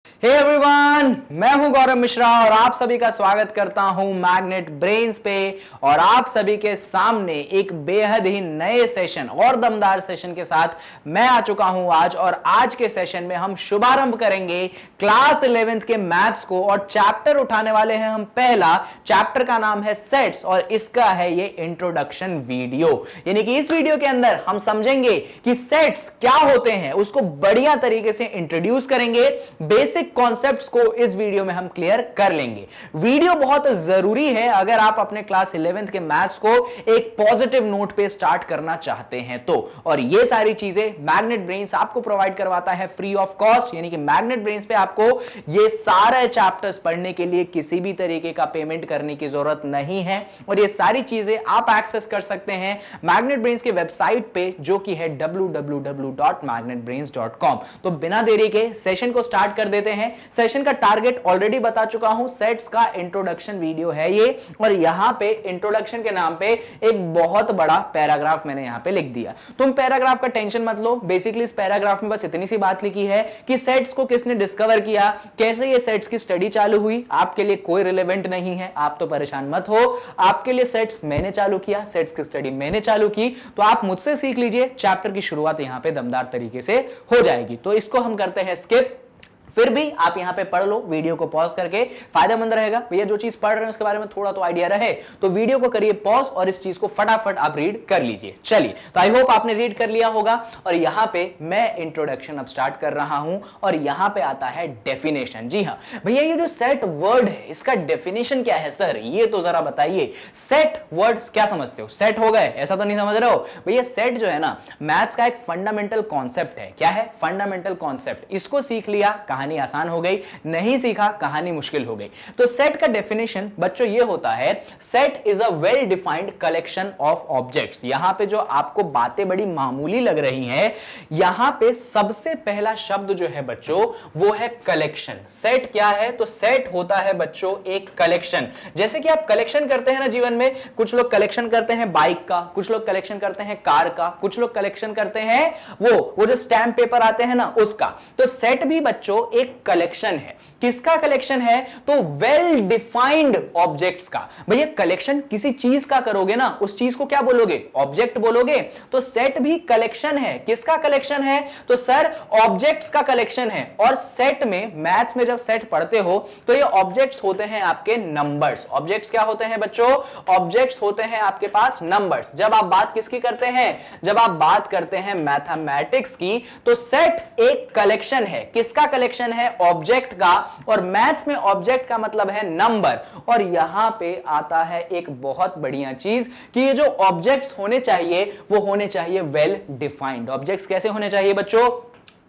Hey everyone, मैं हूं गौरव मिश्रा और आप सभी का स्वागत करता हूं मैग्नेट ब्रेन्स पे। और आप सभी के सामने एक बेहद ही नए सेशन और दमदार सेशन के साथ मैं आ चुका हूं आज। और आज के सेशन में हम शुभारंभ करेंगे क्लास 11th के मैथ्स को और चैप्टर उठाने वाले हैं हम। पहला चैप्टर का नाम है सेट्स और इसका है ये इंट्रोडक्शन वीडियो। यानी कि इस वीडियो के अंदर हम समझेंगे कि सेट्स क्या होते हैं, उसको बढ़िया तरीके से इंट्रोड्यूस करेंगे। बेसिक कॉन्सेप्ट्स को इस वीडियो में हम क्लियर कर लेंगे। वीडियो बहुत जरूरी है अगर आप अपने क्लास 11th के मैथ्स को एक पॉजिटिव नोट पे स्टार्ट करना चाहते हैं तो। और ये सारी चीजें मैग्नेट ब्रेन्स आपको प्रोवाइड करवाता है फ्री ऑफ कॉस्ट। यानी कि मैग्नेट ब्रेन्स पे आपको ये सारे चैप्टर्स पढ़ने के लिए किसी भी तरीके का पेमेंट करने की जरूरत नहीं है। और ये सारी चीजें आप एक्सेस कर सकते हैं मैग्नेट ब्रेन्स के वेबसाइट पे, जो कि है www.magnetbrains.com। तो बिना देरी के सेशन को स्टार्ट कर देते हैं। सेशन का टारगेट ऑलरेडी बता चुका हूं, सेट्स का इंट्रोडक्शन वीडियो है ये। और यहां पे इंट्रोडक्शन के नाम पे एक बहुत बड़ा पैराग्राफ मैंने यहां पे लिख दिया। तुम पैराग्राफ का टेंशन मत लो। बेसिकली इस पैराग्राफ में बस इतनी सी बात लिखी है कि सेट्स को किसने डिस्कवर किया, कैसे ये सेट्स की स्टडी चालू हुई। आपके लिए कोई रिलेवेंट नहीं है, आप तो परेशान मत हो। आपके लिए सेट्स मैंने चालू किया, सेट्स की स्टडी मैंने चालू की, तो आप मुझसे सीख लीजिए। चैप्टर की शुरुआत यहां पे दमदार तरीके से हो जाएगी। तो इसको हम करते हैं स्किप। फिर भी आप यहां पे पढ़ लो, वीडियो को पॉज करके, फायदेमंद रहेगा। भैया जो चीज पढ़ रहे हैं उसके बारे में थोड़ा तो आइडिया रहे, तो वीडियो को करिए पॉज और इस चीज को फटाफट आप रीड कर लीजिए। चलिए, तो आई होप आपने रीड कर लिया होगा। और यहां पे मैं इंट्रोडक्शन अब स्टार्ट कर रहा हूं और यहां पे आता है डेफिनेशन। जी हां भैया, ये जो सेट वर्ड है इसका डेफिनेशन क्या है सर, ये तो जरा बताइए। सेट वर्ड्स क्या समझते हो? सेट हो गए ऐसा तो नहीं समझ रहे हो भैया। सेट जो है ना, मैथ्स का एक फंडामेंटल कॉन्सेप्ट है। क्या है? Fundamental concept. इसको सीख लिया, कहानी आसान हो गई। नहीं सीखा, कहानी मुश्किल हो गई। तो सेट का डेफिनेशन बच्चों ये होता है, set is a well defined collection of objects. यहां पे जो आपको बातें बड़ी मामूली लग रही हैं, यहां पे सबसे पहला शब्द जो है बच्चों वो है कलेक्शन। सेट क्या है? तो सेट होता है बच्चों एक कलेक्शन। जैसे कि आप कलेक्शन करते हैं ना जीवन में, कुछ लोग कलेक्शन करते हैं बाइक का, कुछ लोग कलेक्शन करते हैं कार का, कुछ लोग कलेक्शन करते हैं वो जो स्टैंप पेपर आते हैं ना उसका। तो सेट भी बच्चों एक कलेक्शन है। किसका कलेक्शन है? तो वेल डिफाइंड ऑब्जेक्ट्स का। भैया कलेक्शन किसी चीज का करोगे ना, उस चीज को क्या बोलोगे? ऑब्जेक्ट बोलोगे। तो सेट भी कलेक्शन है। किसका कलेक्शन है? तो सर ऑब्जेक्ट्स का कलेक्शन है। और सेट में, मैथ्स में जब सेट पढ़ते हो तो ये ऑब्जेक्ट्स होते हैं आपके नंबर्स। ऑब्जेक्ट्स क्या होते हैं बच्चों? ऑब्जेक्ट्स होते हैं आपके पास नंबर्स। जब आप बात किसकी करते हैं? जब आप बात करते हैं मैथमेटिक्स की, तो सेट एक कलेक्शन है। किसका कलेक्शन है? ऑब्जेक्ट का। और मैथ्स में ऑब्जेक्ट का मतलब है नंबर। और यहां पे आता है एक बहुत बढ़िया चीज कि ये जो ऑब्जेक्ट्स होने चाहिए वो होने चाहिए वेल डिफाइंड। ऑब्जेक्ट्स कैसे होने चाहिए बच्चों?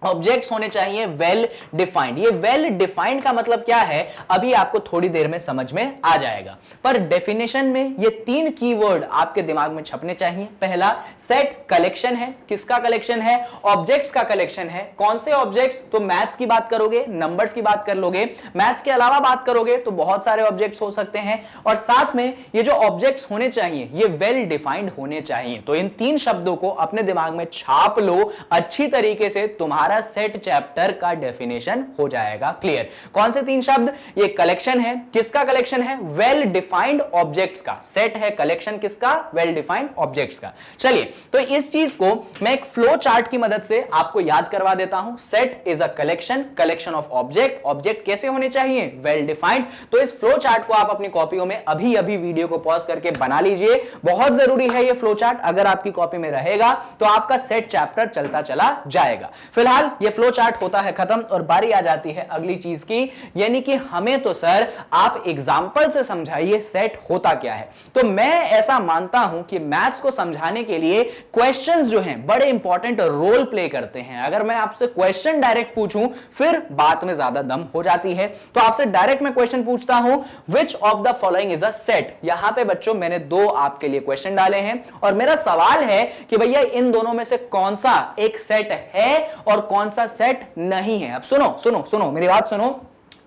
ऑब्जेक्ट्स होने चाहिए वेल डिफाइंड। ये वेल डिफाइंड का मतलब क्या है अभी आपको थोड़ी देर में समझ में आ जाएगा। पर डेफिनेशन में ये तीन कीवर्ड आपके दिमाग में छपने चाहिए। पहला, सेट कलेक्शन है। किसका कलेक्शन है? ऑब्जेक्ट्स का कलेक्शन है। कौन से ऑब्जेक्ट्स? तो मैथ्स की बात करोगे, नंबर्स की बात कर लोगे, मैथ्स के अलावा बात करोगे तो बहुत सारे ऑब्जेक्ट्स हो सकते हैं। और साथ में ये जो ऑब्जेक्ट्स होने चाहिए ये वेल डिफाइंड होने चाहिए। तो इन तीन शब्दों को अपने दिमाग में छाप लो अच्छी तरीके से, तुम्हारा सेट चैप्टर का डेफिनेशन हो जाएगा क्लियर। कौन से तीन शब्द? ये कलेक्शन है। किसका कलेक्शन है? वेल डिफाइंड ऑब्जेक्ट्स का। सेट है कलेक्शन किसका? वेल डिफाइंड ऑब्जेक्ट्स का। चलिए, तो इस चीज को मैं एक फ्लो चार्ट की मदद से आपको याद करवा देता हूं। Set is a collection, collection of object. Object कैसे होने चाहिए? Well defined. तो इस फ्लो चार्ट को आप अपनी कॉपियों में अभी अभी वीडियो को पॉज करके बना लीजिए। बहुत जरूरी है ये फ्लो चार्ट। अगर आपकी कॉपी में रहेगा तो आपका सेट चैप्टर चलता चला जाएगा। फिलहाल ये फ्लो चार्ट होता है खत्म और बारी आ जाती है अगली चीज की, यानी कि हमें तो सर आप एग्जांपल से समझाइए सेट होता क्या है। तो मैं ऐसा मानता हूं कि मैथ्स को समझाने के लिए क्वेश्चंस जो हैं बड़े इंपॉर्टेंट रोल प्ले करते हैं। अगर मैं आपसे क्वेश्चन डायरेक्ट पूछूं फिर बात में ज्यादा दम हो जाती है। तो आपसे डायरेक्ट मैं क्वेश्चन पूछता हूं, विच of the following is a set. यहां पे बच्चों मैंने दो आपके लिए क्वेश्चन डाले हैं और मेरा सवाल है कि भैया इन दोनों में से कौन सा एक सेट है और कौन सा सेट नहीं है। अब सुनो सुनो सुनो, मेरी बात सुनो।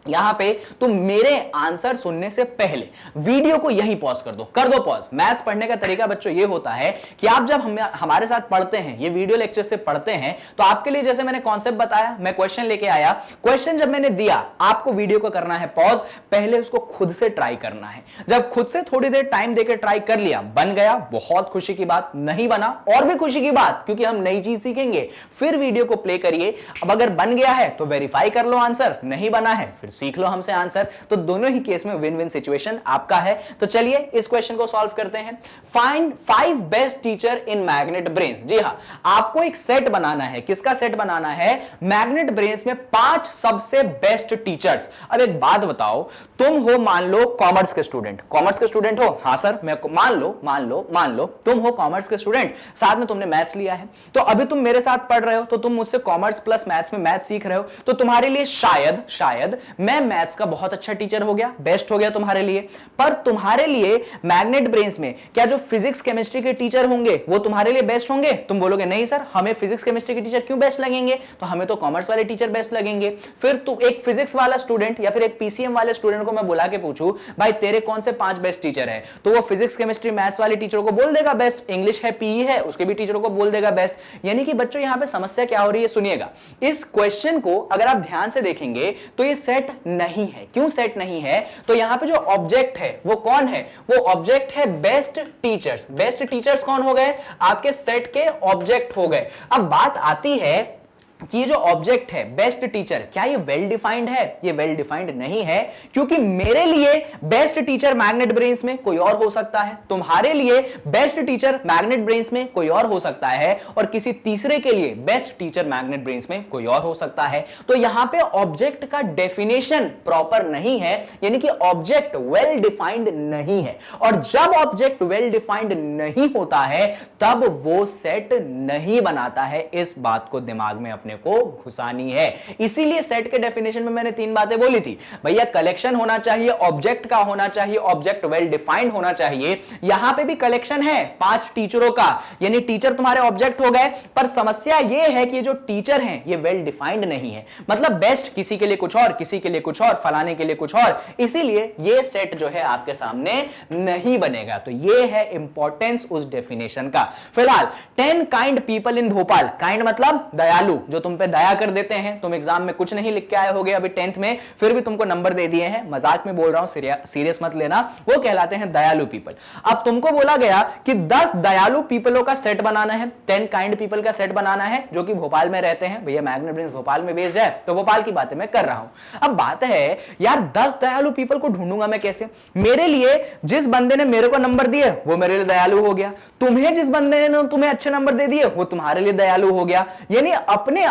यहां पे तुम मेरे आंसर सुनने से पहले वीडियो को यही पॉज कर दो पॉज। मैथ्स पढ़ने का तरीका बच्चों ये होता है कि आप जब हमारे साथ पढ़ते हैं, ये वीडियो लेक्चर से पढ़ते हैं, तो आपके लिए जैसे मैंने कॉन्सेप्ट बताया, मैं क्वेश्चन लेके आया, क्वेश्चन जब मैंने दिया, आपको वीडियो को करना है पॉज, पहले उसको खुद से ट्राई करना है। जब खुद से थोड़ी देर टाइम देकर ट्राई कर लिया, बन गया, बहुत खुशी की बात, नहीं बना और भी खुशी की बात, क्योंकि हम नई चीज सीखेंगे। फिर वीडियो को प्ले करिए। अब अगर बन गया है तो वेरीफाई कर लो आंसर, नहीं बना है फिर सीख लो हमसे आंसर। तो दोनों ही केस में विन विन सिचुएशन आपका है। तो चलिए इस क्वेश्चन को सॉल्व करते हैं। Find 5 best teacher in Magnet Brains. जी हां, आपको एक सेट बनाना है। किसका सेट बनाना है? मैग्नेट ब्रेन्स में 5 सबसे बेस्ट टीचर्स। अब एक बात बताओ, तुम हो मान लो कॉमर्स के स्टूडेंट, कॉमर्स के स्टूडेंट हो, हां सर मैं मान लो तुम हो कॉमर्स के स्टूडेंट, साथ में तुमने मैथ्स लिया है, तो अभी तुम मेरे साथ पढ़ रहे हो, तो तुम मुझसे कॉमर्स प्लस मैथ्स में मैथ्स सीख रहे हो, तो तुम्हारे लिए शायद मैं मैथ्स का बहुत अच्छा टीचर हो गया, बेस्ट हो गया तुम्हारे लिए। पर तुम्हारे लिए मैग्नेट ब्रेन्स में क्या जो फिजिक्स केमिस्ट्री के टीचर होंगे वो तुम्हारे लिए बेस्ट होंगे? तुम बोलोगे नहीं सर, हमें फिजिक्स केमिस्ट्री के टीचर क्यों बेस्ट लगेंगे, तो हमें तो कॉमर्स वाले टीचर बेस्ट लगेंगे। फिर तू एक फिजिक्स वाला स्टूडेंट या फिर एक पीसीएम वाले स्टूडेंट को मैं बुला के पूछूं, भाई तेरे कौन से 5 बेस्ट टीचर है, तो वो फिजिक्स केमिस्ट्री मैथ्स वाले टीचरों को बोल देगा बेस्ट, इंग्लिश है पीई है उसके भी टीचरों को बोल देगा बेस्ट। यानी कि बच्चों यहां पे समस्या क्या हो रही है सुनिएगा, इस क्वेश्चन को अगर आप ध्यान से देखेंगे तो ये सेट नहीं है। क्यों सेट नहीं है? तो यहां पे जो ऑब्जेक्ट है वो कौन है? वो ऑब्जेक्ट है बेस्ट टीचर्स। बेस्ट टीचर्स कौन हो गए? आपके सेट के ऑब्जेक्ट हो गए। अब बात आती है कि ये जो ऑब्जेक्ट है बेस्ट टीचर, क्या ये वेल डिफाइंड है? ये वेल डिफाइंड नहीं है, क्योंकि मेरे लिए बेस्ट टीचर मैग्नेट ब्रेन्स में कोई और हो सकता है, तुम्हारे लिए बेस्ट टीचर मैग्नेट ब्रेन्स में कोई और हो सकता है, और किसी तीसरे के लिए बेस्ट टीचर मैग्नेट ब्रेन्स में कोई और हो सकता है। तो यहां पे ऑब्जेक्ट का डेफिनेशन प्रॉपर नहीं है, यानी कि ऑब्जेक्ट वेल डिफाइंड नहीं है, और जब ऑब्जेक्ट वेल डिफाइंड नहीं होता है तब वो सेट नहीं बनाता है। इस बात को दिमाग में अपने को घुसानी है। इसीलिए सेट के डेफिनेशन में मैंने 3 बातें बोली थी, भैया कलेक्शन होना चाहिए, ऑब्जेक्ट का होना चाहिए, ऑब्जेक्ट वेल डिफाइंड होना चाहिए। यहां पे भी कलेक्शन है 5 टीचरों का, यानी टीचर तुम्हारे ऑब्जेक्ट हो गए, पर समस्या यह है कि ये जो टीचर हैं ये वेल डिफाइंड नहीं है, मतलब बेस्ट किसी के लिए कुछ और, किसी के लिए कुछ और, फलाने के लिए कुछ और, इसीलिए ये सेट जो है आपके सामने नहीं बनेगा। तो ये है इंपॉर्टेंस उस डेफिनेशन का। फिलहाल 10 kind people in Bhopal, kind मतलब दयालु, जो तुम पे दया कर देते हैं। तुम एग्जाम में कुछ नहीं लिख के आए होगे अभी 10th में, फिर भी तुमको नंबर दे दिए हैं, मजाक में बोल रहा हूं, सीरियस मत लेना, वो कहलाते हैं दयालु पीपल। अब तुमको बोला गया कि 10 दयालु पीपलों का सेट बनाना है, 10 काइंड पीपल का सेट बनाना है जो कि भोपाल में रहते हैं। भैया मैग्नेट ब्रेन्स भोपाल में बेस्ड है, तो भोपाल की बातें मैं कर रहा हूं। अब बात है यार 10 दयालु पीपल को ढूंढूंगा मैं कैसे? मेरे लिए जिस बंदे ने मेरे को नंबर दिए वो मेरे लिए दयालु हो गया, तुम्हें जिस बंदे ने तुम्हें अच्छे नंबर दे दिए वो तुम्हारे लिए दयालु हो गया, यानी अपने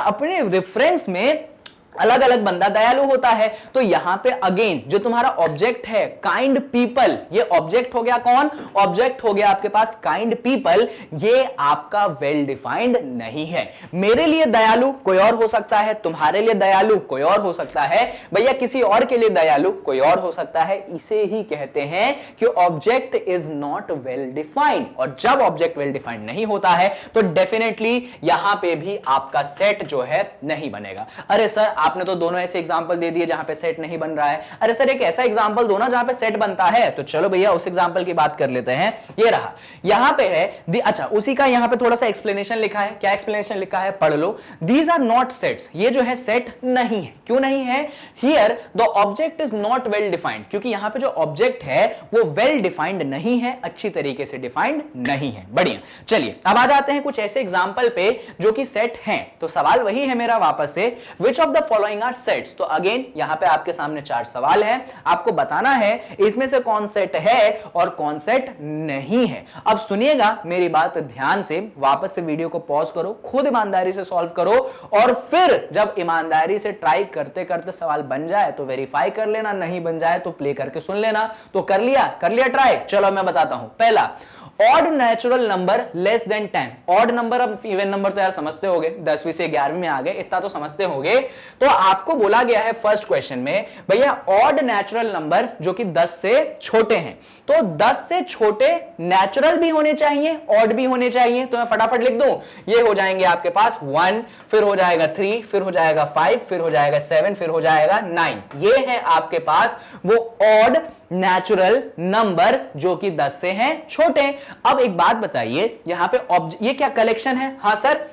रेफरेंस में अलग अलग बंदा दयालु होता है। तो यहां पे अगेन जो तुम्हारा ऑब्जेक्ट है काइंड पीपल, ये ऑब्जेक्ट हो गया कौन? ऑब्जेक्ट हो गया आपके पास काइंड पीपल, ये आपका वेल डिफाइंड नहीं है। मेरे लिए दयालु कोई और हो सकता है, तुम्हारे लिए दयालु कोई और हो सकता है, भैया किसी और के लिए दयालु कोई और हो सकता है। इसे ही कहते हैं कि object is not well defined, और जब ऑब्जेक्ट वेल डिफाइंड नहीं होता है तो डेफिनेटली यहां पे भी आपका सेट जो है नहीं बनेगा। अरे सर आपने तो दोनों ऐसे एग्जांपल दे दिए जहां पे सेट नहीं बन रहा है। अरे सर एक ऐसा एग्जांपल दो ना जहां पे सेट बनता है, तो चलो भैया उस एग्जांपल की बात कर लेते हैं। ये रहा, यहां पे है अच्छा उसी का यहां पे थोड़ा सा एक्सप्लेनेशन लिखा है। क्या एक्सप्लेनेशन लिखा है पढ़ लो। दीज आर नॉट सेट्स, ये जो है सेट नहीं है। क्यों नहीं है? Here the object is not well defined, क्योंकि यहां पे जो ऑब्जेक्ट है वो वेल डिफाइंड नहीं है, अच्छी तरीके से डिफाइंड नहीं है। बढ़िया, चलिए अब आ जाते हैं कुछ ऐसे एग्जांपल पे जो कि सेट हैं। तो सवाल वही है मेरा वापस से, which of the following are sets. तो अगेन यहां पे आपके सामने 4 सवाल है, आपको बताना है इसमें से कौन सेट है और कौन सेट नहीं है। अब सुनिएगा मेरी बात ध्यान से, वापस से वीडियो को पॉज करो, खुद ईमानदारी से सॉल्व करो, और फिर जब ईमानदारी से ट्राई करते करते सवाल बन जाए तो वेरीफाई कर लेना, नहीं बन जाए तो प्ले करके सुन लेना। तो कर लिया ट्राई। चलो मैं बताता हूं। पहला, odd natural number less than 10। Odd number, अब इवन नंबर तो यार समझते होगे, 10वीं से 11वीं में आ गए, इतना तो समझते होगे। तो आपको बोला गया है फर्स्ट क्वेश्चन में भैया ऑड नेचुरल नंबर जो कि 10 से छोटे हैं, तो 10 से छोटे नेचुरल भी होने चाहिए, ऑड भी होने चाहिए। तो मैं फटाफट लिख दूं, ये हो जाएंगे आपके पास 1, फिर हो जाएगा 3, फिर हो जाएगा 5, फिर हो जाएगा 7, फिर हो जाएगा 9। ये है आपके पास वो ऑड नेचुरल नंबर जो कि 10 से हैं छोटे। अब एक बात बताइए, यहां पे ये क्या कलेक्शन है? हां सर,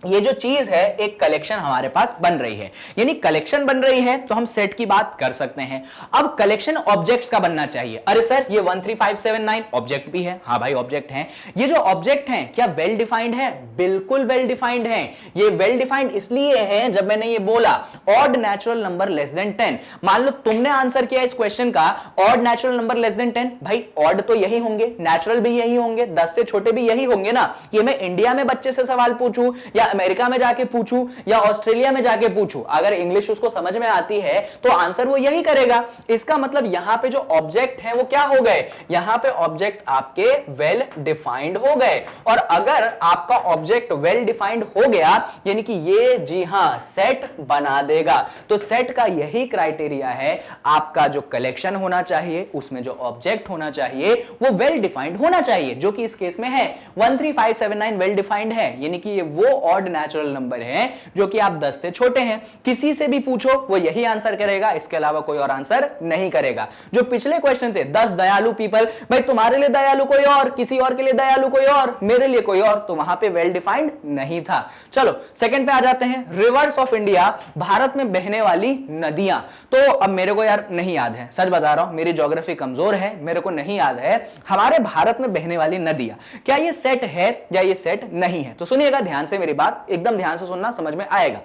ये जो चीज है एक कलेक्शन हमारे पास बन रही है, यानी कलेक्शन बन रही है तो हम सेट की बात कर सकते हैं। अब कलेक्शन ऑब्जेक्ट्स का बनना चाहिए। अरे सर ये 1 3 5 7 9 ऑब्जेक्ट भी है। हाँ भाई ऑब्जेक्ट हैं। ये जो ऑब्जेक्ट हैं क्या वेल डिफाइंड है? बिल्कुल वेल डिफाइंड है। ये वेल डिफाइंड इसलिए है, जब मैंने ये बोला odd natural number less than 10, मान लो तुमने आंसर किया इस क्वेश्चन का odd natural number less than 10, भाई ऑड तो यही होंगे, नेचुरल भी यही होंगे, 10 से छोटे भी यही होंगे ना। ये मैं इंडिया में बच्चे से सवाल पूछूं या अमेरिका में जाके पूछूं या ऑस्ट्रेलिया में जाके पूछूं, अगर इंग्लिश उसको समझ में आती है तो आंसर वो यही करेगा। इसका मतलब यहां पे जो ऑब्जेक्ट है वो क्या हो गए? यहां पे ऑब्जेक्ट आपके वेल डिफाइंड हो गए। और अगर आपका ऑब्जेक्ट वेल डिफाइंड हो गया यानी कि ये जी हां सेट बना देगा। तो सेट का यही क्राइटेरिया है, आपका जो कलेक्शन होना चाहिए उसमें जो ऑब्जेक्ट होना चाहिए वो वेल डिफाइंड होना चाहिए, जो कि इस केस में है 1 3 5 7 9 वेल डिफाइंड है, यानी कि ये वो ऑड नेचुरल नंबर है जो कि आप 10 से छोटे हैं। किसी से भी पूछो वो यही आंसर करेगा, इसके अलावा कोई और आंसर नहीं करेगा। जो पिछले क्वेश्चन थे 10 दयालु पीपल, भाई तुम्हारे लिए दयालु कोई और, किसी और के लिए दयालु कोई और, मेरे लिए कोई और, तो वहां पे वेल डिफाइंड नहीं था। चलो सेकंड पे आ जाते हैं, रिवर्स ऑफ इंडिया, भारत में बहने वाली नदियां। तो अब मेरे को यार नहीं याद है, सच बता रहा हूं मेरी ज्योग्राफी कमजोर है, मेरे को नहीं याद है हमारे भारत में बहने वाली नदियां क्या ये सेट है या ये सेट नहीं है। तो सुनिएगा ध्यान से, मेरी बात एकदम ध्यान से सुनना, समझ में आएगा।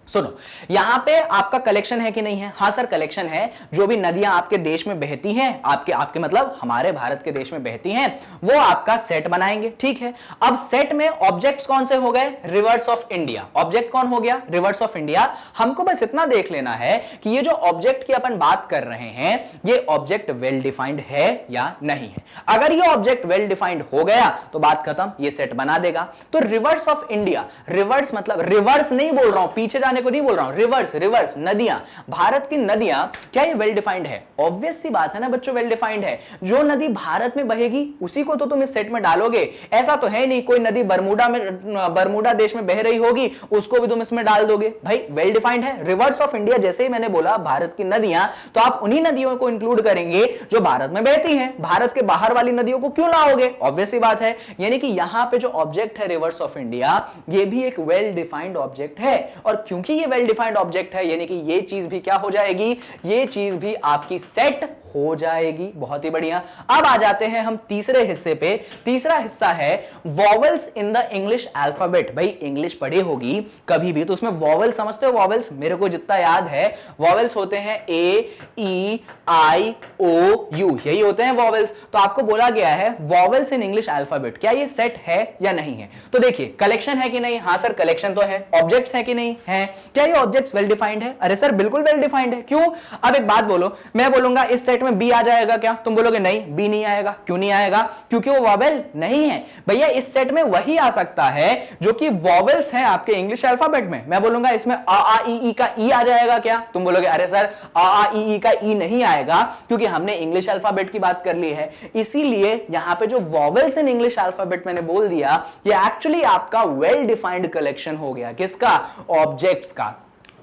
सुनो, यहां पे आपका कलेक्शन है कि नहीं है? हां सर कलेक्शन है। जो भी नदियां आपके देश में बहती हैं, आपके मतलब हमारे भारत के देश में बहती हैं, वो आपका सेट बनाएंगे। ठीक है, अब सेट में ऑब्जेक्ट्स कौन से हो गए? Reverse of India. ऑब्जेक्ट कौन हो गया? Reverse of India. हमको बस इतना देख लेना है कि ये जो ऑब्जेक्ट की अपन बात कर रहे हैं ये ऑब्जेक्ट वेल डिफाइंड है या नहीं है। अगर ये ऑब्जेक्ट वेल डिफाइंड हो गया तो बात खत्म, ये सेट बना देगा। तो रिवर्स ऑफ इंडिया, रिवर्स मतलब रिवर्स नहीं बोल रहा हूं, पीछे जाने को नहीं बोल रहा हूं, रिवर्स नदियां, भारत की नदियां, क्या ये वेल डिफाइंड है? ऑब्वियस सी बात है ना बच्चों, वेल डिफाइंड है। जो नदी भारत में बहेगी उसी को तो तुम इस सेट में डालोगे। ऐसा तो है नहीं कोई नदी बरमूडा देश में बह रही होगी उसको भी तुम इसमें डाल दोगे। भाई वेल डिफाइंड है। रिवर्स ऑफ इंडिया जैसे ही मैंने बोला भारत की नदियां, तो आप उन्हीं नदियों को इंक्लूड करेंगे जो भारत में बहती हैं। भारत के बाहर वाली नदियों को क्यों लाओगे? ऑब्वियस सी बात है। यानी कि यहां पे जो ऑब्जेक्ट है रिवर्स ऑफ इंडिया, ये भी एक वेल डिफाइंड ऑब्जेक्ट है। और क्योंकि ये वेल डिफाइंड ऑब्जेक्ट है यानी कि ये चीज भी क्या हो जाएगी? ये चीज भी आपकी सेट हो जाएगी। बहुत ही बढ़िया। अब आ जाते हैं हम तीसरे हिस्से पे। तीसरा हिस्सा है vowels in the English alphabet. भाई इंग्लिश पढ़ी होगी कभी भी तो उसमें वॉवेल समझते हो? वॉवेल्स मेरे को जितना याद है वॉवेल्स होते हैं ए, ई, आई, ओ, यू, यही होते हैं वॉवेल्स। तो आपको बोला गया है वॉवेल्स इन इंग्लिश अल्फाबेट, क्या ये सेट है या नहीं है? तो देखिए कलेक्शन है कि नहीं? हां सर कलेक्शन तो है। ऑब्जेक्ट्स है कि नहीं है? क्या ये ऑब्जेक्ट्स वेल डिफाइंड है? अरे सर बिल्कुल वेल डिफाइंड है। क्यों? अब एक बात बोलो, मैं बोलूंगा इस सेट में बी आ जाएगा क्या? तुम बोलोगे नहीं बी नहीं आएगा। क्यों नहीं आएगा? क्योंकि वो वॉवेल नहीं है। भैया इस सेट में वही आ सकता है जो कि वॉवेल्स हैं आपके इंग्लिश अल्फाबेट में। मैं बोलूंगा इसमें आ आ ई का ई आ जाएगा क्या? तुम बोलोगे अरे सर आ आ ई का ई नहीं आएगा क्योंकि हमने इंग्लिश अल्फाबेट की बात कर ली है। इसीलिए यहां पे जो वॉवेल्स इन इंग्लिश अल्फाबेट मैंने बोल दिया ये एक्चुअली आपका वेल डिफाइंड कलेक्शन हो गया। किसका? ऑब्जेक्ट्स का।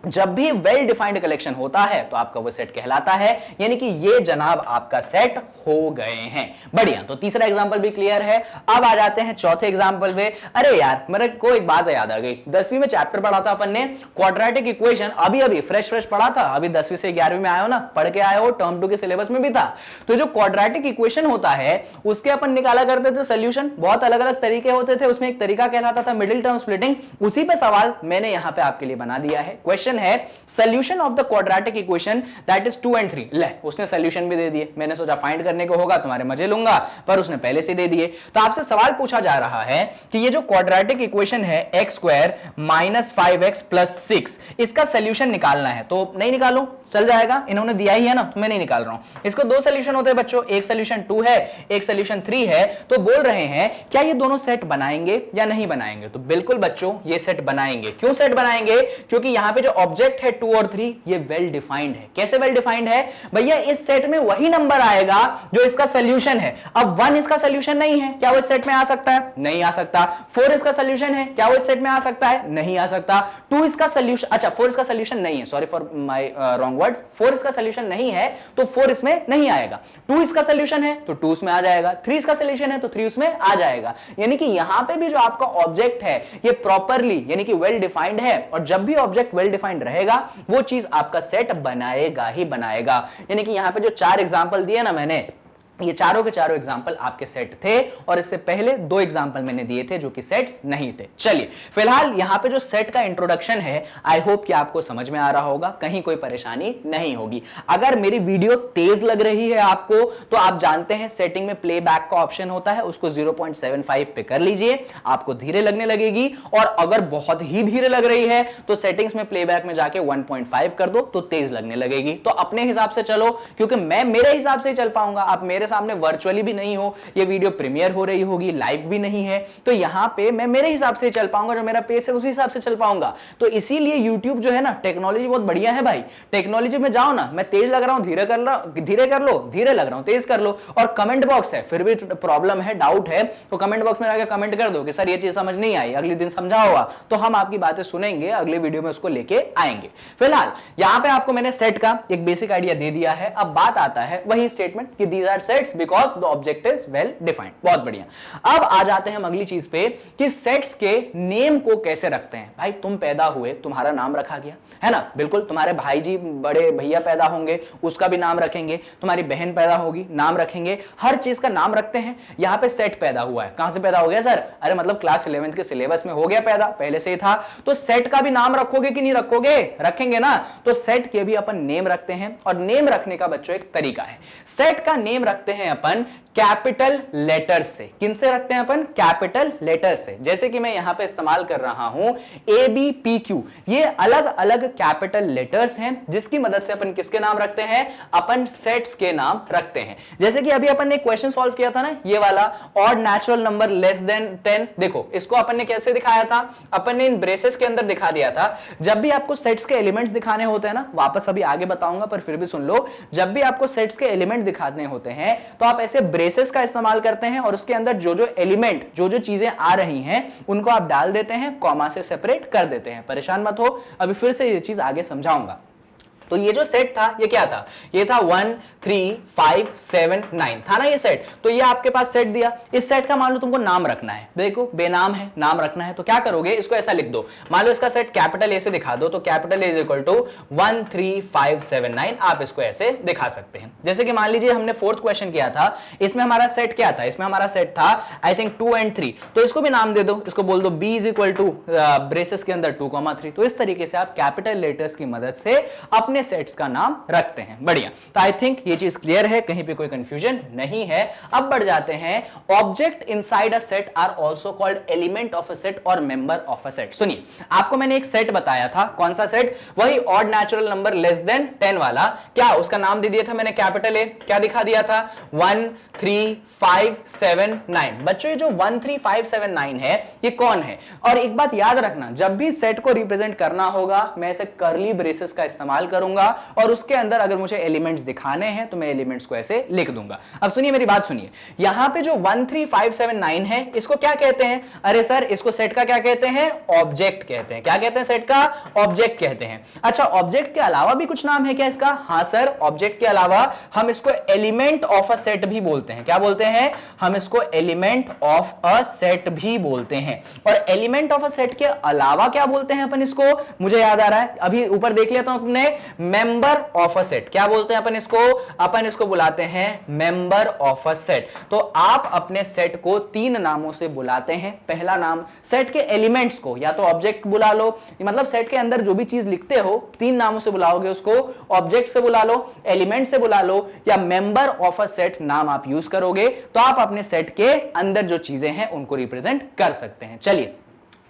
जब भी वेल डिफाइंड कलेक्शन होता है तो आपका वो सेट कहलाता है, यानी कि ये जनाब आपका सेट हो गए हैं। बढ़िया, तो तीसरा एग्जांपल भी क्लियर है। अब आ जाते हैं चौथे एग्जांपल पे। अरे यार मेरे को एक बात याद आ गई, 10वीं में चैप्टर पढ़ा था अपन ने क्वाड्रेटिक इक्वेशन, अभी फ्रेश पढ़ा था, अभी 10वीं से 11वीं में आए हो ना, पढ़ के आए हो, टर्म 2 के सिलेबस में भी था। तो जो क्वाड्रेटिक इक्वेशन होता है उसके अपन निकाला करते थे सोल्यूशन, बहुत अलग अलग तरीके होते थे। उसमें एक तरीका कहलाता था मिडिल टर्म स्प्लिटिंग। उसी पे सवाल मैंने यहां पे आपके लिए बना दिया है। क्वेश्चन क्वेश्चन है solution of the quadratic equation that is 2 and 3। ले उसने सॉल्यूशन भी दे दिए, मैंने सोचा फाइंड करने को होगा तुम्हारे मजे लूंगा, पर उसने पहले से दे दिए। तो आपसे सवाल पूछा जा रहा है कि ये जो क्वाड्रेटिक इक्वेशन है x square minus 5x plus 6, इसका सॉल्यूशन निकालना है। तो नहीं निकालो, चल जाएगा, इन्होंने दिया ही है ना, तो मैं नहीं निकाल रहा हूं। इसको दो सॉल्यूशन होते हैं बच्चों, एक सॉल्यूशन 2 है, एक सॉल्यूशन 3 है। तो बोल रहे हैं क्या ये दोनों सेट बनाएंगे या नहीं बनाएंगे? तो बिल्कुल बच्चों ये सेट बनाएंगे। क्यों सेट बनाएंगे? क्योंकि यहां पे जो ऑब्जेक्ट है 2 और 3 ये वेल डिफाइंड है। कैसे वेल डिफाइंड है भैया? इस सेट में वही नंबर आएगा जो इसका सॉल्यूशन है। अब 1 इसका सॉल्यूशन नहीं है, क्या वो इस सेट में आ सकता है? नहीं आ सकता। 4 इसका सॉल्यूशन है, क्या वो इस सेट में आ सकता है? नहीं आ सकता। 2 इसका सॉल्यूशन, अच्छा 4 इसका सॉल्यूशन नहीं है, sorry for my wrong words, 4 इसका सॉल्यूशन नहीं है तो 4 इसमें नहीं आएगा। 2 इसका सॉल्यूशन है तो 2 इसमें आ जाएगा। 3 इसका सॉल्यूशन है तो 3 उसमें आ जाएगा। यानी कि यहां पे भी जो आपका ऑब्जेक्ट है ये प्रॉपरली यानी कि वेल डिफाइंड है, और जब भी ऑब्जेक्ट वेल डिफाइंड रहेगा वो चीज आपका सेट बनाएगा ही बनाएगा। यानी कि यहां पे जो 4 एग्जांपल दिए ना मैंने, ये चारों के चारों एग्जाम्पल आपके सेट थे, और इससे पहले 2 एग्जाम्पल मैंने दिए थे जो कि सेट्स नहीं थे। चलिए फिलहाल यहां पे जो सेट का इंट्रोडक्शन है, आई होप कि आपको समझ में आ रहा होगा, कहीं कोई परेशानी नहीं होगी। अगर मेरी वीडियो तेज लग रही है आपको, तो आप जानते हैं सेटिंग में प्लेबैक का ऑप्शन होता है, उसको 0.75 पे कर लीजिए, आपको धीरे लगने लगेगी। और अगर बहुत ही धीरे लग रही है तो सेटिंग्स में प्लेबैक में जाके 1.5 कर दो तो तेज लगने लगेगी। तो अपने हिसाब से चलो, क्योंकि मैं मेरे हिसाब से ही चल पाऊंगा, आप मेरे सामने वर्चुअली भी नहीं हो, ये वीडियो प्रीमियर हो रही होगी, लाइव भी नहीं है, तो यहां पे मैं मेरे हिसाब से चल पाऊंगा, जो मेरा पेस है उसी हिसाब से चल पाऊंगा। तो इसीलिए YouTube जो है ना, टेक्नोलॉजी बहुत बढ़िया है भाई। टेक्नोलॉजी में जाओ ना, मैं तेज लग रहा हूं, धीरे कर लो, धीरे कर लो, धीरे लग रहा हूं, तेज कर लो। और कमेंट बॉक्स है, फिर भी प्रॉब्लम है, डाउट है, तो कमेंट बॉक्स में जाकर कमेंट कर दो कि सर ये चीज समझ नहीं आई, अगले दिन समझा होगा, तो हम आपकी बातें सुनेंगे, अगले वीडियो में उसको लेके आएंगे। फिलहाल यहां पे आपको मैंने सेट का एक बेसिक आइडिया दे दिया है। अब बात आता है वही स्टेटमेंट कि these are sets because the object is well defined. बहुत बढ़िया। अब आ जाते हैं हम अगली चीज पे कि सेट्स के नेम को कैसे रखते हैं। भाई तुम पैदा हुए, तुम्हारा नाम रखा गया है ना, बिल्कुल। तुम्हारे भाई जी बड़े भैया पैदा होंगे, उसका भी नाम रखेंगे। तुम्हारी बहन पैदा होगी, नाम रखेंगे। हर चीज का नाम रखते हैं। यहां पे सेट पैदा हुआ है, कहां से पैदा हो गया सर? अरे मतलब क्लास 11th के सिलेबस में हो गया पैदा, पहले से ही था। तो सेट का भी नाम रखोगे कि नहीं रखोगे? रखेंगे ना। तो सेट के भी अपन नेम रखते हैं, और नेम रखने का बच्चों एक तरीका है। सेट का नेम रखते हैं अपन कैपिटल लेटर्स से। किनसे रखते हैं अपन? कैपिटल लेटर्स से। जैसे कि मैं यहां पे इस्तेमाल कर रहा हूं ABPQ, ये अलग अलग कैपिटल लेटर्स हैं, जिसकी मदद से अपन किसके नाम रखते हैं? अपन सेट्स के नाम रखते हैं। जैसे कि अभी अपन ने क्वेश्चन सॉल्व किया था ना, ये वाला odd natural number less than 10। देखो इसको अपन ने कैसे दिखाया था? अपन ने इन ब्रेसेस के अंदर दिखा दिया था। जब भी आपको सेट्स के एलिमेंट्स दिखाने होते हैं ना, वापस अभी आगे बताऊंगा पर फिर भी सुन लो, जब भी आपको सेट्स के एलिमेंट दिखाने होते हैं तो आप ऐसे ब्रेसेस का इस्तेमाल करते हैं, और उसके अंदर जो जो एलिमेंट, जो जो चीजें आ रही हैं, उनको आप डाल देते हैं, कॉमा से सेपरेट कर देते हैं। परेशान मत हो, अभी फिर से ये चीज आगे समझाऊंगा। तो ये जो सेट था ये क्या था? ये था 1 3 5 7 9 था ना ये सेट। तो ये आपके पास सेट दिया। इस सेट का मान लो तुमको नाम रखना है, देखो बेनाम है, नाम रखना है, तो क्या करोगे? इसको ऐसा लिख दो। मान लो इसका सेट कैपिटल ए से दिखा दो, तो capital A is equal to 1 3 5 7 9। आप इसको ऐसे दिखा सकते हैं। जैसे कि मान लीजिए हमने 4th क्वेश्चन किया था, इसमें हमारा सेट क्या था? इसमें हमारा सेट था आई थिंक 2 and 3। तो इसको भी नाम दे दो, इसको बोल दो B is equal to braces के अंदर 2, 3। तो इस तरीके से आप कैपिटल लेटर्स की मदद से अपने सेट्स का नाम रखते हैं। बढ़िया। तो आई थिंक ये चीज क्लियर है, कहीं पे कोई कंफ्यूजन नहीं है। अब बढ़ जाते हैं, object inside a set are also called element of a set और मेंबर ऑफ अ सेट। सुनिए, आपको मैंने एक सेट बताया था, कौन सा सेट? वही odd natural number less than 10 वाला। क्या उसका नाम दे दिया था मैंने? Capital A. क्या दिखा दिया था? 1 3 5 7 9। बच्चों ये जो 1 3 5 7 9 है, ये कौन है? और एक बात याद रखना, जब भी सेट को रिप्रेजेंट करना होगा, मैं ऐसे कर्ली ब्रेसेस का इस्तेमाल करूंगा, और उसके अंदर अगर मुझे एलिमेंट्स दिखाने हैं तो मैं एलिमेंट्स को ऐसे लिख दूंगा। अब सुनिए मेरी बात सुनिए, यहां पे जो 1 3 5 7 9 है, इसको क्या कहते हैं? अरे सर इसको सेट का क्या कहते हैं? ऑब्जेक्ट कहते हैं। क्या कहते हैं? सेट का ऑब्जेक्ट कहते हैं। अच्छा, ऑब्जेक्ट के अलावा भी कुछ नाम है क्या इसका? हां सर, ऑब्जेक्ट के अलावा हम इसको एलिमेंट ऑफ अ सेट भी बोलते हैं। क्या बोलते हैं? हम इसको एलिमेंट ऑफ अ सेट भी बोलते हैं। और एलिमेंट ऑफ अ सेट के अलावा क्या बोलते हैं अपन इसको? मुझे याद आ रहा है, अभी ऊपर देख लेता हूं तुमने, मेंबर ऑफ अ सेट। क्या बोलते हैं अपन इसको? अपन इसको बुलाते हैं मेंबर ऑफ अ सेट। तो आप अपने सेट को 3 नामों से बुलाते हैं। पहला नाम, सेट के एलिमेंट्स को या तो ऑब्जेक्ट बुला लो, मतलब सेट के अंदर जो भी चीज लिखते हो 3 नामों से बुलाओगे उसको। ऑब्जेक्ट से बुला लो, एलिमेंट से बुला लो, या मेंबर ऑफ अ सेट नाम आप यूज करोगे तो आप अपने सेट के अंदर जो चीजें हैं उनको रिप्रेजेंट कर सकते हैं। चलिए,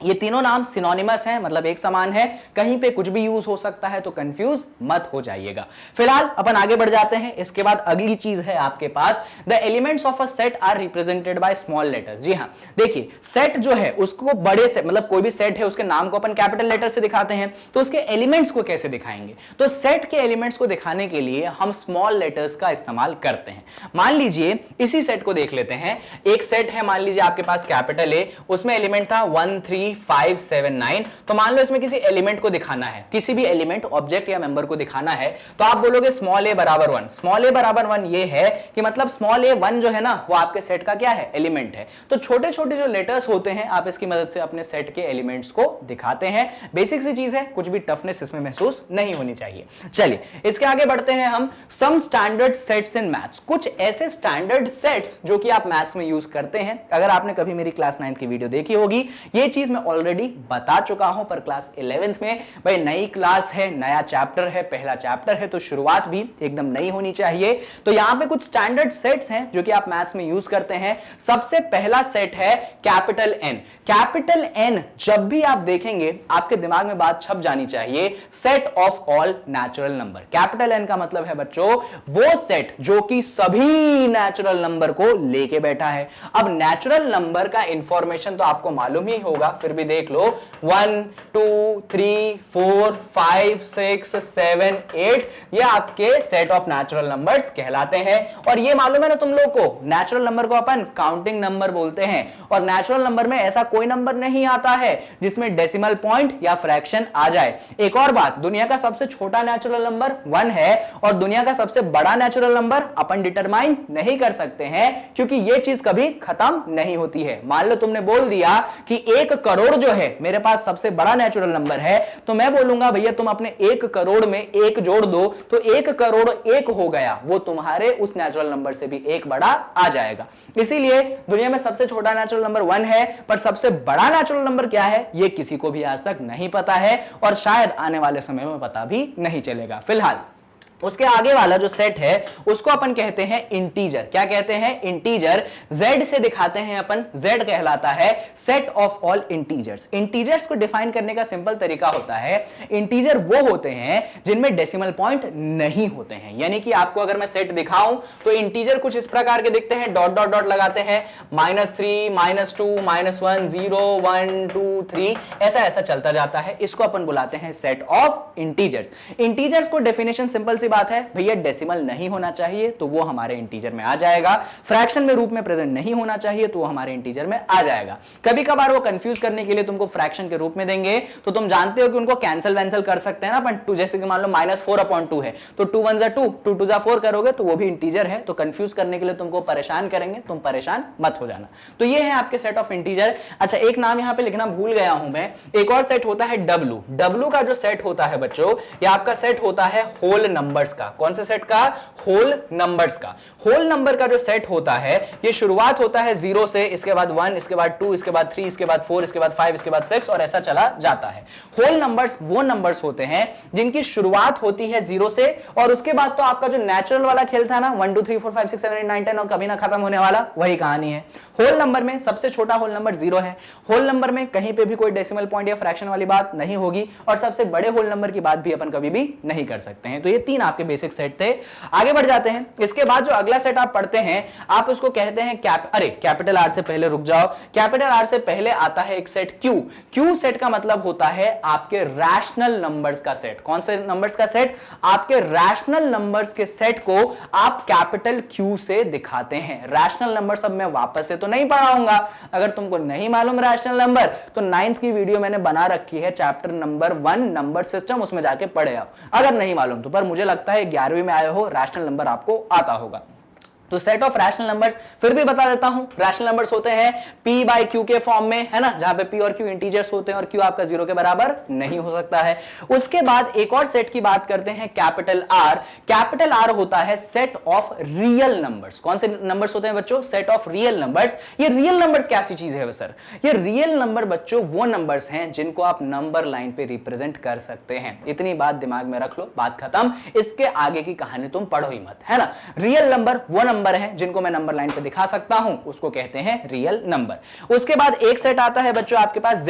ये तीनों नाम सिनोनिमस हैं, मतलब एक समान है, कहीं पे कुछ भी यूज हो सकता है, तो कंफ्यूज मत हो जाइएगा। फिलहाल अपन आगे बढ़ जाते हैं। इसके बाद अगली चीज है आपके पास, the elements of a set are represented by small letters. जी हां, देखिए सेट जो है उसको बड़े से, मतलब कोई भी सेट है उसके नाम को अपन कैपिटल लेटर से दिखाते हैं, तो उसके एलिमेंट्स को कैसे दिखाएंगे? तो सेट के एलिमेंट्स को दिखाने के लिए हम स्मॉल लेटर्स का इस्तेमाल करते हैं। मान लीजिए इसी सेट को देख लेते हैं। एक सेट है, मान लीजिए आपके पास कैपिटल ए, उसमें एलिमेंट था 1 3 5 7 9। तो मान लो इसमें किसी एलिमेंट को दिखाना है, किसी भी एलिमेंट, ऑब्जेक्ट या मेंबर को दिखाना है, तो आप बोलोगे स्मॉल ए बराबर 1। स्मॉल ए बराबर 1 ये है कि मतलब स्मॉल ए 1 जो है ना वो आपके सेट का क्या है? एलिमेंट है। तो छोटे छोटे जो लेटर्स होते हैं आप इसकी मदद से अपने सेट के एलिमेंट्स को दिखाते हैं। बेसिक सी चीज है, कुछ भी टफनेस इसमें महसूस नहीं होनी चाहिए। चलिए इसके आगे बढ़ते हैं हम। Some standard sets in maths, कुछ ऐसे स्टैंडर्ड सेट्स जो कि आप मैथ्स में यूज करते हैं। अगर आपने कभी मेरी क्लास 9th की वीडियो देखी होगी, ये चीज मैं ऑलरेडी बता चुका हूं, पर क्लास 11th में भाई नई क्लास है, नया चैप्टर है, पहला चैप्टर है, तो शुरुआत भी एकदम नई होनी चाहिए। तो यहां पे कुछ स्टैंडर्ड सेट्स हैं जो कि आप मैथ्स में यूज करते हैं। सबसे पहला सेट है कैपिटल एन। कैपिटल एन जब भी आप देखेंगे आपके दिमाग में बात छप जानी चाहिए, set of all natural number. Capital N का मतलब है बच्चों वो सेट जो कि सभी नेचुरल नंबर को लेके बैठा है। अब नेचुरल नंबर का इंफॉर्मेशन तो आपको मालूम ही होगा, फिर भी देख लो 1 2 3 4 5 6 7 8 ये आपके सेट ऑफ नेचुरल नंबर्स कहलाते हैं। और ये मालूम है ना तुम लोग को, नेचुरल नंबर को अपन काउंटिंग नंबर बोलते हैं। और नेचुरल नंबर में ऐसा कोई नंबर नहीं आता है जिसमें डेसिमल पॉइंट या फ्रैक्शन आ जाए। एक और बात, दुनिया का सबसे छोटा नेचुरल नंबर 1 है और दुनिया का सबसे बड़ा नेचुरल नंबर अपन डिटरमाइन नहीं कर सकते हैं, क्योंकि ये चीज कभी खत्म नहीं होती है। मान लो तुमने बोल दिया कि 1 करोड़ जो है मेरे पास सबसे बड़ा नेचुरल नंबर है, तो मैं बोलूंगा भैया तुम अपने 1 करोड़ में 1 जोड़ दो तो 1 करोड़ 1 हो गया, वो तुम्हारे उस नेचुरल नंबर से भी 1 बड़ा आ जाएगा। इसीलिए दुनिया में सबसे छोटा नेचुरल नंबर 1 है, पर सबसे बड़ा नेचुरल नंबर क्या है ये किसी को भी आज तक नहीं पता है और शायद आने वाले समय में पता भी नहीं चलेगा। फिलहाल उसके आगे वाला जो सेट है उसको अपन कहते हैं इंटीजर। क्या कहते हैं? इंटीजर। Z से दिखाते हैं अपन, Z कहलाता है set of all integers. Integers को डिफाइन करने का सिंपल तरीका होता है, इंटीजर वो होते हैं जिनमें डेसिमल पॉइंट नहीं होते हैं। यानी कि आपको अगर मैं सेट दिखाऊं तो इंटीजर कुछ इस प्रकार के दिखते हैं, डॉट डॉट डॉट लगाते हैं, -3 -2 -1 0 1 2 3 ऐसा ऐसा चलता जाता है। इसको अपन बुलाते हैं सेट ऑफ इंटीजर्स। इंटीजर्स को डेफिनेशन सिंपल सी बात है भैया, डेसिमल नहीं होना चाहिए तो वो हमारे इंटीजर में आ जाएगा, फ्रैक्शन में रूप में प्रेजेंट नहीं होना चाहिए तो वो हमारे इंटीजर में आ जाएगा। कभी कभार वो कंफ्यूज करने के लिए तुमको फ्रैक्शन के रूप में देंगे, तो तुम जानते हो कि उनको कैंसिल वैंसल कर सकते हैं ना अपन। 2 जैसे कि मान लो -4/2 है तो 2 1 2 2 2 4 करोगे तो वो भी इंटीजर है, तो कंफ्यूज करने के लिए तुमको परेशान करेंगे, तुम परेशान मत हो जाना। तो ये है आपके सेट ऑफ इंटीजर। अच्छा, एक नाम यहां पे लिखना भूल गया हूं मैं, एक और सेट होता है डब्ल्यू। डब्ल्यू का जो सेट होता है बच्चों, ये आपका सेट होता है होल नंबर्स का। कौन से सेट का? होल नंबर्स का। होल नंबर का जो सेट होता है ये शुरुआत होता है 0 से, इसके बाद 1, इसके बाद 2, इसके बाद 3, इसके बाद 4, इसके बाद 5, इसके बाद 6 और ऐसा चला जाता है। होल नंबर्स वो नंबर्स होते हैं जिनकी शुरुआत होती है 0 से और उसके बाद तो आपका जो नेचुरल वाला खेल था ना 1 2 3 4 5 6 7 8 9 10 और कभी ना खत्म होने वाला, वही कहानी है। होल नंबर में सबसे छोटा होल नंबर 0 है। होल नंबर में कहीं पे भी कोई डेसिमल पॉइंट या फ्रैक्शन वाली बात नहीं होगी और सबसे बड़े होल नंबर की बात भी अपन कभी भी नहीं कर सकते हैं। तो ये 3 आपके बेसिक सेट थे। आगे बढ़ जाते हैं। इसके बाद जो अगला सेट आप पढ़ते हैं आप उसको कहते हैं कैपिटल आर से पहले रुक जाओ, कैपिटल आर से पहले आता है एक सेट क्यू। क्यू सेट का मतलब होता है आपके रैशनल नंबर्स का सेट। कौन से नंबर्स का सेट? आपके रैशनल नंबर्स के सेट को आप कैपिटल क्यू से दिखाते हैं। रैशनल नंबर सब मैं वापस से तो नहीं पढ़ाऊंगा, अगर तुमको नहीं मालूम रैशनल नंबर तो 9th की वीडियो मैंने बना रखी है, चैप्टर नंबर 1 नंबर सिस्टम, उसमें जाके पढ़े आओ। अगर नहीं मालूम तो, पर मुझे लगता है 11वीं में आए हो, रैशनल नंबर आपको आता होगा। तो सेट ऑफ रैशनल नंबर्स फिर भी बता देता हूं, रैशनल नंबर्स होते हैं p बाय q के फॉर्म में, है ना, जहां पे p और q इंटीजर्स होते हैं और q आपका 0 के बराबर नहीं हो सकता है। उसके बाद एक और सेट की बात करते हैं, कैपिटल R। कैपिटल R होता है सेट ऑफ रियल नंबर्स। कौन से नंबर्स होते हैं बच्चों? Set of real numbers. ये रियल नंबर्स कैसी चीज है सर? ये रियल नंबर बच्चों वो नंबर्स हैं जिनको आप नंबर लाइन पे रिप्रेजेंट कर सकते हैं। इतनी बात दिमाग में रख लो, बात खत्म। इसके आगे की कहानी तुम पढ़ो ही मत, है ना। रियल नंबर वो नंबर है जिनको मैं नंबर लाइन पे दिखा सकता हूं, उसको कहते हैं रियल नंबर। उसके बाद एक सेट आता है बच्चों आपके पास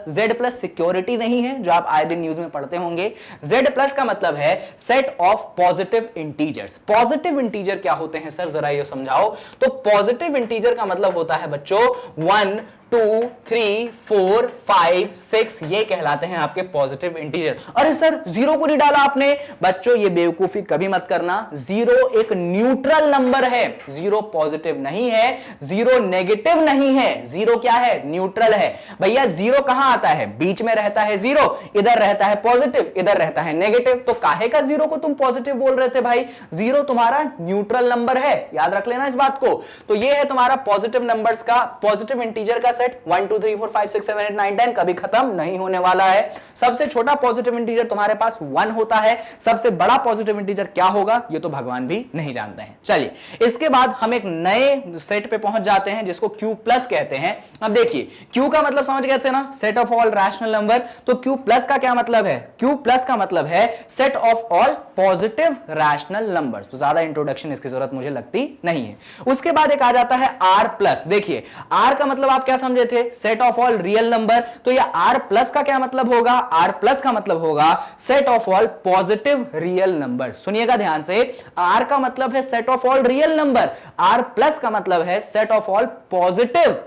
Z+। सिक्योरिटी नहीं है जो आप आए दिन न्यूज में पढ़ते होंगे। Z+ का मतलब है set of positive integers. Positive integer क्या होते हैं सर, जरा ये समझाओ। तो पॉजिटिव इंटीजर का मतलब होता है बच्चों 1 2 3 4 5 6, ये कहलाते हैं आपके पॉजिटिव इंटीजर। अरे सर 0 को नहीं डाला आपने। बच्चों ये बेवकूफी कभी मत करना। 0 एक न्यूट्रल नंबर है। 0 पॉजिटिव नहीं है, 0 नेगेटिव नहीं है, 0 क्या है? न्यूट्रल है। भैया 0 कहां आता है? बीच में रहता है 0, इधर रहता है पॉजिटिव, इधर रहता है नेगेटिव। तो काहे का 0 को तुम पॉजिटिव बोल रहे थे भाई? 0 तुम्हारा न्यूट्रल नंबर है, याद रख लेना इस बात को। तो ये है तुम्हारा पॉजिटिव नंबर्स का, पॉजिटिव इंटीजर का 1 2 3 4 5 6 7 8 9 10 कभी खत्म नहीं होने वाला है। सबसे छोटा पॉजिटिव इंटीजर तुम्हारे पास 1 होता है। सबसे बड़ा पॉजिटिव इंटीजर क्या होगा ये तो भगवान भी नहीं जानते हैं। चलिए इसके बाद हम एक नए सेट पे पहुंच जाते हैं जिसको Q+ कहते हैं। अब देखिए Q का मतलब समझ गए थे ना, set of all rational number. तो Q+ का क्या मतलब है? Q+ का मतलब है set of all positive rational numbers. तो ज्यादा इंट्रोडक्शन इसकी जरूरत मुझे लगती नहीं है। उसके बाद एक आ जाता है R+। देखिए R का मतलब आप क्या समझे थे? Set of all real number. तो ये R+ का क्या मतलब होगा? R+ का मतलब होगा set of all positive real number. सुनिएगा ध्यान से, R का मतलब है set of all real number, R+ का मतलब है set of all positive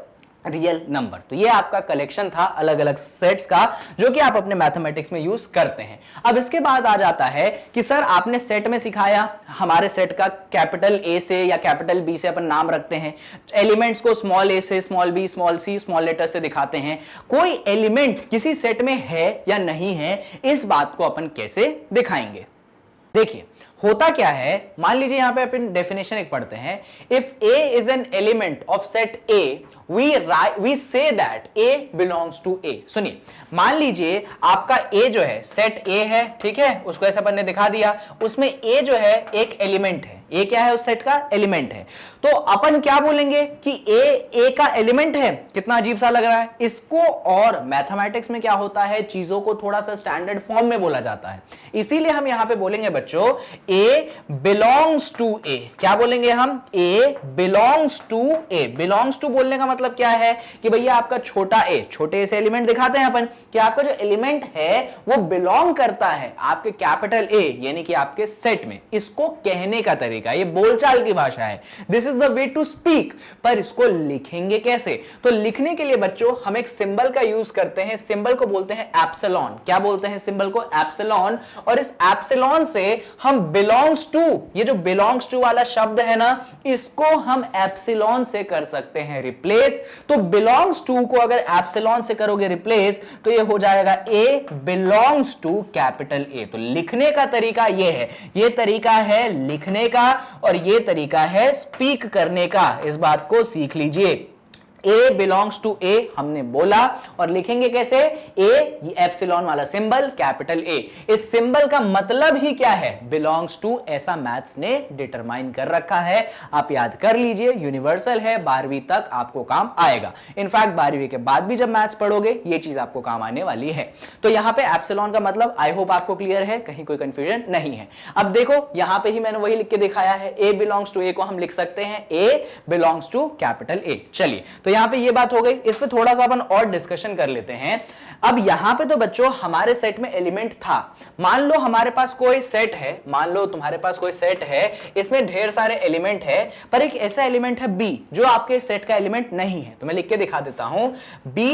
real number. तो ये आपका कलेक्शन था अलग अलग सेट्स का जो कि आप अपने मैथमेटिक्स में यूज करते हैं। अब इसके बाद आ जाता है कि सर आपने सेट में सिखाया, हमारे सेट का कैपिटल A से या कैपिटल B से अपन नाम रखते हैं, एलिमेंट्स को स्मॉल a से, small b, small c, small letter से दिखाते हैं। कोई एलिमेंट किसी सेट में है या नहीं है, इस बात को अपन कैसे दिखाएंगे? देखिए होता क्या है, मान लीजिए यहां पे अपन डेफिनेशन एक पढ़ते हैं, if A is an element of set A we say that A belongs to A। सुनिए, मान लीजिए आपका A जो है सेट A है, ठीक है, उसको ऐसे अपन ने दिखा दिया, उसमें A जो है एक एलिमेंट है। A क्या है? उस सेट का एलिमेंट है। तो अपन क्या बोलेंगे कि A का एलिमेंट है। कितना अजीब सा लग रहा है इसको। और मैथमेटिक्स में क्या होता है, चीजों को थोड़ा सा स्टैंडर्ड फॉर्म में बोला जाता है, इसीलिए हम यहां पे बोलेंगे बच्चों A belongs to A। क्या बोलेंगे हम? A belongs to A। belongs to बोलने का मतलब क्या है कि भैया आपका छोटा a, छोटे से एलिमेंट दिखाते हैं अपन कि आपका जो एलिमेंट है वो बिलोंग करता है आपके कैपिटल A यानी कि आपके सेट में। इसको कहने का तरीका, ये बोलचाल की भाषा है, this is the way to speak. पर इसको लिखेंगे कैसे? तो लिखने के लिए बच्चों हम एक सिंबल का यूज करते हैं। सिंबल को बोलते हैं एप्सिलॉन। क्या बोलते हैं सिंबल को? एप्सिलॉन। और इस एप्सिलॉन से हम बिलोंग्स टू, ये जो बिलोंग्स टू वाला शब्द है ना, इसको हम एप्सिलॉन से कर सकते हैं रिप्लेस। तो बिलोंग्स टू को अगर एप्सिलॉन से करोगे रिप्लेस तो ये हो जाएगा A belongs to capital A। तो लिखने का तरीका ये है, ये तरीका है लिखने का और ये तरीका है स्पीक करने का। इस बात को सीख लीजिए। A belongs to A हमने बोला, और लिखेंगे कैसे? A ये एप्सिलॉन वाला सिंबल, कैपिटल A। इस सिंबल का मतलब ही क्या है? belongs to, ऐसा मैथ्स ने डिटरमाइन कर रखा है। आप याद कर लीजिए, यूनिवर्सल है, 12वीं तक आपको काम आएगा। इनफैक्ट 12वीं के बाद भी जब मैथ्स पढ़ोगे ये चीज आपको काम आने वाली है। तो यहां पे एप्सिलॉन का मतलब आई होप आपको क्लियर है, कहीं कोई कंफ्यूजन नहीं है। अब देखो यहां पे ही मैंने वही लिख के दिखाया है, A belongs to A को हम लिख सकते हैं A belongs to capital A। चलिए तो यहां पे ये बात हो गई, इस पे थोड़ा सा अपन और डिस्कशन कर लेते हैं। अब यहां पे तो बच्चों हमारे सेट में एलिमेंट था। मान लो हमारे पास कोई सेट है, मान लो तुम्हारे पास कोई सेट है, इसमें ढेर सारे एलिमेंट है, पर एक ऐसा एलिमेंट है B जो आपके सेट का एलिमेंट नहीं है। तो मैं लिख के दिखा देता हूं, B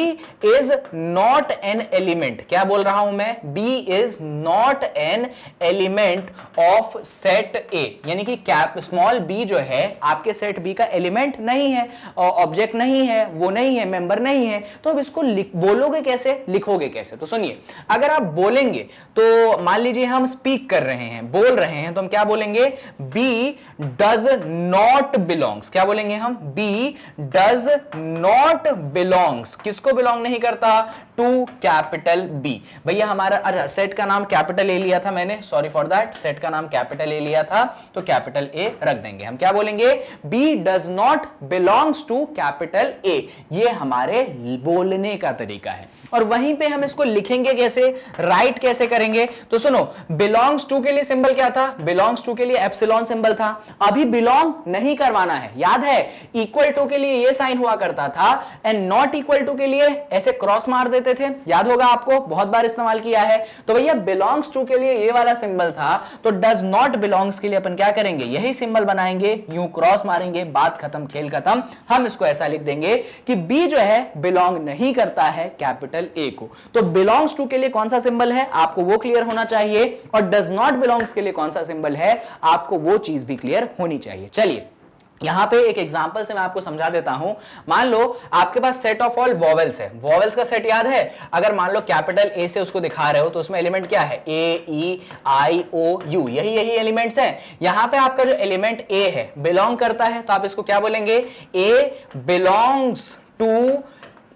is not an element. क्या बोल रहा हूं मैं? B is not an element of set A, यानी कि कैप स्मॉल b जो है आपके सेट B का एलिमेंट नहीं है, ऑब्जेक्ट नहीं नहीं है, वो नहीं है, मेंबर नहीं है, तो अब इसको बोलोगे कैसे, लिखोगे कैसे? तो सुनिए, अगर आप बोलेंगे तो मान लीजिए हम स्पीक कर रहे हैं, बोल रहे हैं, तो हम क्या बोलेंगे? B does not belongs. क्या बोलेंगे हम? B does not belongs. किसको बिलोंग नहीं करता? To capital B. भैया हमारा, अच्छा सेट का नाम कैपिटल ए लिया था मैंने, सॉरी फॉर दैट, सेट का नाम कैपिटल ए लिया था, तो कैपिटल ए रख देंगे। हम क्या बोलेंगे? B does not belongs to capital A. ये हमारे बोलने का तरीका है। और वहीं पे हम इसको लिखेंगे कैसे, राइट कैसे करेंगे? तो सुनो, बिलोंग्स टू के लिए सिंबल क्या था? बिलोंग्स टू के लिए एप्सिलॉन सिंबल था। अभी बिलोंग नहीं करवाना है, याद है? इक्वल टू के लिए ये साइन हुआ करता था, एंड नॉट इक्वल टू के लिए ऐसे क्रॉस मार देते थे, याद होगा आपको, बहुत बार इस्तेमाल किया है। तो भैया बिलोंग्स टू के लिए ये वाला सिंबल था, तो डज नॉट बिलोंग्स के लिए अपन क्या करेंगे? यही सिंबल बनाएंगे, यूं क्रॉस मारेंगे, बात खत्म, खेल खत्म। हम इसको ऐसा लिख देंगे कि बी जो है बिलोंग नहीं करता है कैपिटल ए को। तो बिलोंग्स टू के लिए कौन सा सिंबल है आपको वो क्लियर होना चाहिए, और डज नॉट बिलोंग्स के लिए कौन सा सिंबल है आपको वो चीज भी क्लियर होनी चाहिए। चलिए यहां पे एक एग्जांपल से मैं आपको समझा देता हूं। मान लो आपके पास सेट ऑफ ऑल वॉवेल्स है, वॉवेल्स का सेट याद है? अगर मान लो कैपिटल ए से उसको दिखा रहे हो तो उसमें एलिमेंट क्या है? ए, ई, आई, ओ, यू, यही एलिमेंट्स हैं। यहां पे आपका जो एलिमेंट ए है बिलोंग करता है, तो आप इसको क्या बोलेंगे? ए बिलोंग्स टू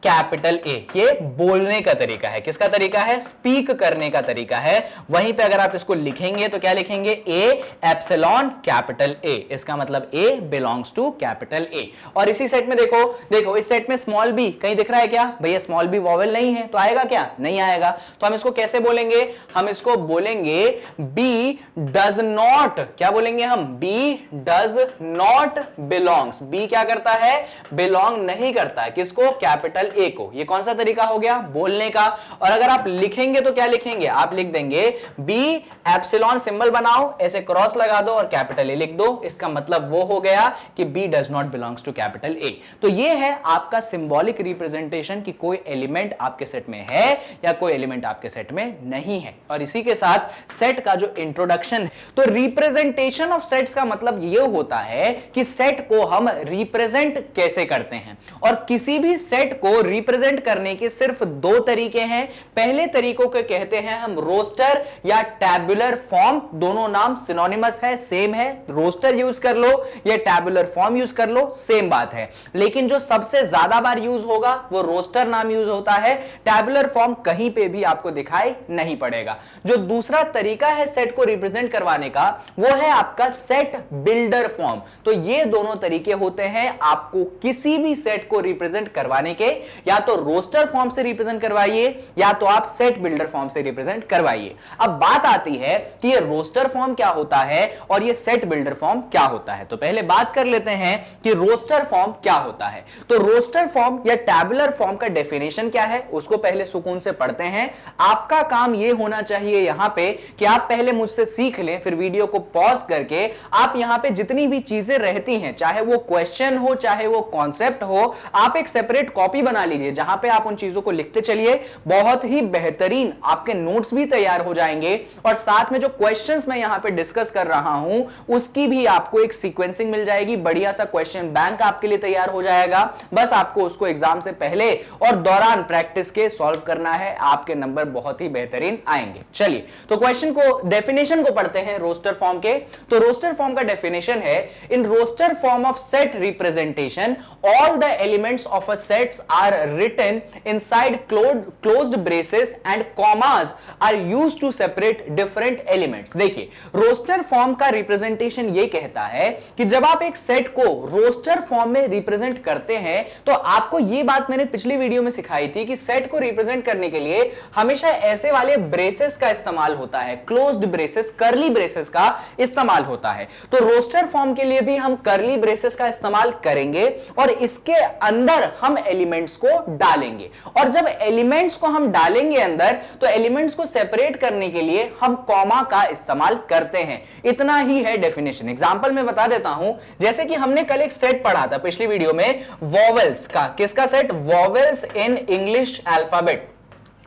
कैपिटल ए। ये बोलने का तरीका है, किसका तरीका है? स्पीक करने का तरीका है। वहीं पे अगर आप इसको लिखेंगे तो क्या लिखेंगे? A epsilon capital A. इसका मतलब ए बिलोंग्स टू कैपिटल ए। और इसी सेट में देखो, देखो इस सेट में स्मॉल बी कहीं दिख रहा है क्या? भैया स्मॉल बी वॉवेल नहीं है, तो आएगा क्या? नहीं आएगा। तो हम इसको कैसे बोलेंगे? हम इसको बोलेंगे बी डज नॉट। क्या बोलेंगे हम? B does not belongs. B क्या करता है? बिलोंग नहीं करता है, किसको? कैपिटल ए को। ये कौन सा तरीका हो गया? बोलने का। और अगर आप लिखेंगे तो क्या लिखेंगे? आप लिख देंगे बी एप्सिलॉन सिंबल बनाओ, ऐसे क्रॉस लगा दो और कैपिटल ए लिख दो। इसका मतलब वो हो गया कि B does not belongs to capital A. तो ये है आपका सिंबॉलिक रिप्रेजेंटेशन कि कोई एलिमेंट आपके सेट में है या कोई एलिमेंट आपके सेट में नहीं है। और इसी के साथ सेट का जो इंट्रोडक्शन है, तो रिप्रेजेंटेशन ऑफ सेट्स का मतलब ये होता है कि सेट को हम रिप्रेजेंट कैसे करते हैं। और किसी भी सेट को रिप्रेजेंट करने के सिर्फ दो तरीके हैं। पहले तरीकों को कहते हैं हम रोस्टर या टैबुलर फॉर्म। दोनों नाम सिनोनिमस है, सेम है। रोस्टर यूज कर लो या टैबुलर फॉर्म यूज कर लो, सेम बात है। लेकिन जो सबसे ज्यादा बार यूज होगा वो रोस्टर नाम यूज होता है। टैबुलर फॉर्म कहीं पे भी आपको दिखाई नहीं पड़ेगा। जो दूसरा तरीका है सेट को रिप्रेजेंट करवाने का, वो है आपका सेट बिल्डर फॉर्म। तो ये दोनों तरीके होते हैं आपको किसी भी सेट को रिप्रेजेंट करवाने के। या तो रोस्टर फॉर्म से रिप्रेजेंट करवाइए या तो आप सेट बिल्डर फॉर्म से रिप्रेजेंट करवाइए। अब बात आती है कि ये रोस्टर फॉर्म क्या होता है और ये सेट बिल्डर फॉर्म क्या होता है। तो पहले बात कर लेते हैं कि रोस्टर फॉर्म क्या होता है। तो रोस्टर फॉर्म या टैबुलर फॉर्म का डेफिनेशन क्या है उसको पहले सुकून से पढ़ते हैं। आपका काम यह होना चाहिए यहां पे कि आप पहले मुझसे सीख लें, फिर वीडियो को पॉज करके आप यहां पे जितनी भी चीजें रहती हैं, चाहे वो क्वेश्चन हो चाहे वो कॉन्सेप्ट हो, आप एक सेपरेट कॉपी बना लीजिए जहां पे आप उन चीजों को लिखते चलिए। बहुत ही बेहतरीन आपके नोट्स भी तैयार हो जाएंगे और साथ में जो क्वेश्चंस मैं यहां पे डिस्कस कर रहा हूं उसकी भी आपको एक सीक्वेंसिंग मिल जाएगी। बढ़िया सा क्वेश्चन बैंक आपके लिए तैयार हो जाएगा। बस आपको उसको एग्जाम से पहले और दौरान प्रैक्टिस के सॉल्व करना है, आपके नंबर बहुत ही बेहतरीन आएंगे। चलिए तो क्वेश्चन को, डेफिनेशन को पढ़ते हैं रोस्टर फॉर्म के। तो रोस्टर फॉर्म का डेफिनेशन है, in roster form of set representation all the elements of a sets are written inside closed braces and commas are used to separate different elements। देखिए roster form का representation ये कहता है कि जब आप एक सेट को रोस्टर फॉर्म में रिप्रेजेंट करते हैं तो आपको ये बात मैंने पिछली वीडियो में सिखाई थी कि सेट को रिप्रेजेंट करने के लिए हमेशा ऐसे वाले ब्रेसेस का इस्तेमाल होता है, क्लोज्ड ब्रेसेस, कर्ली ब्रेसेस का इस्तेमाल होता है। तो रोस्टर फॉर्म के लिए भी हम कर्ली ब्रेसेस का इस्तेमाल करेंगे और इसके अंदर हम एलिमेंट्स को डालेंगे। और जब एलिमेंट्स को हम डालेंगे अंदर तो एलिमेंट्स को सेपरेट करने के लिए हम कॉमा का इस्तेमाल करते हैं। इतना ही है डेफिनेशन। एग्जांपल में बता देता हूं, जैसे कि हमने कल एक सेट पढ़ा था पिछली वीडियो में वॉवेल्स का। किसका set? Vowels in English alphabet.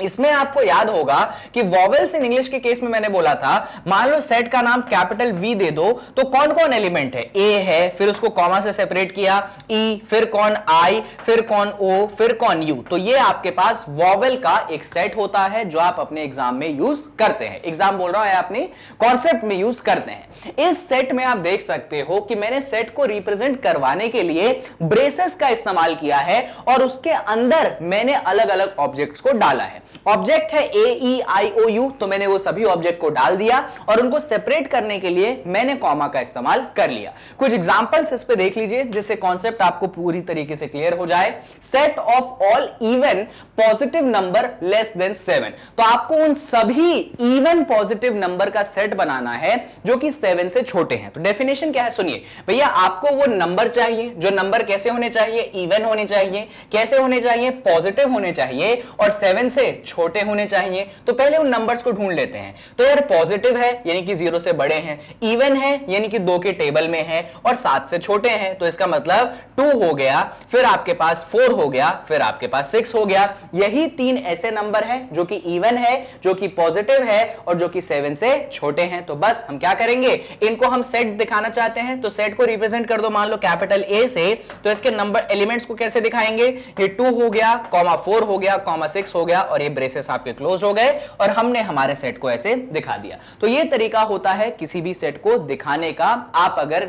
इसमें आपको याद होगा कि वॉवेल्स इन इंग्लिश के केस में मैंने बोला था, मान लो सेट का नाम कैपिटल वी दे दो तो कौन कौन एलिमेंट है, ए है, फिर उसको कॉमा से सेपरेट किया, ई, फिर कौन आई, फिर कौन ओ, फिर कौन यू। तो ये आपके पास वॉवेल का एक सेट होता है जो आप अपने एग्जाम में यूज करते हैं, एग्जाम बोल रहा हूं अपनी कॉन्सेप्ट में यूज करते हैं। इस सेट में आप देख सकते हो कि मैंने सेट को रिप्रेजेंट करवाने के लिए ब्रेसेस का इस्तेमाल किया है और उसके अंदर मैंने अलग अलग ऑब्जेक्ट्स को डाला है। ऑब्जेक्ट है ए, ई, आई, ओ, यू, तो मैंने वो सभी ऑब्जेक्ट को डाल दिया और उनको सेपरेट करने के लिए मैंने कॉमा का इस्तेमाल कर लिया। कुछ एग्जांपल्स इस पे देख लीजिए जिससे कॉन्सेप्ट आपको पूरी तरीके से क्लियर हो जाए। Set of all even positive number less than 7, तो आपको उन सभी इवन पॉजिटिव नंबर का सेट बनाना है जो कि 7 से छोटे हैं। तो डेफिनेशन क्या है सुनिए भैया, आपको वो नंबर चाहिए जो नंबर कैसे होने चाहिए, इवन होने चाहिए, कैसे होने चाहिए, पॉजिटिव होने चाहिए और 7 से छोटे होने चाहिए। तो पहले उन नंबर्स को ढूंढ लेते हैं। तो यार पॉजिटिव है यानी कि 0 से बड़े हैं, इवन है यानी कि 2 के टेबल में है और 7 से छोटे हैं, तो इसका मतलब 2 हो गया, फिर आपके पास 4 हो गया, फिर आपके पास 6 हो गया। यही 3 ऐसे नंबर हैं जो कि इवन है, जो कि पॉजिटिव है और जो कि 7 से छोटे हैं। तो बस हम क्या करेंगे, इनको हम सेट दिखाना चाहते हैं तो सेट को रिप्रेजेंट कर दो मान लो कैपिटल ए से, तो इसके नंबर एलिमेंट्स को कैसे दिखाएंगे, ये 2 हो गया, कॉमा 4 हो गया, कॉमा 6 हो गया और ये ब्रेसेस आपके क्लोज हो गए और हमने हमारे सेट को ऐसे दिखा दिया। तो ये तरीका होता है किसी भी सेट को दिखाने का, आप अगर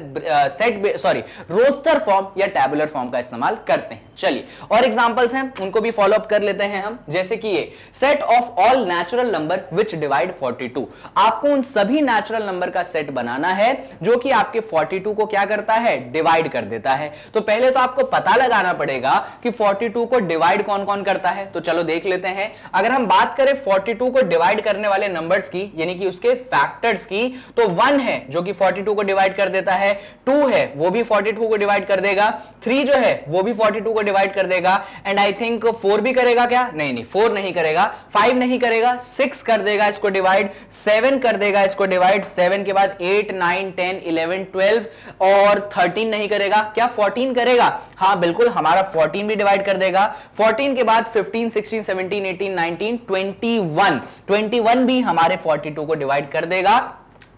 रोस्टर फॉर्म या टैबुलर फॉर्म का इस्तेमाल करते हैं। चलिए और एग्जांपल्स हैं उनको भी फॉलो अप कर लेते हैं हम, जैसे कि ये set of all natural number which divide 42, आपको उन सभी नेचुरल नंबर का सेट बनाना है जो कि आपके 42 को क्या करता है, डिवाइड कर देता है। तो पहले तो आपको पता लगाना पड़ेगा कि 42 को डिवाइड कौन कौन करता है। तो चलो देख लेते हैं। अगर हम बात करें 42 को डिवाइड करने वाले नंबर्स की यानी कि उसके फैक्टर्स की, तो 1 है जो कि 42 को डिवाइड कर देता है, 2 है वो भी 42 को डिवाइड कर देगा, 3 जो है वो भी 42 को डिवाइड कर देगा एंड आई थिंक 4 भी करेगा क्या, नहीं 4 नहीं करेगा, 5 नहीं करेगा, 6 कर देगा इसको डिवाइड, 7 कर देगा इसको डिवाइड, 7 के बाद 8, 9, 10, 11, 12 और 13 नहीं करेगा, क्या 14 करेगा, हां बिल्कुल हमारा 14 भी डिवाइड कर देगा। 14 के बाद 15, 16, 17, 18, 19, 21 भी हमारे 42 को डिवाइड कर देगा।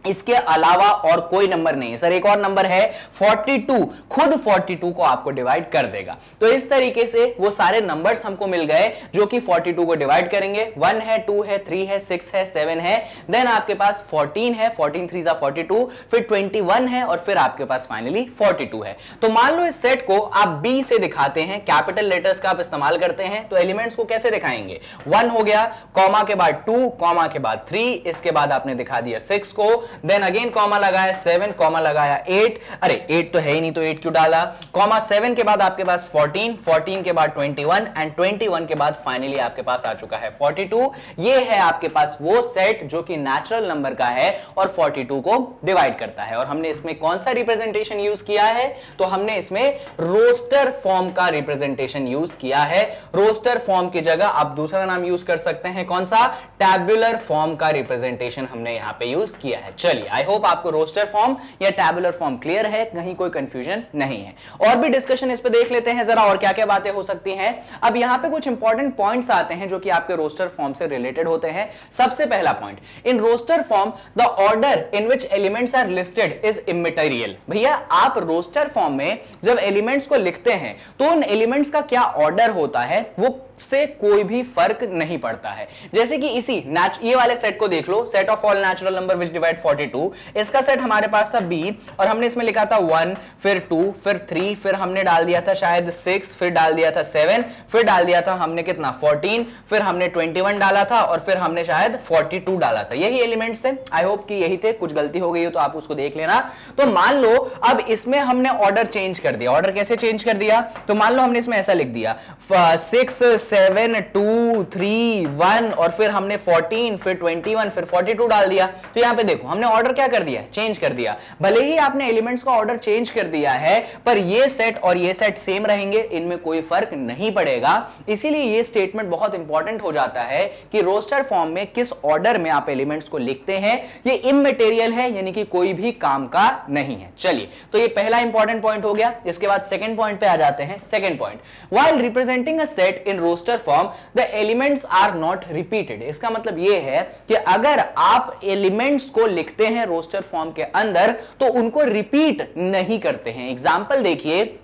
इसके अलावा और कोई नंबर नहीं है सर, एक और नंबर है 42, खुद 42 को आपको डिवाइड कर देगा। तो इस तरीके से वो सारे नंबर्स हमको मिल गए जो कि 42 को डिवाइड करेंगे। 1 है, 2 है, 3 है, 6 है, 7 है, देन आपके पास 14 है, 14 3 जा 42, फिर 21 है और फिर आपके पास फाइनली 42 है। तो मान लो इस सेट को आप बी से दिखाते हैं, कैपिटल लेटर्स का आप इस्तेमाल करते हैं, तो एलिमेंट्स को कैसे दिखाएंगे, 1 हो गया, कॉमा के बाद 2, कॉमा के बाद 3, इसके बाद आपने दिखा दिया 6 को, देन अगेन कॉमा लगाया 7, कॉमा लगाया 8, अरे 8 तो है ही नहीं तो 8 क्यों डाला, कॉमा 7 के बाद आपके पास 14, 14 के बाद 21 एंड 21 के बाद फाइनली आपके पास आ चुका है 42। ये है आपके पास वो सेट जो कि नेचुरल नंबर का है और 42 को डिवाइड करता है। और हमने इसमें कौन सा रिप्रेजेंटेशन यूज किया है, तो हमने इसमें रोस्टर फॉर्म का रिप्रेजेंटेशन यूज किया है। रोस्टर फॉर्म की जगह आप दूसरा नाम यूज कर सकते हैं, कौन सा, टैबुलर फॉर्म का रिप्रेजेंटेशन हमने यहां पे यूज किया है। चलिए आई होप आपको रोस्टर फॉर्म या टैबुलर फॉर्म क्लियर है, कहीं कोई कंफ्यूजन नहीं है। और भी डिस्कशन इस पे देख लेते हैं जरा, और क्या क्या बातें हो सकती हैं। अब यहां पे कुछ इंपॉर्टेंट पॉइंट्स आते हैं जो कि आपके रोस्टर फॉर्म से रिलेटेड होते हैं। सबसे पहला point, in roster form the order in which elements are listed is immaterial. भैया आप रोस्टर फॉर्म में जब एलिमेंट्स को लिखते हैं तो उन एलिमेंट्स का क्या ऑर्डर होता है वो से कोई भी फर्क नहीं पड़ता है। जैसे कि इसी ये वाले सेट को देख लो, set of all natural number which divide 42, इसका सेट हमारे पास था बी और हमने इसमें लिखा था 1, फिर 2, फिर 3, फिर हमने डाल दिया था शायद 6, फिर डाल दिया था 7, फिर डाल दिया था हमने कितना 14, फिर हमने 21 डाला था और फिर हमने शायद 42 डाला था। यही एलिमेंट्स थे, आई होप कि यही थे, कुछ गलती हो गई हो तो आप उसको देख लेना। तो मान लो अब इसमें हमने ऑर्डर चेंज कर दिया। ऑर्डर कैसे चेंज कर दिया, तो मान लो हमने इसमें ऐसा लिख दिया 6, 7, 2, 3, 1 और फिर हमने 14, फिर 21, फिर 42 डाल दिया। तो यहां पे देखो हमने ऑर्डर क्या कर दिया, चेंज कर दिया। भले ही आपने एलिमेंट्स का ऑर्डर चेंज कर दिया है पर ये सेट और ये सेट सेम रहेंगे, इनमें कोई फर्क नहीं पड़ेगा। इसीलिए ये स्टेटमेंट बहुत इंपॉर्टेंट हो जाता है कि रोस्टर फॉर्म में किस ऑर्डर में आप एलिमेंट्स को लिखते हैं, ये इमैटेरियल है यानी कि कोई भी काम का नहीं है। चलिए तो ये पहला इंपॉर्टेंट पॉइंट हो गया। इसके बाद सेकंड पॉइंट पे आ जाते हैं। Second point, while representing a set in roster form the elements are not repeated. इसका मतलब यह है कि अगर आप एलिमेंट्स को लिखते हैं रोस्टर फॉर्म के अंदर तो उनको रिपीट नहीं करते हैं। एग्जाम्पल देखिए,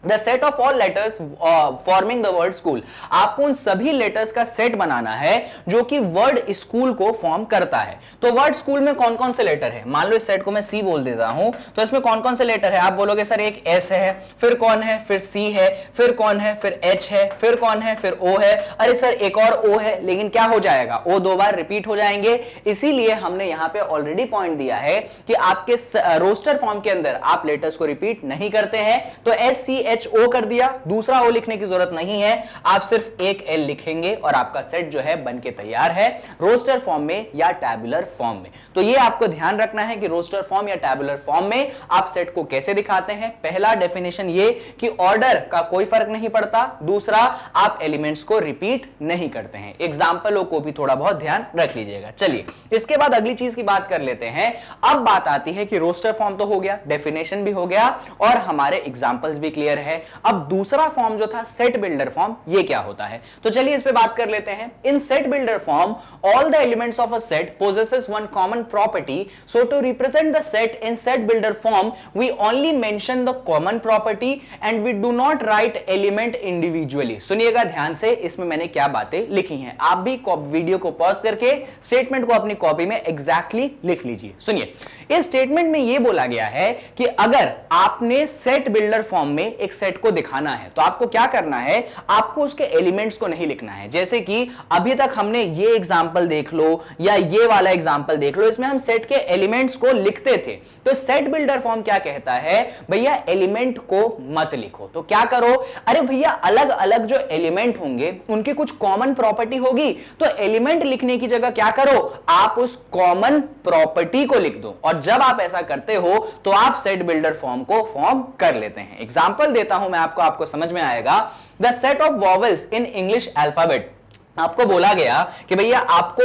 The set of all letters forming the word school। आपको उन सभी लेटर्स का सेट बनाना है जो कि वर्ड स्कूल को फॉर्म करता है। तो वर्ड स्कूल में कौन कौन से लेटर है, मान लो इस सेट को मैं सी बोल देता हूं, तो इसमें कौन कौन से लेटर है? आप बोलोगे सर एक एस है, फिर कौन है, फिर सी है, फिर कौन है, फिर एच है, फिर कौन है, फिर ओ है। अरे सर एक और ओ है, लेकिन क्या हो जाएगा, ओ दो बार रिपीट हो जाएंगे। इसीलिए हमने यहां पे ऑलरेडी पॉइंट दिया है कि आपके रोस्टर फॉर्म के अंदर आप लेटर्स को रिपीट नहीं करते हैं। तो एस सी एच ओ कर दिया, दूसरा ओ लिखने की जरूरत नहीं है, आप सिर्फ एक एल लिखेंगे और आपका सेट जो है बनके तैयार है रोस्टर फॉर्म में या टैबुलर फॉर्म में। तो ये आपको ध्यान रखना है कि रोस्टर फॉर्म या टैबुलर फॉर्म में आप सेट को कैसे दिखाते हैं। पहला डेफिनेशन ये कि ऑर्डर का कोई फर्क नहीं पड़ता, दूसरा आप एलिमेंट्स को रिपीट नहीं करते हैं। एग्जांपलों को भी थोड़ा बहुत ध्यान रख लीजिएगा। चलिए इसके बाद अगली चीज की बात कर लेते हैं। अब बात आती है कि रोस्टर फॉर्म तो हो गया, डेफिनेशन भी हो गया और हमारे एग्जांपल्स भी क्लियर है। अब दूसरा फॉर्म जो था सेट बिल्डर फॉर्म, ये क्या होता है तो चलिए इस पे बात कर लेते हैं। इन set builder form all the elements of a set possesses one common property, so to represent the set in set builder form we only mention the common property and we do not write element individually। सुनिएगा ध्यान से, इसमें मैंने क्या बातें लिखी हैं, आप भी वीडियो को पॉज करके स्टेटमेंट को अपनी कॉपी में एग्जैक्टली लिख लीजिए। सुनिए, इस स्टेटमेंट में यह बोला गया है कि अगर आपने सेट बिल्डर फॉर्म में एक सेट को दिखाना है तो आपको क्या करना है, आपको उसके एलिमेंट्स को नहीं लिखना है। जैसे कि अभी तक हमने ये एग्जांपल देख लो या ये वाला एग्जांपल देख लो, इसमें हम सेट के एलिमेंट्स को लिखते थे। तो सेट बिल्डर फॉर्म क्या कहता है, भैया एलिमेंट को मत लिखो। तो क्या करो, अरे भैया अलग अलग जो एलिमेंट होंगे उनकी कुछ कॉमन प्रॉपर्टी होगी, तो एलिमेंट लिखने की जगह क्या करो, आप उस कॉमन प्रॉपर्टी को लिख दो। और जब आप ऐसा करते हो तो आप सेट बिल्डर फॉर्म को फॉर्म कर लेते हैं। एग्जांपल देता हूं मैं आपको समझ में आएगा। The set of vowels in English alphabet, आपको बोला गया कि भैया आपको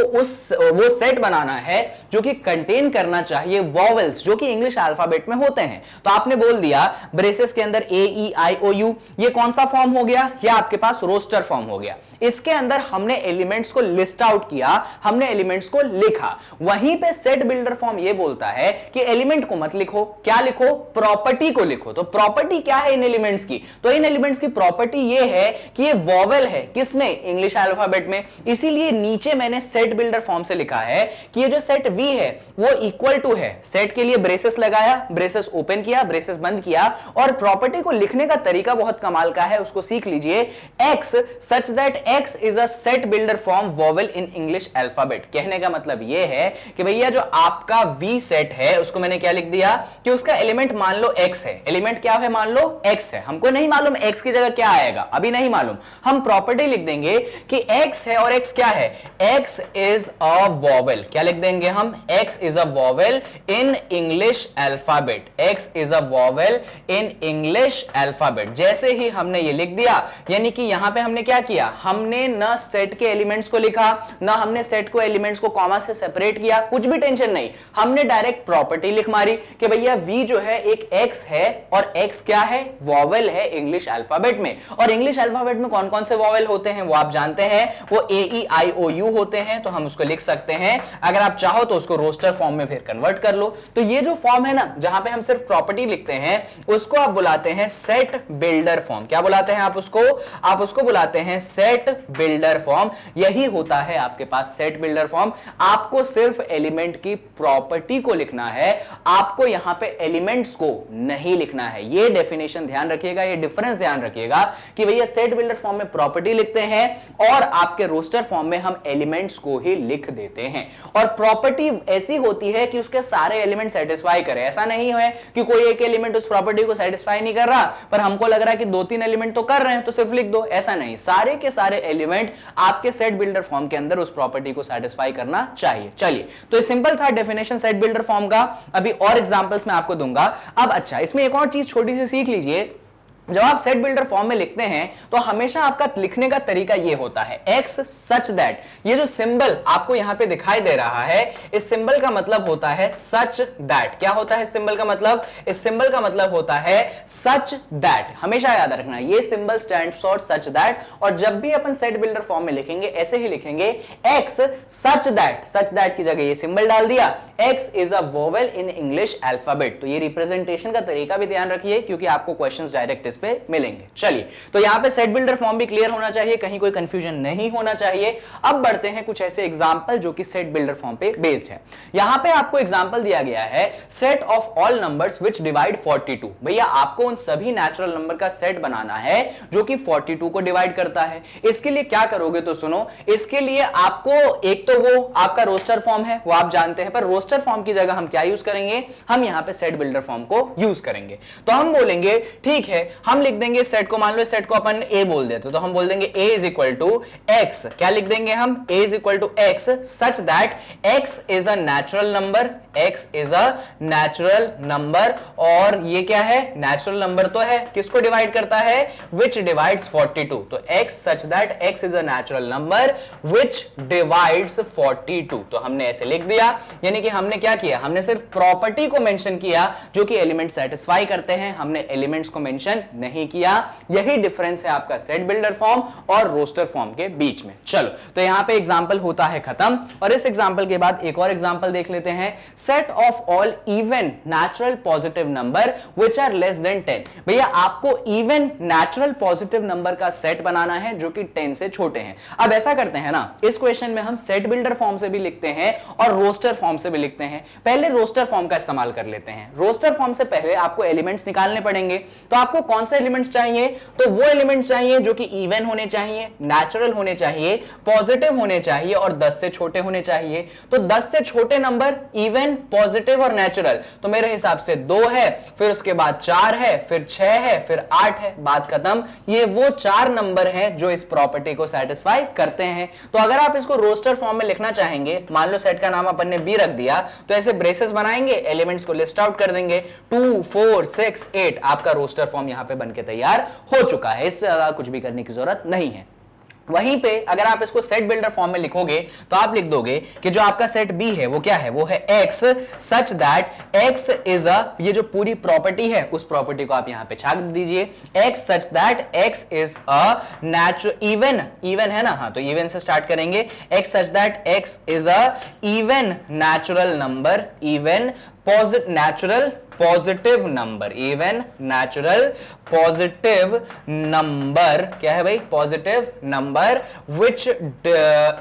वो सेट बनाना है जो कि कंटेन करना चाहिए वॉवेल्स जो कि इंग्लिश अल्फाबेट में होते हैं। तो आपने बोल दिया ब्रेसेस के अंदर ए ई आई ओ यू, ये कौन सा फॉर्म हो गया, ये आपके पास रोस्टर फॉर्म हो गया। इसके अंदर हमने एलिमेंट्स को लिस्ट आउट किया, हमने एलिमेंट्स को लिखा। वहीं पे सेट बिल्डर फॉर्म ये बोलता है कि एलिमेंट को मत लिखो, क्या लिखो, प्रॉपर्टी को लिखो। तो प्रॉपर्टी क्या है इन एलिमेंट्स की, तो इन एलिमेंट्स की प्रॉपर्टी ये है कि ये वॉवेल है, किसमें, इंग्लिश अल्फाबेट में। इसीलिए नीचे मैंने सेट बिल्डर फॉर्म से लिखा है कि ये जो सेट V है वो इक्वल टू है, सेट के लिए ब्रेसेस लगाया, ब्रेसेस ओपन किया, ब्रेसेस बंद किया, और प्रॉपर्टी को लिखने का तरीका बहुत कमाल का है, उसको सीख लीजिए। X such that X is a set builder form vowel in English alphabet. कहने का मतलब ये है कि भैया जो आपका V सेट है उसको मैंने क्या लिख दिया कि उसका एलिमेंट मान लो X है। एलिमेंट क्या है, मान लो X है। हमको नहीं मालूम X की जगह क्या आएगा, अभी नहीं मालूम, हम प्रॉपर्टी लिख देंगे कि X है और X क्या है, X इज अ वॉवेल। क्या लिख देंगे हम, X is a vowel in English alphabet. X is a vowel in English alphabet. जैसे ही हमने ये लिख दिया, यानी कि यहां पे हमने क्या किया, हमने न सेट के एलिमेंट्स को लिखा, ना हमने सेट को एलिमेंट्स को कॉमा से सेपरेट किया, कुछ भी टेंशन नहीं, हमने डायरेक्ट प्रॉपर्टी लिख मारी कि भैया V जो है एक X है और X क्या है, वॉवेल है इंग्लिश अल्फाबेट में। और इंग्लिश अल्फाबेट में कौन कौन से वॉवेल होते हैं वो आप जानते हैं, वो ए ई आई ओ यू होते हैं। तो हम उसको लिख सकते हैं, अगर आप चाहो तो उसको रोस्टर फॉर्म में फिर कन्वर्ट कर लो। तो ये जो फॉर्म है ना जहां पे हम सिर्फ प्रॉपर्टी लिखते हैं उसको आप बुलाते हैं सेट बिल्डर फॉर्म। क्या बुलाते हैं आप उसको बुलाते हैं सेट बिल्डर फॉर्म। यही होता है आपके पास सेट बिल्डर फॉर्म। आपको सिर्फ एलिमेंट की प्रॉपर्टी को लिखना है, आपको यहां पे एलिमेंट्स को नहीं लिखना है। ये डेफिनेशन ध्यान रखिएगा, ये डिफरेंस ध्यान रखिएगा कि भैया सेट बिल्डर फॉर्म में प्रॉपर्टी लिखते हैं और आपके रोस्टर फॉर्म में हम एलिमेंट्स को ही लिख देते हैं। और प्रॉपर्टी ऐसी होती है कि उसके सारे एलिमेंट सेटिस्फाई करे। ऐसा नहीं है कि कोई एक एलिमेंट उस प्रॉपर्टी को सेटिस्फाई नहीं कर रहा पर हमको लग रहा है कि 2-3 एलिमेंट तो कर रहे हैं तो सिर्फ लिख दो, ऐसा नहीं, सारे के सारे एलिमेंट आपके सेट बिल्डर फॉर्म के अंदर उस प्रॉपर्टी को सेटिस्फाई करना चाहिए। चलिए, तो ये सिंपल था डेफिनेशन सेट बिल्डर फॉर्म का। अभी और एग्जांपल्स मैं आपको दूंगा। अब अच्छा, इसमें एक और चीज छोटी सी सीख लीजिए जब आप सेट बिल्डर फॉर्म में लिखते हैं तो हमेशा आपका लिखने का तरीका यह होता है x सच दैट, ये जो सिंबल आपको यहां पे दिखाई दे रहा है, इस सिंबल का मतलब होता है सच दैट। क्या होता है इस सिंबल का मतलब? इस सिंबल का मतलब होता है सच दैट। हमेशा याद रखना ये symbol stands for such that. और जब भी अपन सेट बिल्डर फॉर्म में लिखेंगे ऐसे ही लिखेंगे x such that, such that की जगह ये सिंबल डाल दिया। x is a vowel in English alphabet. तो ये रिप्रेजेंटेशन का तरीका भी ध्यान रखिए क्योंकि आपको क्वेश्चंस डायरेक्ट इस पे मिलेंगे। चलिए, तो यहां पे सेट बिल्डर फॉर्म भी क्लियर होना चाहिए, कहीं कोई कंफ्यूजन नहीं होना चाहिए। अब बढ़ते हैं कुछ ऐसे एग्जांपल जो कि सेट बिल्डर फॉर्म पे बेस्ड है। यहां पे आपको एग्जांपल दिया गया है set of all numbers which divide 42। भैया आपको उन सभी नेचुरल नंबर का सेट बनाना है जो कि 42 को डिवाइड करता है। इसके लिए क्या करोगे तो सुनो, इसके लिए आपको एक तो वो आपका रोस्टर फॉर्म है वो आप जानते हैं, पर रोस्टर फॉर्म की जगह हम क्या यूज करेंगे? हम यहां पे सेट बिल्डर फॉर्म को यूज करेंगे। तो हम बोलेंगे ठीक है, हम लिख देंगे सेट को, मान लो सेट को अपन a बोल देते तो हम बोल देंगे a is equal to x। क्या लिख देंगे हम? a is equal to x such that x is a natural number, x is a natural number. और ये क्या है? नेचुरल नंबर तो है, किसको डिवाइड करता है? which divides 42। तो x such that x is a natural number which divides 42। तो हमने ऐसे लिख दिया, यानी कि हमने क्या किया? हमने सिर्फ प्रॉपर्टी को मेंशन किया जो कि एलिमेंट सेटिस्फाई करते हैं, हमने एलिमेंट्स को मेंशन नहीं किया। यही डिफरेंस है आपका सेट बिल्डर फॉर्म और रोस्टर फॉर्म के बीच में। चलो, तो यहां पे एग्जांपल होता है खत्म, और इस एग्जांपल के बाद एक और एग्जांपल देख लेते हैं। Set of all even natural positive number which are less than 10। भैया आपको इवन नेचुरल पॉजिटिव नंबर का सेट बनाना है जो कि 10 से छोटे हैं। अब ऐसा करते हैं ना, इस क्वेश्चन में हम सेट बिल्डर फॉर्म से भी लिखते हैं और रोस्टर फॉर्म से भी लिखते हैं। पहले रोस्टर फॉर्म का इस्तेमाल कर लेते हैं। रोस्टर फॉर्म से पहले आपको एलिमेंट्स निकालने पड़ेंगे। तो आपको कौन से एलिमेंट्स चाहिए? तो वो एलिमेंट्स चाहिए जो कि इवन होने चाहिए, नेचुरल होने चाहिए, पॉजिटिव होने चाहिए और 10 से छोटे होने चाहिए। तो 10 से छोटे नंबर इवन, पॉजिटिव और नेचुरल, तो मेरे हिसाब से 2 है, फिर उसके बाद 4 है, फिर 6 है, फिर 8 है, बात खत्म। ये वो 4 नंबर हैं जो इस प्रॉपर्टी को सेटिस्फाई करते हैं। तो अगर आप इसको रोस्टर फॉर्म में लिखना चाहेंगे, मान लो सेट का नाम अपन ने बी रख दिया, तो ऐसे ब्रेसेस बनाएंगे, एलिमेंट्स को लिस्ट आउट कर देंगे, 2 4 6 8, आपका रोस्टर फॉर्म यहां पे बनके तैयार हो चुका है। इससे ज्यादा कुछ भी करने की जरूरत नहीं है। वहीं पे अगर आप इसको सेट बिल्डर फॉर्म में लिखोगे तो आप लिख दोगे कि जो आपका सेट बी है वो क्या है? वो है x such that x is अ, ये जो पूरी प्रॉपर्टी है उस प्रॉपर्टी को आप यहां पे छाप दीजिए, x such that x is a natural even, even है ना, हाँ तो इवन से स्टार्ट करेंगे। x such that x is a even natural number, even natural positive number, even natural positive number, क्या है भाई? Positive number which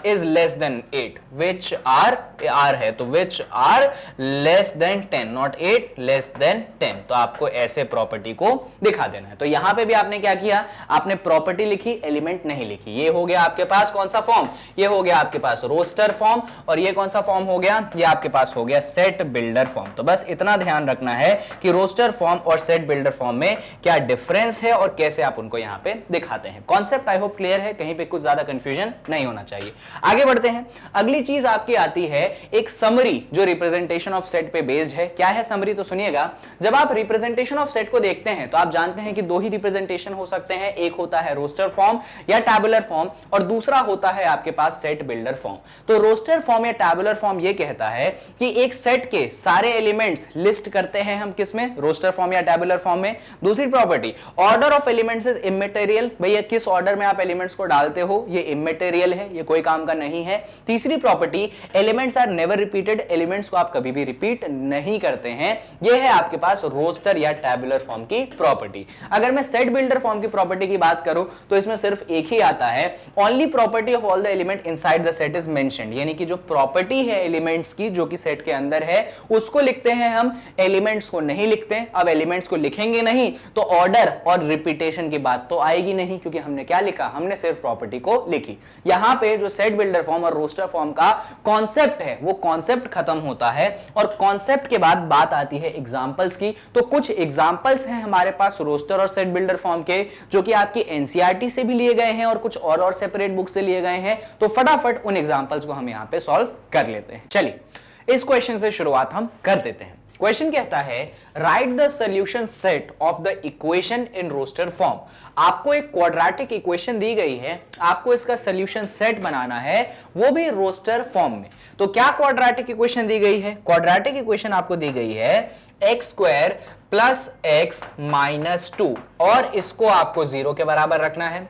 is less than 8, which are r है तो which are less than 10, not 8, less than 10। तो आपको ऐसे property को दिखा देना है। तो यहां पे भी आपने क्या किया? आपने प्रॉपर्टी लिखी, एलिमेंट नहीं लिखी। ये हो गया आपके पास कौन सा फॉर्म? ये हो गया आपके पास रोस्टर फॉर्म। और ये कौन सा फॉर्म हो गया? ये आपके पास हो गया सेट बिल्डर फॉर्म। तो बस इतना ध्यान रखना है कि रोस्टर फॉर्म और सेट बिल्डर फॉर्म में क्या डिफरेंस है और कैसे आप उनको यहां पे दिखाते हैं। कॉन्सेप्ट आई होप क्लियर है, कहीं पे कुछ ज्यादा कंफ्यूजन नहीं होना चाहिए। आगे बढ़ते हैं। अगली चीज आपकी आती है एक समरी जो रिप्रेजेंटेशन ऑफ सेट पे बेस्ड है। क्या है समरी? तो सुनिएगा, जब आप रिप्रेजेंटेशन ऑफ सेट को देखते हैं तो आप जानते हैं कि 2 ही रिप्रेजेंटेशन हो सकते हैं, एक होता है रोस्टर फॉर्म या टैबुलर फॉर्म और दूसरा होता है आपके पास सेट बिल्डर फॉर्म। तो रोस्टर फॉर्म या टैबुलर फॉर्म ये कहता है कि एक सेट के सारे एलिमेंट्स लिस्ट करते हैं हम किसमें? रोस्टर फॉर्म या टैबुलर फॉर्म में। दूसरी property, order of elements is immaterial. भैया किस ऑर्डर में आप एलिमेंट्स को डालते हो ये इमैटेरियल है, ये कोई काम का नहीं है। तीसरी property, elements are never repeated, elements को आप कभी भी रिपीट नहीं करते हैं। ये है आपके पास रोस्टर या टैबुलर फॉर्म की प्रॉपर्टी। अगर मैं सेट बिल्डर फॉर्म की प्रॉपर्टी की बात करूं तो इसमें सिर्फ एक ही आता है, only property of all the element inside the set is mentioned. यानी कि जो प्रॉपर्टी है एलिमेंट्स की जो कि सेट के अंदर है उसको लिखते हैं हम, एलिमेंट्स को नहीं लिखते। अब एलिमेंट्स को लिखेंगे नहीं तो ऑर्डर और रिपीटेशन की बात तो आएगी नहीं, क्योंकि हमने क्या लिखा? हमने सिर्फ प्रॉपर्टी को लिखी। यहां पे जो सेट बिल्डर फॉर्म और रोस्टर फॉर्म का कॉन्सेप्ट है वो कॉन्सेप्ट खत्म होता है और कॉन्सेप्ट के बाद बात आती है एग्जांपल्स की। तो कुछ एग्जांपल्स हैं हमारे पास रोस्टर और सेट बिल्डर फॉर्म के जो कि आपकी एनसीईआरटी से भी लिए गए हैं और कुछ और सेपरेट बुक से लिए गए हैं। तो फटाफट उन एग्जांपल्स को हम यहां पे सॉल्व कर लेते हैं। चलिए इस क्वेश्चन से शुरुआत हम कर देते हैं। क्वेश्चन कहता है write the solution set of the equation in roster form. आपको एक क्वाड्रेटिक इक्वेशन दी गई है, आपको इसका सॉल्यूशन सेट बनाना है, वो भी रोस्टर फॉर्म में। तो क्या क्वाड्रेटिक इक्वेशन दी गई है? क्वाड्रेटिक इक्वेशन आपको दी गई है x square plus x minus 2 और इसको आपको 0 के बराबर रखना है।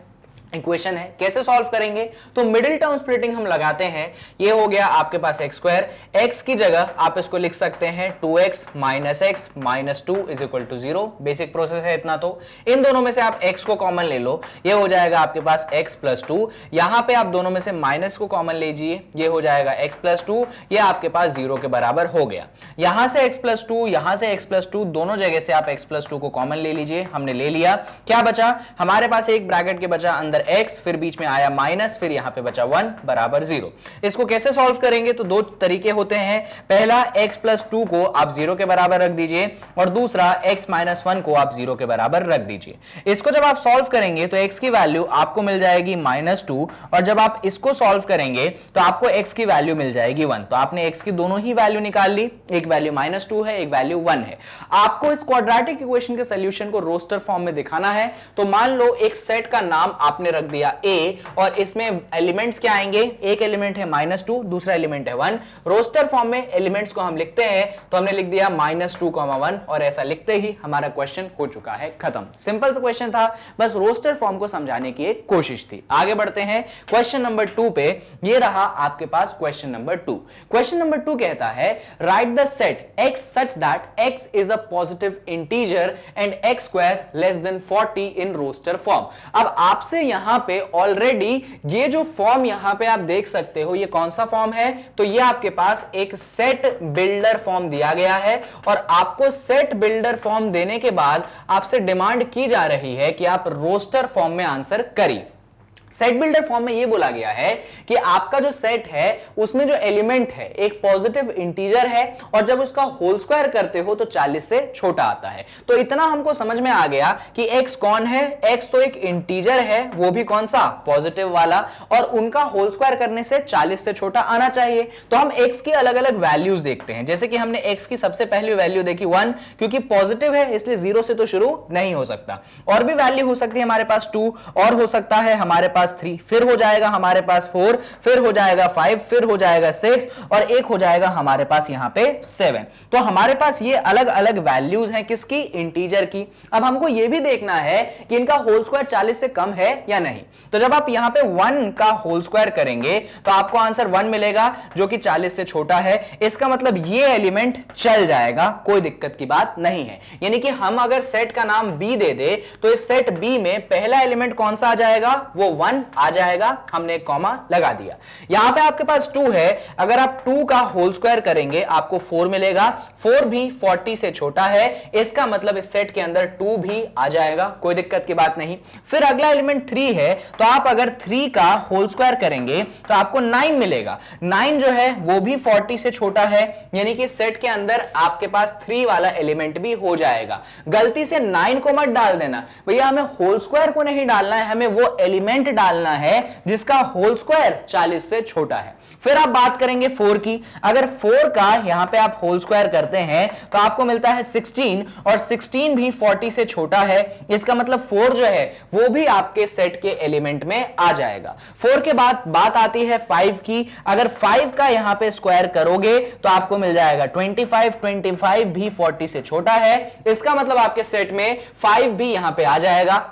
इक्वेशन है, कैसे सॉल्व करेंगे? तो मिडिल टर्म स्प्लिटिंग हम लगाते हैं। ये हो गया आपके पास एक्स स्क्वायर, एक्स की जगह आप इसको लिख सकते हैं 2x minus x minus 2 is equal to 0। Basic process है इतना। तो इन दोनों में से आप x को कॉमन ले लो, ये हो जाएगा आपके पास x प्लस 2। यहां पे आप दोनों में से माइनस को कॉमन लीजिए, ये हो जाएगा x प्लस 2, ये आपके पास 0 के बराबर हो गया। यहां से x प्लस 2, यहां से x प्लस 2, दोनों जगह से आप x प्लस 2 को कॉमन ले लीजिए। हमने ले लिया, क्या बचा हमारे पास? एक ब्रैकेट के बचा अंदर x, फिर बीच में आया माइनस, फिर यहां पे बचा 1 बराबर 0। इसको कैसे सॉल्व करेंगे? तो दो तरीके होते हैं। पहला x प्लस 2 को आप 0 के बराबर रख दीजिए और दूसरा x माइनस 1 को आप 0 के बराबर रख दीजिए। इसको जब आप सॉल्व करेंगे तो x की वैल्यू आपको मिल जाएगी -2 और जब आप इसको सॉल्व करेंगे तो आपको x की वैल्यू मिल जाएगी 1। तो आपने x की दोनों ही वैल्यू निकाल ली, एक वैल्यू -2 है, एक वैल्यू 1 है। आपको इस क्वाड्रेटिक इक्वेशन के सॉल्यूशन को रोस्टर फॉर्म में दिखाना है। तो मान लो एक सेट का नाम आपने रख दिया A और इसमें एलिमेंट्स क्या आएंगे? एक एलिमेंट है -2, दूसरा एलिमेंट है 1। रोस्टर फॉर्म में एलिमेंट्स को हम लिखते हैं तो हमने लिख दिया -2, 1 और ऐसा लिखते ही हमारा क्वेश्चन हो चुका है खत्म। सिंपल क्वेश्चन था, बस रोस्टर फॉर्म को समझाने की एक कोशिश थी। आगे बढ़ते हैं क्वेश्चन नंबर 2 पे। ये रहा आपके पास क्वेश्चन नंबर 2। क्वेश्चन नंबर 2 कहता है write the set x such that x is a positive integer and x square less than 40 in roster form। अब आपसे यहां पे ऑलरेडी ये जो फॉर्म यहां पे आप देख सकते हो, ये कौन सा फॉर्म है? तो ये आपके पास एक सेट बिल्डर फॉर्म दिया गया है और आपको सेट बिल्डर फॉर्म देने के बाद आपसे डिमांड की जा रही है कि आप रोस्टर फॉर्म में आंसर करिए। सेट बिल्डर फॉर्म में यह बोला गया है कि आपका जो सेट है उसमें जो एलिमेंट है एक पॉजिटिव इंटीजर है और जब उसका होल स्क्वायर करते हो तो 40 से छोटा आता है। तो इतना हमको समझ में आ गया कि x कौन है? x तो एक इंटीजर है, वो भी कौन सा? पॉजिटिव वाला, और उनका होल स्क्वायर करने से 40 से छोटा आना चाहिए। तो हम x की अलग अलग वैल्यूज देखते हैं। जैसे कि हमने x की सबसे पहली वैल्यू देखी 1, क्योंकि पॉजिटिव है इसलिए 0 से तो शुरू नहीं हो सकता। और भी वैल्यू हो सकती है हमारे पास 2, और हो सकता है हमारे पास 3, फिर हो जाएगा हमारे पास 4, फिर हो जाएगा 5, फिर हो जाएगा 6 और एक हो जाएगा हमारे पास यहां पे 7। तो हमारे पास ये अलग अलग वैल्यूज हैं किसकी? इंटीजर की। अब हमको ये भी देखना है कि इनका होल स्क्वायर 40 से कम है या नहीं। तो जब आप यहां पे 1 का होल स्क्वायर करेंगे तो आपको आंसर 1 मिलेगा जो कि 40 से छोटा है। इसका मतलब ये एलिमेंट चल जाएगा, कोई दिक्कत की बात नहीं है। यानी कि हम अगर सेट का नाम B दे दे तो इस सेट B में पहला एलिमेंट कौन सा आ जाएगा? वो 1 आ जाएगा। हमने एक कॉमा लगा दिया। यहां पे आपके पास 2 है, अगर आप 2 का होल स्क्वायर करेंगे आपको 4 मिलेगा। 4 भी 40 से छोटा है, इसका मतलब इस सेट के अंदर 2 भी आ जाएगा, कोई दिक्कत की बात नहीं। फिर अगला एलिमेंट 3 है, तो आप अगर 3 का होल स्क्वायर करेंगे तो आपको 9 मिलेगा। 9 जो है वो भी 40 से छोटा है, यानी कि सेट के अंदर आपके पास 3 वाला एलिमेंट भी हो जाएगा। गलती से 9 को मत डाल देना भैया, हमें होल स्क्वायर को नहीं डालना है, हमें वो एलिमेंट डालना है जिसका होल स्क्वायर 40 से छोटा है। फिर आप बात करेंगे 4 की। अगर 4 का यहां पे आप होल स्क्वायर करते हैं तो आपको मिलता है 16 और 16 भी 40 से छोटा है। इसका मतलब 4 जो है वो भी आपके सेट के एलिमेंट में आ जाएगा। 4 के बाद बात आती है 5 की। अगर 5 का यहां पे स्क्वायर करोगे तो आपको मिल जाएगा 25। 25 भी 40 से छोटा है, इसका मतलब आपके सेट में 5 भी यहां पे आ जाएगा।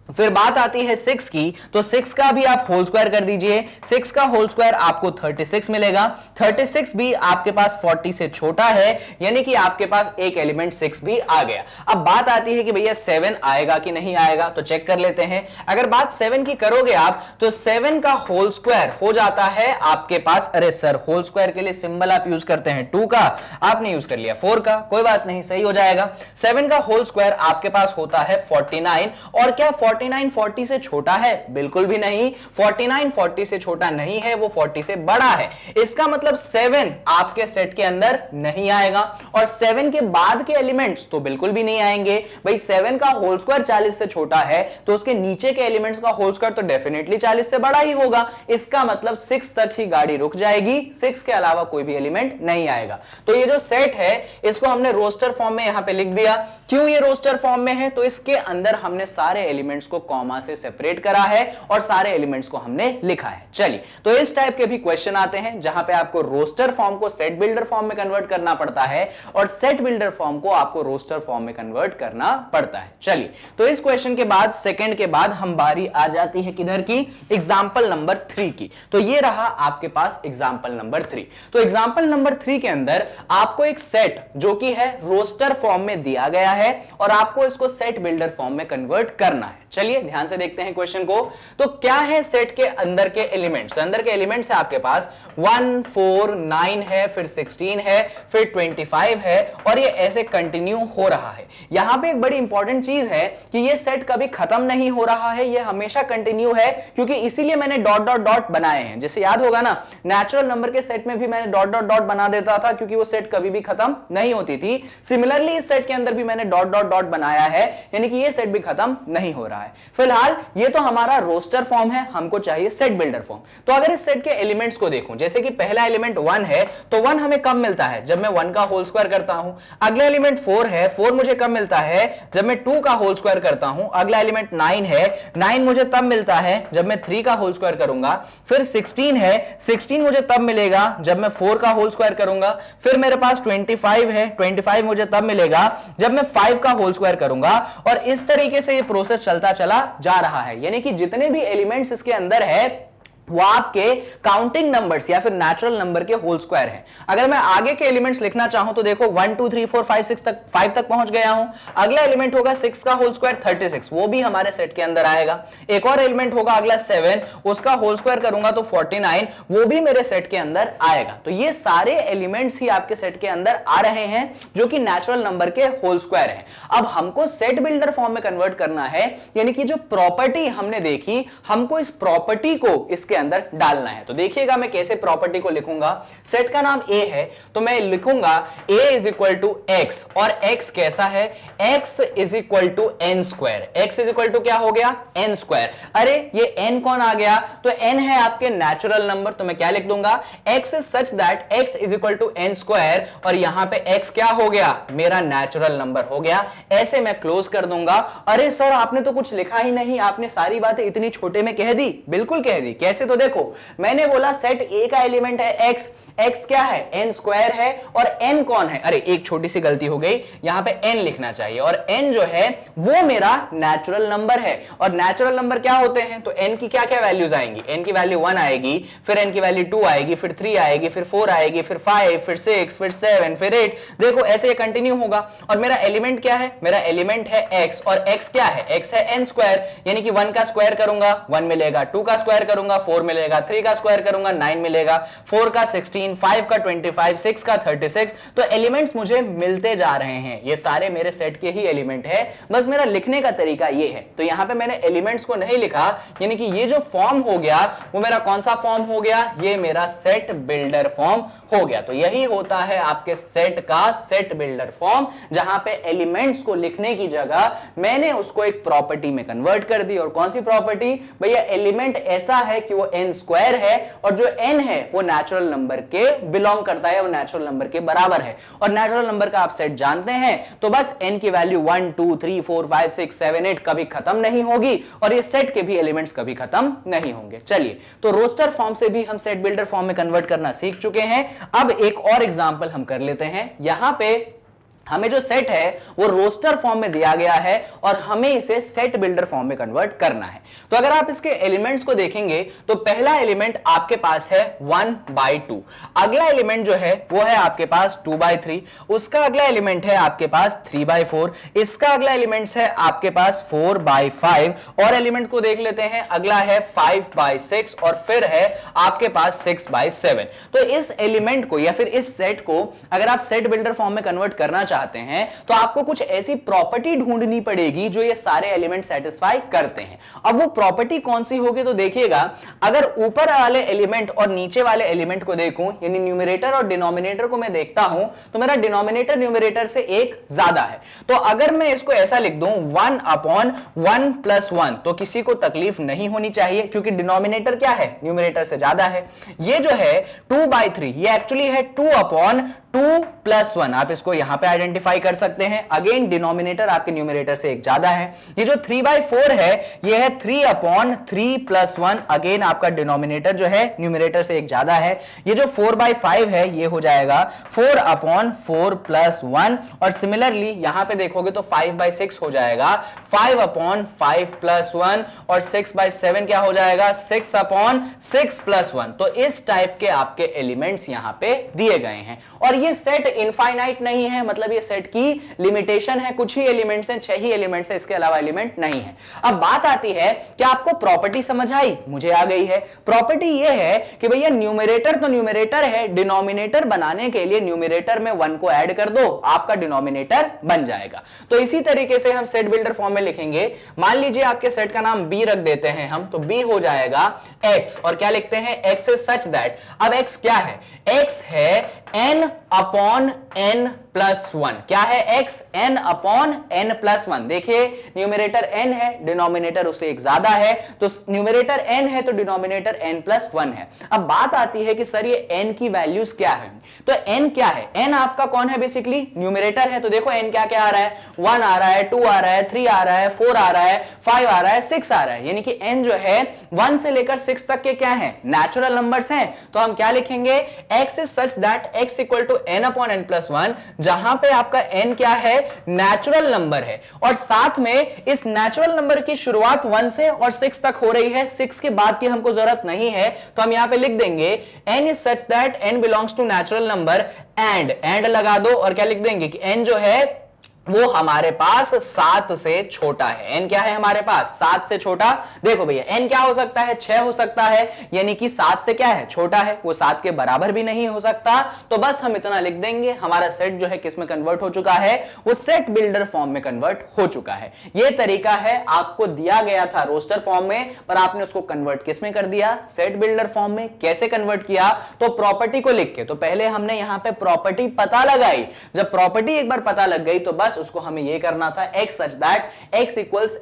फिर बात आती है 6 की, तो 6 का भी आप होल स्क्वायर कर दीजिए। 6 का होल स्क्वायर आपको 36 मिलेगा। 36 भी आपके पास 40 से छोटा है, यानी कि आपके पास एक एलिमेंट 6 भी आ गया। अब बात आती है कि भैया 7 आएगा कि नहीं आएगा, तो चेक कर लेते हैं। अगर बात 7 की करोगे आप तो 7 का होल स्क्वायर हो जाता है आपके पास, अरे सर होल स्क्वायर के लिए सिंबल आप यूज करते हैं 2 का, आपने यूज कर लिया 4 का, कोई बात नहीं, सही हो जाएगा। 7 का होल स्क्वायर आपके पास होता है 49 और क्या 49 49 40 से छोटा है? बिल्कुल भी नहीं, 49 40 से छोटा नहीं है, वो 40 से बड़ा है। इसका मतलब 7 आपके सेट के अंदर नहीं आएगा, और 7 के बाद के एलिमेंट्स तो बिल्कुल भी नहीं आएंगे। भाई 7 का होल स्क्वायर 40 से छोटा है, तो उसके नीचे के एलिमेंट्स का होल स्क्वायर तो डेफिनेटली 40 से बड़ा ही होगा। इसका मतलब 6 तक ही गाड़ी रुक जाएगी, 6 के अलावा कोई भी एलिमेंट नहीं आएगा। तो ये जो सेट है इसको हमने रोस्टर फॉर्म में यहां पे लिख दिया। क्यों ये रोस्टर फॉर्म में है? तो इसके अंदर हमने सारे एलिमेंट्स को कॉमा से सेपरेट करा है और सारे एलिमेंट्स को हमने लिखा है। चलिए, तो इस टाइप के भी क्वेश्चन आते हैं जहां पे आपको रोस्टर फॉर्म को सेट बिल्डर फॉर्म में कन्वर्ट करना पड़ता है और सेट बिल्डर फॉर्म को आपको रोस्टर फॉर्म में कन्वर्ट करना पड़ता है। चलिए, तो इस क्वेश्चन के बाद सेकंड के बाद हम बारी आ जाती है किधर की? एग्जांपल नंबर 3 की। तो ये रहा आपके पास एग्जांपल नंबर 3। तो एग्जांपल नंबर 3 के अंदर आपको एक सेट जो कि है रोस्टर फॉर्म में दिया गया है और आपको इसको सेट बिल्डर फॉर्म में कन्वर्ट करना है। चलिए ध्यान से देखते हैं क्वेश्चन को। तो क्या है सेट के अंदर के एलिमेंट्स? तो अंदर के एलिमेंट्स है आपके पास 1 4 9 है, फिर 16 है, फिर 25 है, और ये ऐसे कंटिन्यू हो रहा है। यहां पे एक बड़ी इंपॉर्टेंट चीज है कि ये सेट कभी खत्म नहीं हो रहा है, ये हमेशा कंटिन्यू है, क्योंकि इसीलिए मैंने डॉट डॉट डॉट बनाए हैं। जैसे याद होगा ना, नेचुरल नंबर के सेट में भी मैंने डॉट डॉट डॉट बना देता था क्योंकि वो सेट कभी भी खत्म नहीं होती थी। सिमिलरली इस सेट के अंदर भी मैंने डॉट डॉट डॉट बनाया है, यानी कि ये सेट भी खत्म नहीं हो रहा है। फिलहाल ये तो हमारा रोस्टर फॉर्म है, हमको चाहिए सेट बिल्डर फॉर्म। तो अगर इस सेट के एलिमेंट्स को देखूं, जैसे कि पहला एलिमेंट 1 है, तो 1 हमें कब मिलता है? जब मैं 1 का होल स्क्वायर करता हूं। अगला एलिमेंट 4 है, 4 मुझे कब मिलता है? जब मैं 2 का होल स्क्वायर करता हूं। अगला एलिमेंट 9 है, 9 मुझे तब मिलता है जब मैं 3 का होल स्क्वायर करूंगा। फिर 16 है, 16 मुझे तब मिलेगा जब मैं 4 का होल स्क्वायर करूंगा। फिर मेरे पास 25 है, 25 मुझे तब मिलेगा जब मैं 5 का होल स्क्वायर करूंगा, और इस तरीके से ये प्रोसेस चलता चला जा रहा है। यानी कि जितने भी एलिमेंट्स इसके अंदर है वो आपके काउंटिंग नंबर्स या फिर नेचुरल नंबर के होल स्क्वायर हैं। अगर मैं आगे के एलिमेंट्स लिखना चाहूं तो देखो 1 2 3 4 5 6 तक 5 तक पहुंच गया हूं। अगला एलिमेंट होगा 6 का होल स्क्वायर 36, वो भी हमारे सेट के अंदर आएगा। एक और एलिमेंट होगा अगला 7, उसका होल स्क्वायर करूंगा तो 49, वो भी मेरे सेट के अंदर आएगा। तो ये सारे एलिमेंट्स ही आपके सेट के अंदर आ रहे हैं जो कि नेचुरल नंबर के होल स्क्वायर हैं। अब हमको सेट बिल्डर फॉर्म में कन्वर्ट करना है, यानी कि जो प्रॉपर्टी हमने देखी, हमको इस प्रॉपर्टी को इसके अंदर डालना है। तो देखिएगा मैं कैसे प्रॉपर्टी को लिखूंगा। सेट का नाम ए है, तो मैं लिखूंगा a is equal to x, और x कैसा है? x is equal to n square. x is equal to क्या हो गया? N square. अरे ये n कौन आ गया? तो n है आपके नेचुरल नंबर, तो मैं क्या लिख दूंगा? x is such that x is equal to n square, और यहां पे x क्या हो गया? मेरा नेचुरल नंबर हो गया। ऐसे मैं क्लोज कर दूंगा। अरे सर आपने तो कुछ लिखा ही नहीं, आपने सारी बातें इतनी छोटे में कह दी। बिल्कुल कह दी। कैसे? तो देखो मैंने बोला सेट ए का एलिमेंट है x, x क्या है? n स्क्वायर है, और n कौन है? अरे एक छोटी सी गलती हो गई, यहां पे n लिखना चाहिए, और n जो है वो मेरा नेचुरल नंबर है। और नेचुरल नंबर क्या होते हैं? तो n की क्या क्या वैल्यूज आएंगी? n की वैल्यू 1 आएगी, फिर n की वैल्यू 2 आएगी, फिर 3 आएगी, फिर 4 आएगी, फिर 5, फिर 6, फिर 7, फिर 8। देखो ऐसे ये कंटिन्यू होगा। और मेरा एलिमेंट क्या है? मेरा एलिमेंट है x, और x क्या है? x है n स्क्वायर, यानी कि 1 का स्क्वायर करूंगा 1 मिलेगा, 2 का स्क्वायर करूंगा 4 मिलेगा, 3 का स्क्वायर करूंगा 9 मिलेगा, 4 का 16, 5 का 25, 6 का 36। तो एलिमेंट्स मुझे मिलते जा रहे हैं। ये सारे मेरे सेट के ही एलिमेंट है, बस मेरा लिखने का तरीका ये है। तो यहां पे मैंने एलिमेंट्स को नहीं लिखा, यानी कि ये जो फॉर्म हो गया वो मेरा कौन सा फॉर्म हो गया? ये मेरा सेट बिल्डर फॉर्म हो गया। तो यही होता है आपके सेट का सेट बिल्डर फॉर्म, जहां पे एलिमेंट्स को लिखने की जगह मैंने उसको एक प्रॉपर्टी में कन्वर्ट कर दी। और कौन सी प्रॉपर्टी? भैया एलिमेंट ऐसा है कि वो n स्क्वायर है, और जो n है वो नेचुरल नंबर के बिलोंग करता है, वो नेचुरल नंबर के बराबर है। और नेचुरल नंबर का आप सेट जानते हैं, तो बस n की वैल्यू 1 2 3 4 5 6 7 8 कभी खत्म नहीं होगी, और ये सेट के भी एलिमेंट्स कभी खत्म नहीं होंगे। चलिए, तो रोस्टर फॉर्म से भी हम सेट बिल्डर फॉर्म में कन्वर्ट करना सीख चुके हैं। अब एक और एग्जांपल हम कर लेते हैं। यहां पे हमें जो सेट है वो रोस्टर फॉर्म में दिया गया है, और हमें इसे सेट बिल्डर फॉर्म में कन्वर्ट करना है। तो अगर आप इसके एलिमेंट्स को देखेंगे तो पहला एलिमेंट आपके पास है 1/2, अगला एलिमेंट जो है वो है आपके पास 2/3, उसका अगला एलिमेंट है आपके पास 3/4, इसका अगला एलिमेंट है आपके पास 4/5, और एलिमेंट को देख लेते हैं, अगला है 5/6, और फिर है आपके पास 6/7। तो इस एलिमेंट को या फिर इस सेट को अगर आप सेट बिल्डर फॉर्म में कन्वर्ट करना चाहते हैं तो आपको कुछ ऐसी प्रॉपर्टी ढूंढनी पड़ेगी जो ये सारे एलिमेंट सेटिस्फाई करते हैं। अब वो प्रॉपर्टी कौन सी होगी तो देखिएगा, अगर ऊपर वाले एलिमेंट और नीचे वाले एलिमेंट को देखूं, यानी न्यूमरेटर और डिनोमिनेटर को मैं देखता हूं, तो मेरा डिनोमिनेटर न्यूमरेटर से एक ज्यादा है। तो अगर मैं इसको ऐसा लिख दूं 1/1 + 1, तो किसी को तकलीफ नहीं होनी चाहिए क्योंकि डिनोमिनेटर क्या है, न्यूमरेटर से ज्यादा है। ये जो है 2/3, ये एक्चुअली है 2/2 + 1, आप इसको यहां पे आइडेंटिफाई कर सकते हैं। अगेन डिनोमिनेटर आपके न्यूमरेटर से एक ज्यादा है। ये जो 3/4 है ये है 3/3 + 1, अगेन आपका डिनोमिनेटर जो है न्यूमरेटर से एक ज्यादा है। ये जो 4/5 है ये हो जाएगा 4/4 + 1, और सिमिलरली यहां पे देखोगे तो 5/6 हो जाएगा 5/5 + 1, और 6/7 क्या हो जाएगा 6/6 + 1। तो इस टाइप के आपके एलिमेंट्स यहां पे दिए गए हैं, और ये सेट इनफाइनाइट नहीं है, मतलब ये सेट की लिमिटेशन है, कुछ ही एलिमेंट्स हैं, 6 ही एलिमेंट्स हैं, इसके अलावा एलिमेंट नहीं है। अब बात आती है कि आपको प्रॉपर्टी समझ आई, मुझे आ गई है। प्रॉपर्टी ये है कि भैया न्यूमरेटर तो न्यूमरेटर है, डिनोमिनेटर बनाने के लिए न्यूमरेटर में 1 को ऐड कर दो, आपका डिनोमिनेटर बन जाएगा। तो इसी तरीके से हम सेट बिल्डर फॉर्म में लिखेंगे। मान लीजिए आपके सेट का नाम बी रख देते हैं हम, तो बी हो जाएगा x, और क्या लिखते हैं x इज सच दैट, अब x क्या है, x है n/n + 1। क्या है x, n/n + 1। देखिए न्यूमरेटर n है, डिनोमिनेटर उससे एक ज्यादा है, तो न्यूमरेटर n है तो डिनोमिनेटर n + 1 है। अब बात आती है कि सर ये n की वैल्यूज क्या है, तो n क्या है, n आपका कौन है, बेसिकली न्यूमरेटर है। तो देखो n क्या क्या आ रहा है, 1 आ रहा है, 2 आ रहा है, 3 आ रहा है, 4 आ रहा है, 5 आ रहा है, 6 आ रहा है, यानी कि n जो है 1 से लेकर 6 तक के क्या है, नेचुरल नंबर्स हैं। तो हम क्या लिखेंगे, x is such that x = n/n + 1, जहां पे आपका n क्या है, नेचुरल नंबर है, और साथ में इस नेचुरल नंबर की शुरुआत 1 से और 6 तक हो रही है, 6 के बाद की हमको जरूरत नहीं है, तो हम यहां पे लिख देंगे n is such that n belongs to natural number, and लगा दो, और क्या लिख देंगे कि n जो है वो हमारे पास 7 से छोटा है। n क्या है हमारे पास, 7 से छोटा। देखो भैया n क्या हो सकता है, 6 हो सकता है, यानी कि 7 से क्या है, छोटा है, वो 7 के बराबर भी नहीं हो सकता। तो बस हम इतना लिख देंगे, हमारा सेट जो है किस में कन्वर्ट हो चुका है, वो सेट बिल्डर फॉर्म में कन्वर्ट हो चुका है। ये तरीका है, आपको दिया गया था रोस्टर फॉर्म में, पर आपने उसको कन्वर्ट किस में कर दिया, सेट बिल्डर फॉर्म में। कैसे कन्वर्ट किया, तो प्रॉपर्टी को लिख के, तो पहले हमने यहां पे प्रॉपर्टी पता लगाई। जब प्रॉपर्टी एक बार पता लग गई तो बस उसको हमें यह करना था, x such that x =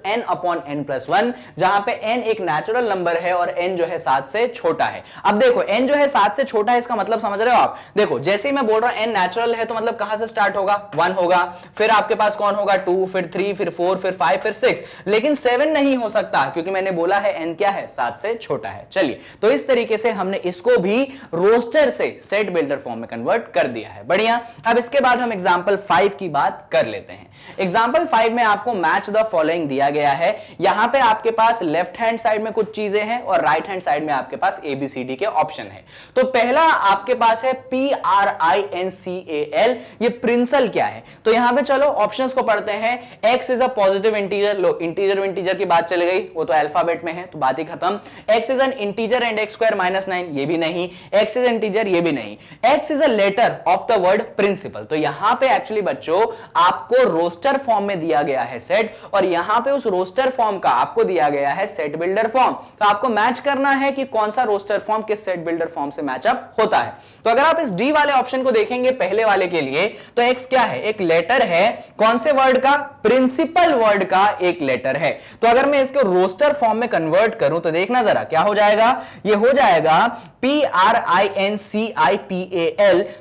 n/n + 1, जहां पे n एक नेचुरल नंबर है और n जो है 7 से छोटा है। अब देखो n जो है 7 से छोटा है, इसका मतलब समझ रहे हो आप, देखो जैसे ही मैं बोल रहा हूं n नेचुरल है, तो मतलब कहां से स्टार्ट होगा, 1 होगा, फिर आपके पास कौन होगा, 2, फिर 3, फिर 4, फिर 5, फिर 6, लेकिन 7 नहीं हो सकता क्योंकि मैंने बोला है n क्या है, 7 से छोटा है। चलिए, तो इस तरीके से हमने इसको भी रोस्टर से सेट बिल्डर फॉर्म में कन्वर्ट कर दिया है। बढ़िया। अब इसके बाद हम एग्जांपल 5 की बात कर लेते हैं। एग्जांपल 5 में आपको मैच द फॉलोइंग दिया गया है। यहां पे आपके पास लेफ्ट हैंड साइड में कुछ चीजें हैं और राइट हैंड साइड में आपके पास ABCD के ऑप्शन है। तो पहला आपके पास है PRINCAL, ये प्रिंसल क्या है, तो यहां पे चलो ऑप्शंस को पढ़ते हैं। x is a positive integer, low integer की बात चली गई, वो तो अल्फाबेट में है तो बात ही खत्म। x is an integer and x² -9, ये भी नहीं। x इज इंटीजर, ये भी नहीं। x is a letter of the word principal, तो यहां पे एक्चुअली बच्चों आपको रोस्टर फॉर्म में दिया गया है सेट, और यहां पे उस रोस्टर फॉर्म का आपको दिया गया है सेट बिल्डर फॉर्म। तो आपको मैच करना है कि कौन सा रोस्टर फॉर्म किस सेट बिल्डर फॉर्म से मैचअप होता है। तो अगर आप इस डी वाले ऑप्शन को देखेंगे पहले वाले के लिए, तो एक्स क्या है, एक लेटर है, कौन से वर्ड का, प्रिंसिपल वर्ड का एक लेटर है। तो अगर मैं इसको रोस्टर फॉर्म में कन्वर्ट करूं तो देखना जरा क्या हो जाएगा, ये हो जाएगा PRINCIPAL,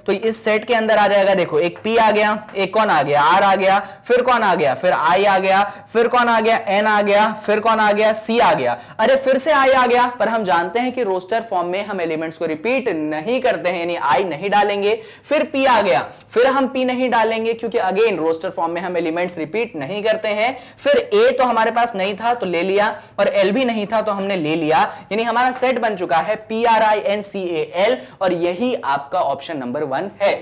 तो इस सेट के अंदर आ जाएगा। देखो एक P आ गया, एक कौन आ गया, R आ गया, फिर कौन आ गया, फिर I आ गया, फिर कौन आ गया, N आ गया, फिर कौन आ गया, C आ गया, अरे फिर से I आ गया। पर हम जानते हैं कि रोस्टर फॉर्म में हम एलिमेंट्स को रिपीट नहीं करते हैं, यानी I नहीं डालेंगे। फिर P आ गया, फिर हम P नहीं डालेंगे क्योंकि अगेन रोस्टर फॉर्म में हम एलिमेंट्स रिपीट नहीं करते हैं। फिर A तो हमारे पास नहीं था तो ले लिया, और L भी नहीं था तो हमने ले लिया, यानी हमारा सेट बन चुका है PRINCAL, और यही आपका ऑप्शन नंबर 1 है।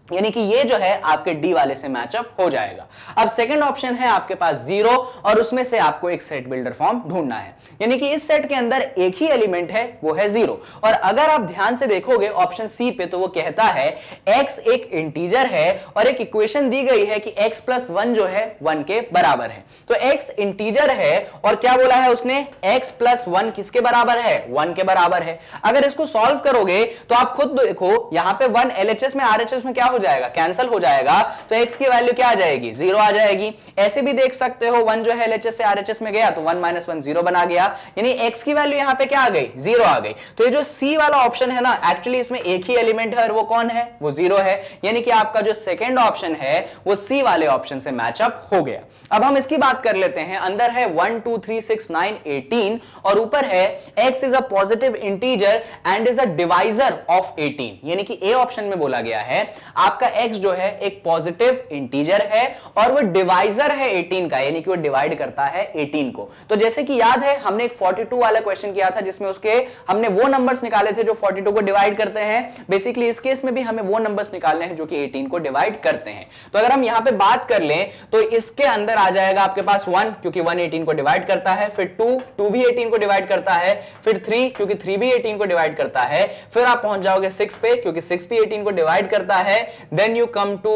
यानी कि ये जो है आपके डी वाले से मैचअप हो जाएगा। अब सेकंड ऑप्शन है आपके पास 0 और उसमें से आपको एक सेट बिल्डर फॉर्म ढूंढना है, यानी कि इस सेट के अंदर एक ही एलिमेंट है वो है 0। और अगर आप ध्यान से देखोगे ऑप्शन सी पे तो वो कहता है x एक इंटीजर है और एक इक्वेशन दी गई है कि x प्लस 1 जो है 1 के बराबर है। तो x इंटीजर है और क्या बोला है उसने, x प्लस 1 किसके बराबर है, 1 के बराबर है। अगर इसको सॉल्व करोगे तो आप खुद देखो यहां पे 1 LHS में RHS में क्या हो जाएगा, कैंसिल हो जाएगा, तो x की वैल्यू क्या आ जाएगी, 0 आ जाएगी। ऐसे भी देख सकते हो 1 जो है LHS से RHS में गया तो 1 माइनस 1 0 बना गया, यानी x की वैल्यू यहां पे क्या आ गई, 0 आ गई। तो ये जो C वाला ऑप्शन है ना, एक्चुअली इसमें एक ही एलिमेंट है और वो कौन है, वो 0 है, यानी कि आपका जो सेकंड ऑप्शन है वो C वाले ऑप्शन से मैचअप हो गया। अब हम इसकी बात कर लेते हैं। अंदर है 1 2 3 6 9 18 और ऊपर है x is a positive integer and is a divisor of 18, यानी कि A ऑप्शन में बोला गया है आपका x जो है एक पॉजिटिव इंटीजर है और वो डिवाइजर है 18 का, यानी कि वो डिवाइड करता है 18 को। तो जैसे कि याद है हमने एक 42 वाला क्वेश्चन किया था जिसमें उसके हमने वो नंबर्स निकाले थे जो 42 को डिवाइड करते हैं। बेसिकली इस केस में भी हमें वो नंबर्स निकालने हैं जो कि 18 को डिवाइड करते हैं। तो अगर हम यहां पे बात कर लें तो इसके अंदर आ जाएगा आपके पास 1 क्योंकि 1 18 को डिवाइड करता है, फिर 2 भी 18 को डिवाइड करता है, फिर 3 क्योंकि 3 भी 18 को डिवाइड करता है, फिर आप पहुंच जाओगे 6 पे क्योंकि 6 भी 18 को डिवाइड करता है, देन यू कम टू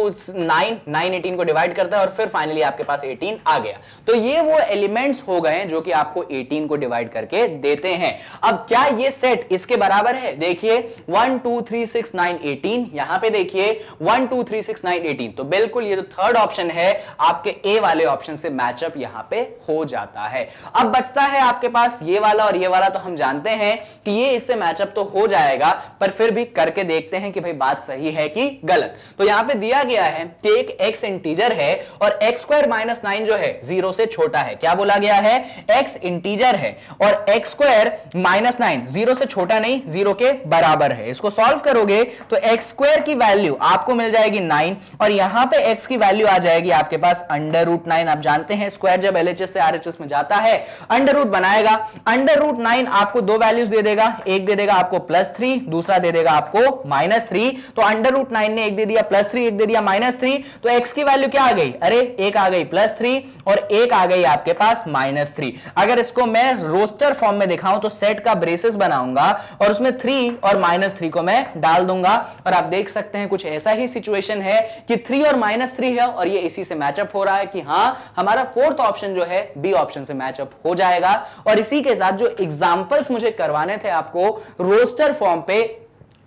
9 18 को डिवाइड करता है और फिर फाइनली आपके पास 18 आ गया। तो ये वो एलिमेंट्स हो गए जो कि आपको 18 को डिवाइड करके देते हैं। अब क्या ये सेट इसके बराबर है, देखिए 1 2 3 6 9 18, यहां पे देखिए 1 2 3 6 9 18, तो बिल्कुल ये जो थर्ड ऑप्शन है आपके ए वाले ऑप्शन से मैचअप यहां पे हो जाता है। अब बचता है आपके पास ये वाला और ये वाला, तो हम जानते हैं कि ये इससे मैचअप तो हो जाएगा, पर फिर भी करके देखते हैं कि भाई बात सही है कि गलत। तो यहां पे दिया गया है कि एक x इंटीजर है और x स्क्वायर माइनस 9 जो है 0 से छोटा है। क्या बोला गया है, x इंटीजर है और x स्क्वायर माइनस 9 0 से छोटा नहीं, 0 के बराबर है। इसको सॉल्व करोगे तो x स्क्वायर की वैल्यू आपको मिल जाएगी 9 और यहां पे x की वैल्यू आ जाएगी आपके पास अंडर रूट 9। आप जानते हैं स्क्वायर जब LHS से RHS में जाता है अंडर रूट बनाएगा। अंडर रूट 9 आपको दो वैल्यूज दे देगा, एक दे देगा आपको +3, दूसरा दे देगा आपको -3। तो अंडर रूट 9 ने एक दे दिया +3, एक दे दिया -3, तो x की वैल्यू क्या आ गई, अरे एक आ गई +3 और एक आ गई आपके पास -3। अगर इसको मैं रोस्टर फॉर्म में दिखाऊं तो सेट का ब्रेसेस बनाऊंगा और उसमें 3 और -3 को मैं डाल दूंगा और आप देख सकते हैं कुछ ऐसा ही सिचुएशन है कि 3 और -3 है और ये इसी से मैचअप हो रहा है कि हां हमारा फोर्थ ऑप्शन जो है बी ऑप्शन से मैचअप हो जाएगा। और इसी के साथ जो एग्जांपल्स मुझे करवाने थे आपको रोस्टर फॉर्म पे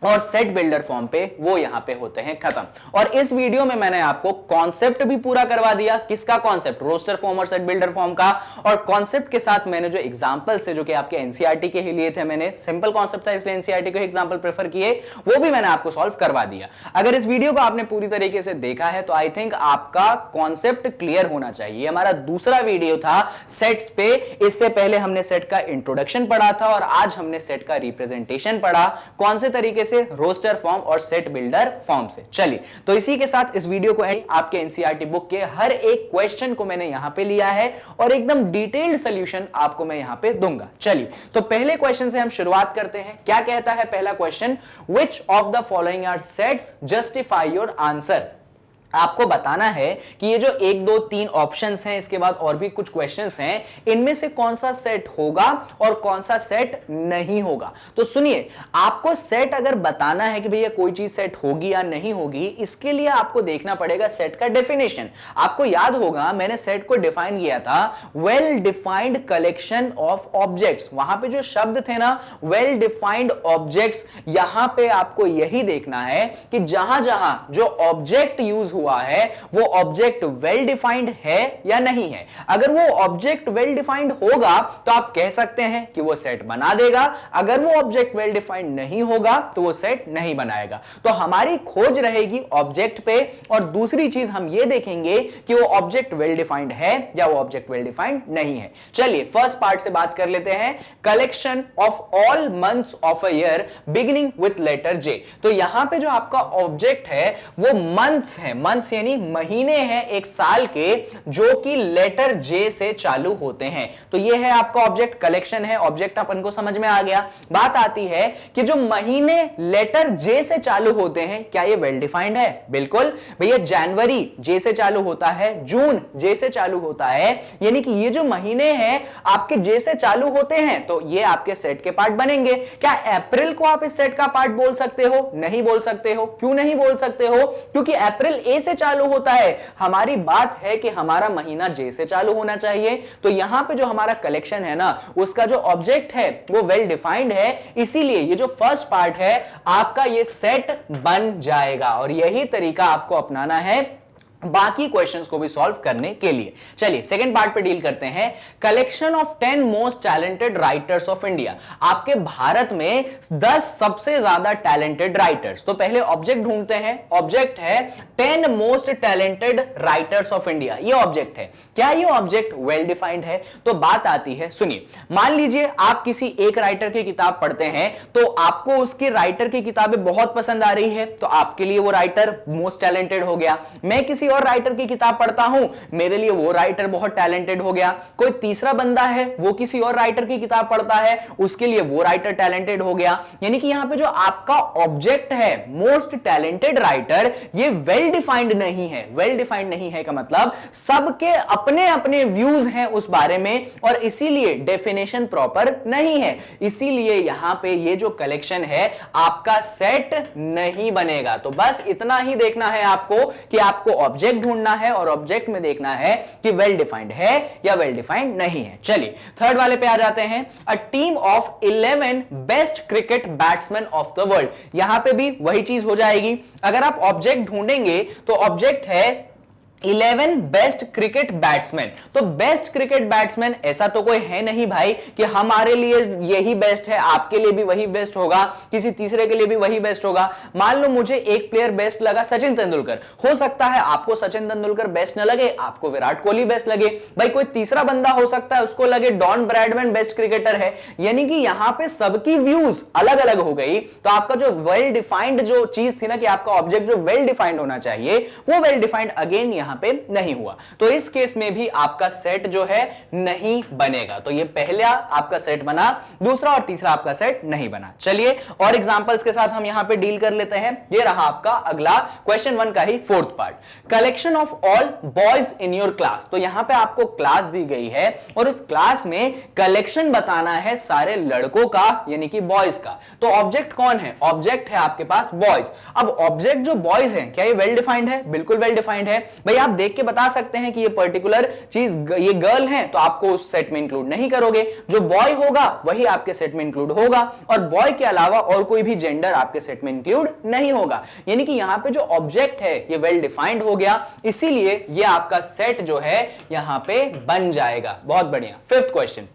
और सेट बिल्डर फॉर्म पे, वो यहां पे होते हैं खत्म। और इस वीडियो में मैंने आपको कॉन्सेप्ट भी पूरा करवा दिया। किसका कॉन्सेप्ट, रोस्टर फॉर्म और सेट बिल्डर फॉर्म का, और कॉन्सेप्ट के साथ मैंने जो एग्जांपल्स है जो कि आपके एनसीईआरटी के ही लिए थे, मैंने सिंपल कॉन्सेप्ट था इसलिए एनसीईआरटी को एग्जांपल प्रेफर किए, वो भी मैंने आपको सॉल्व करवा दिया। अगर इस वीडियो को आपने पूरी तरीके से देखा है तो आई थिंक आपका कॉन्सेप्ट क्लियर होना चाहिए। हमारा दूसरा वीडियो था सेट्स पे, इससे पहले हमने सेट का इंट्रोडक्शन पढ़ा था और आज हमने सेट का रिप्रेजेंटेशन पढ़ा, कौन से तरीके रोस्टर फॉर्म और सेट बिल्डर फॉर्म से। चलिए तो इसी के साथ इस वीडियो को आपके एनसीईआरटी बुक के हर एक क्वेश्चन को मैंने यहां पे लिया है और एकदम डिटेल्ड सॉल्यूशन आपको मैं यहां पे दूंगा। चलिए तो पहले क्वेश्चन से हम शुरुआत करते हैं। क्या कहता है पहला question, which of the following are sets justify your answer. आपको बताना है कि ये जो 1 2 3 ऑप्शंस हैं, इसके बाद और भी कुछ क्वेश्चंस हैं, इनमें से कौन सा सेट होगा और कौन सा सेट नहीं होगा। तो सुनिए, आपको सेट अगर बताना है कि भैया कोई चीज सेट होगी या नहीं होगी, इसके लिए आपको देखना पड़ेगा सेट का डेफिनेशन। आपको याद होगा मैंने सेट को डिफाइन किया था well defined collection of objects. वहां पे जो शब्द थे ना वेल डिफाइंड ऑब्जेक्ट्स, यहां पे आपको यही देखना है कि जहां जहां जो ऑब्जेक्ट यूज हुआ है वो ऑब्जेक्ट वेल डिफाइंड है या नहीं है। अगर वो ऑब्जेक्ट वेल डिफाइंड होगा तो आप कह सकते हैं कि वो सेट बना देगा, अगर वो ऑब्जेक्ट वेल डिफाइंड नहीं होगा तो वो सेट नहीं बनाएगा। तो हमारी खोज रहेगी ऑब्जेक्ट पे और दूसरी चीज हम ये देखेंगे कि वो ऑब्जेक्ट वेल डिफाइंड है या वो ऑब्जेक्ट वेल डिफाइंड नहीं है। चलिए फर्स्ट पार्ट से बात कर लेते हैं, collection of all months of a year beginning with letter J. तो यहां पे जो आपका ऑब्जेक्ट है वो मंथ्स है, मंथ्स यानी महीने हैं एक साल के जो कि लेटर जे से चालू होते हैं। तो ये है आपका ऑब्जेक्ट, कलेक्शन है, ऑब्जेक्ट अपन को समझ में आ गया। बात आती है कि जो महीने लेटर जे से चालू होते हैं क्या ये वेल डिफाइंड है? बिल्कुल भैया, जनवरी जे से चालू होता है, जून जे से चालू होता है, यानी कि ये जो महीने हैं आपके जे से चालू होते हैं तो ये आपके सेट के पार्ट बनेंगे। क्या अप्रैल को आप इस सेट का पार्ट बोल सकते हो? नहीं बोल सकते हो। क्यों नहीं बोल सकते हो? क्योंकि अप्रैल ए से चालू होता है। हमारी बात है कि हमारा महीना जे से चालू होना चाहिए। तो यहां पे जो हमारा कलेक्शन है ना, उसका जो ऑब्जेक्ट है वो वेल डिफाइंड है, इसीलिए ये जो फर्स्ट पार्ट है आपका ये सेट बन जाएगा। और यही तरीका आपको अपनाना है बाकी क्वेश्चंस को भी सॉल्व करने के लिए। चलिए सेकंड पार्ट पे डील करते हैं। Collection of 10 most talented writers of India. आपके भारत में 10 सबसे ज्यादा टैलेंटेड राइटर्स। तो पहले ऑब्जेक्ट ढूंढते हैं। ऑब्जेक्ट है 10 most talented writers of India. ये ऑब्जेक्ट है। क्या ये ऑब्जेक्ट वेल डिफाइंड है? तो बात आती है, सुनिए, मान लीजिए आप किसी एक राइटर की किताब पढ़ते हैं तो आपको उसके राइटर की किताबें बहुत पसंद आ रही है, तो आपके लिए वो राइटर मोस्ट टैलेंटेड हो गया। मैं किसी और राइटर की किताब पढ़ता हूं, मेरे लिए वो राइटर बहुत टैलेंटेड हो गया। कोई तीसरा बंदा है, वो किसी और राइटर की किताब पढ़ता है, उसके लिए वो राइटर टैलेंटेड हो गया। यानी कि यहां पे जो आपका ऑब्जेक्ट है मोस्ट टैलेंटेड राइटर, ये वेल डिफाइंड नहीं है। वेल डिफाइंड नहीं है का मतलब सबके अपने अपने व्यूज हैं उस बारे में, और इसीलिए डेफिनेशन प्रॉपर नहीं है। इसीलिए यहां पे ये जो कलेक्शन है आपका सेट नहीं बनेगा। तो बस इतना ही देखना है आपको कि आपको ऑब्जेक्ट ढूंढना है और ऑब्जेक्ट में देखना है कि वेल डिफाइंड है या वेल डिफाइंड नहीं है। चलिए थर्ड वाले पे आ जाते हैं। A team of 11 best cricket batsman of the world. यहां पे भी वही चीज हो जाएगी। अगर आप ऑब्जेक्ट ढूंढेंगे तो ऑब्जेक्ट है 11 बेस्ट क्रिकेट बैट्समैन। तो बेस्ट क्रिकेट बैट्समैन ऐसा तो कोई है नहीं भाई कि हमारे लिए यही बेस्ट है, आपके लिए भी वही बेस्ट होगा, किसी तीसरे के लिए भी वही बेस्ट होगा। मान लो मुझे एक प्लेयर बेस्ट लगा सचिन तेंदुलकर, हो सकता है आपको सचिन तेंदुलकर बेस्ट न लगे, आपको विराट कोहली बेस्ट लगे। भाई कोई तीसरा बंदा हो सकता है उसको लगे डॉन ब्रैडमैन बेस्ट क्रिकेटर है। यानी कि यहां पे सबकी व्यूज अलग अलग हो गई। तो आपका जो वेल डिफाइंड जो चीज थी ना कि आपका ऑब्जेक्ट जो वेल डिफाइंड होना चाहिए, वो वेल डिफाइंड अगेन यहां पे नहीं हुआ। तो इस केस में भी आपका सेट जो है नहीं बनेगा। तो ये पहला आपका सेट बना, दूसरा और तीसरा आपका सेट नहीं बना। चलिए और एग्जांपल्स के साथ हम यहां पे डील कर लेते हैं। ये रहा आपका अगला क्वेश्चन 1 का ही fourth part. Collection of all boys in your class. तो यहां पे आपको क्लास दी गई है और उस क्लास में कलेक्शन बताना है सारे लड़कों का, यानी कि बॉयज का। तो ऑब्जेक्ट कौन है? ऑब्जेक्ट है आपके पास बॉयज। अब ऑब्जेक्ट जो बॉयज है क्या ये वेल डिफाइंड है? बिल्कुल वेल डिफाइंड है। भाई आप देख के बता सकते हैं कि ये पर्टिकुलर चीज ये गर्ल है तो आपको उस सेट में इंक्लूड नहीं करोगे। जो बॉय होगा वही आपके सेट में इंक्लूड होगा, और बॉय के अलावा और कोई भी जेंडर आपके सेट में इंक्लूड नहीं होगा। यानी कि यहां पे जो ऑब्जेक्ट है ये वेल डिफाइंड हो गया, इसीलिए ये आपका सेट जो है यहां पे बन जाएगा। बहुत बढ़िया। Fifth question,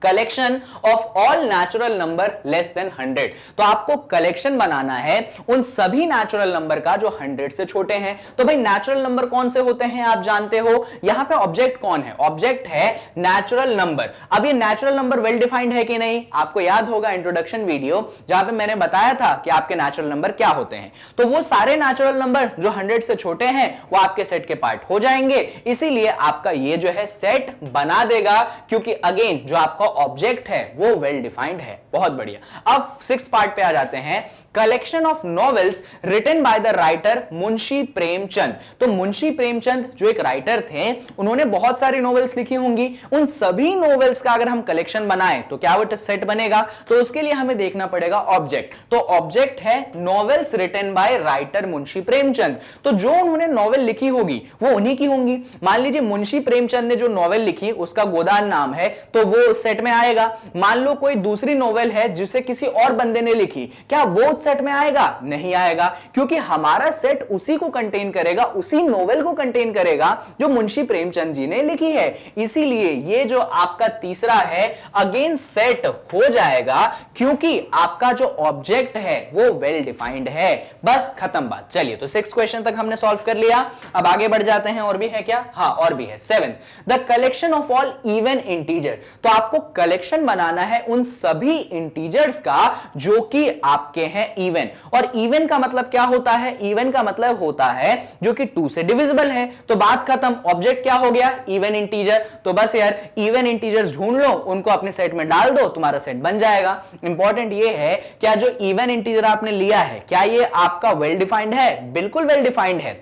collection of all natural number less than 100। तो आपको कलेक्शन बनाना है उन सभी नेचुरल नंबर का जो 100 से छोटे हैं। तो भाई नेचुरल नंबर कौन से होते हैं आप जानते हो। यहां पे ऑब्जेक्ट कौन है? ऑब्जेक्ट है नेचुरल नंबर। अब ये नेचुरल नंबर वेल डिफाइंड है कि नहीं? आपको याद होगा इंट्रोडक्शन वीडियो जहां पे मैंने बताया था कि आपके नेचुरल नंबर क्या होते हैं। तो वो सारे नेचुरल नंबर जो 100 से छोटे हैं वो आपके सेट के पार्ट हो जाएंगे। इसीलिए आपका ये जो है सेट बना देगा, क्योंकि अगेन जो आपका ऑब्जेक्ट है वो वेल डिफाइंड है। बहुत बढ़िया। अब 6th पार्ट पे आ जाते हैं। Collection of novels written by the writer Munshi Premchand. तो मुंशी प्रेमचंद जो एक राइटर थे, उन्होंने बहुत सारी नॉवेल्स लिखी होंगी। उन सभी नॉवेल्स का अगर हम कलेक्शन बनाएं तो क्या वो सेट बनेगा? तो उसके लिए हमें देखना पड़ेगा ऑब्जेक्ट। तो ऑब्जेक्ट है novels written by writer Munshi Premchand. तो जो उन्होंने नॉवेल लिखी होगी वो उन्हीं की होंगी। मान लीजिए मुंशी प्रेमचंद ने जो नॉवेल लिखी उसका गोदान नाम है, तो वो सेट में आएगा। मान लो कोई दूसरी नॉवेल है जिसे किसी और बंदे ने लिखी, क्या वो सेट में आएगा? नहीं आएगा, क्योंकि हमारा सेट उसी को कंटेन करेगा, उसी नॉवेल को कंटेन करेगा जो मुंशी प्रेमचंद जी ने लिखी है। इसीलिए ये जो आपका तीसरा है अगेन सेट हो जाएगा, क्योंकि आपका जो ऑब्जेक्ट है वो वेल डिफाइंड है। बस खत्म बात। चलिए तो 6th क्वेश्चन तक हमने सॉल्व कर लिया। अब आगे बढ़ जाते हैं। और भी है क्या? हाँ और भी है। 7th, the collection of all even integer. तो आपको कलेक्शन बनाना है उन सभी इंटीजर्स का जो कि आपके हैं इवन। और इवन का मतलब क्या होता है? इवन का मतलब होता है जो कि 2 से डिविजिबल है। तो बात खत्म, ऑब्जेक्ट क्या हो गया? Even integer. तो बस यार इवन इंटीजर्स ढूंढ लो, उनको अपने सेट में डाल दो, तुम्हारा सेट बन जाएगा। इंपॉर्टेंट ये है क्या जो इवन इंटीजर आपने लिया है क्या ये आपका वेल डिफाइंड है? बिल्कुल वेल डिफाइंड है।